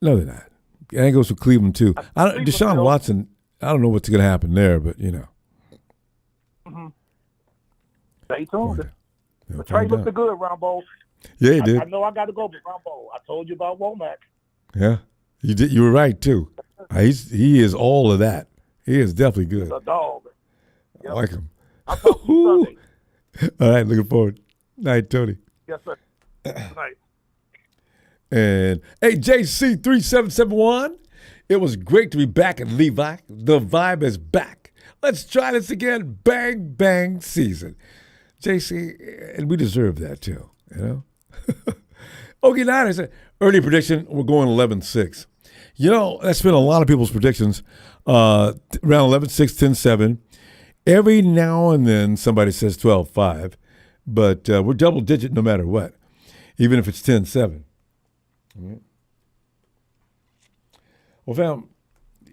A: No, they're not. And that goes for Cleveveland, too. Deshaun Watson, I don't know what's going to happen there, but,
B: Mm-hmm. Stay tuned. But Trey looked good, Ronbo.
A: Yeah, he did.
B: I know I got to go, but Ronbo, I told you about Womack.
A: Yeah, you did. You were right, too. He is all of that. He is definitely good.
B: He's a dog.
A: Yep. I like him.
B: I'll talk to you Sunday.
A: All right, looking forward. Night, Tony.
B: Yes, sir. Good night.
A: And hey, JC3771, it was great to be back at Levi. The vibe is back. Let's try this again. Bang, bang season. JC, and we deserve that too, Okay, Niners, early prediction, we're going 11-6. That's been a lot of people's predictions. Around 11-6, 10-7. Every now and then somebody says 12-5, but we're double digit no matter what, even if it's 10-7. Right. Well, fam,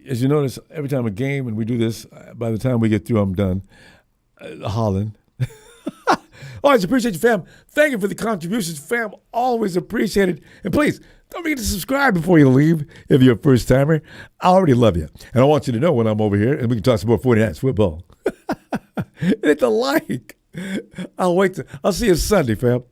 A: as you notice, every time a game and we do this, by the time we get through, I'm done. Holland. Always appreciate you, fam. Thank you for the contributions, fam. Always appreciated. And please, don't forget to subscribe before you leave if you're a first-timer. I already love you. And I want you to know when I'm over here and we can talk some more 49ers football. Hit the like. I'll see you Sunday, fam.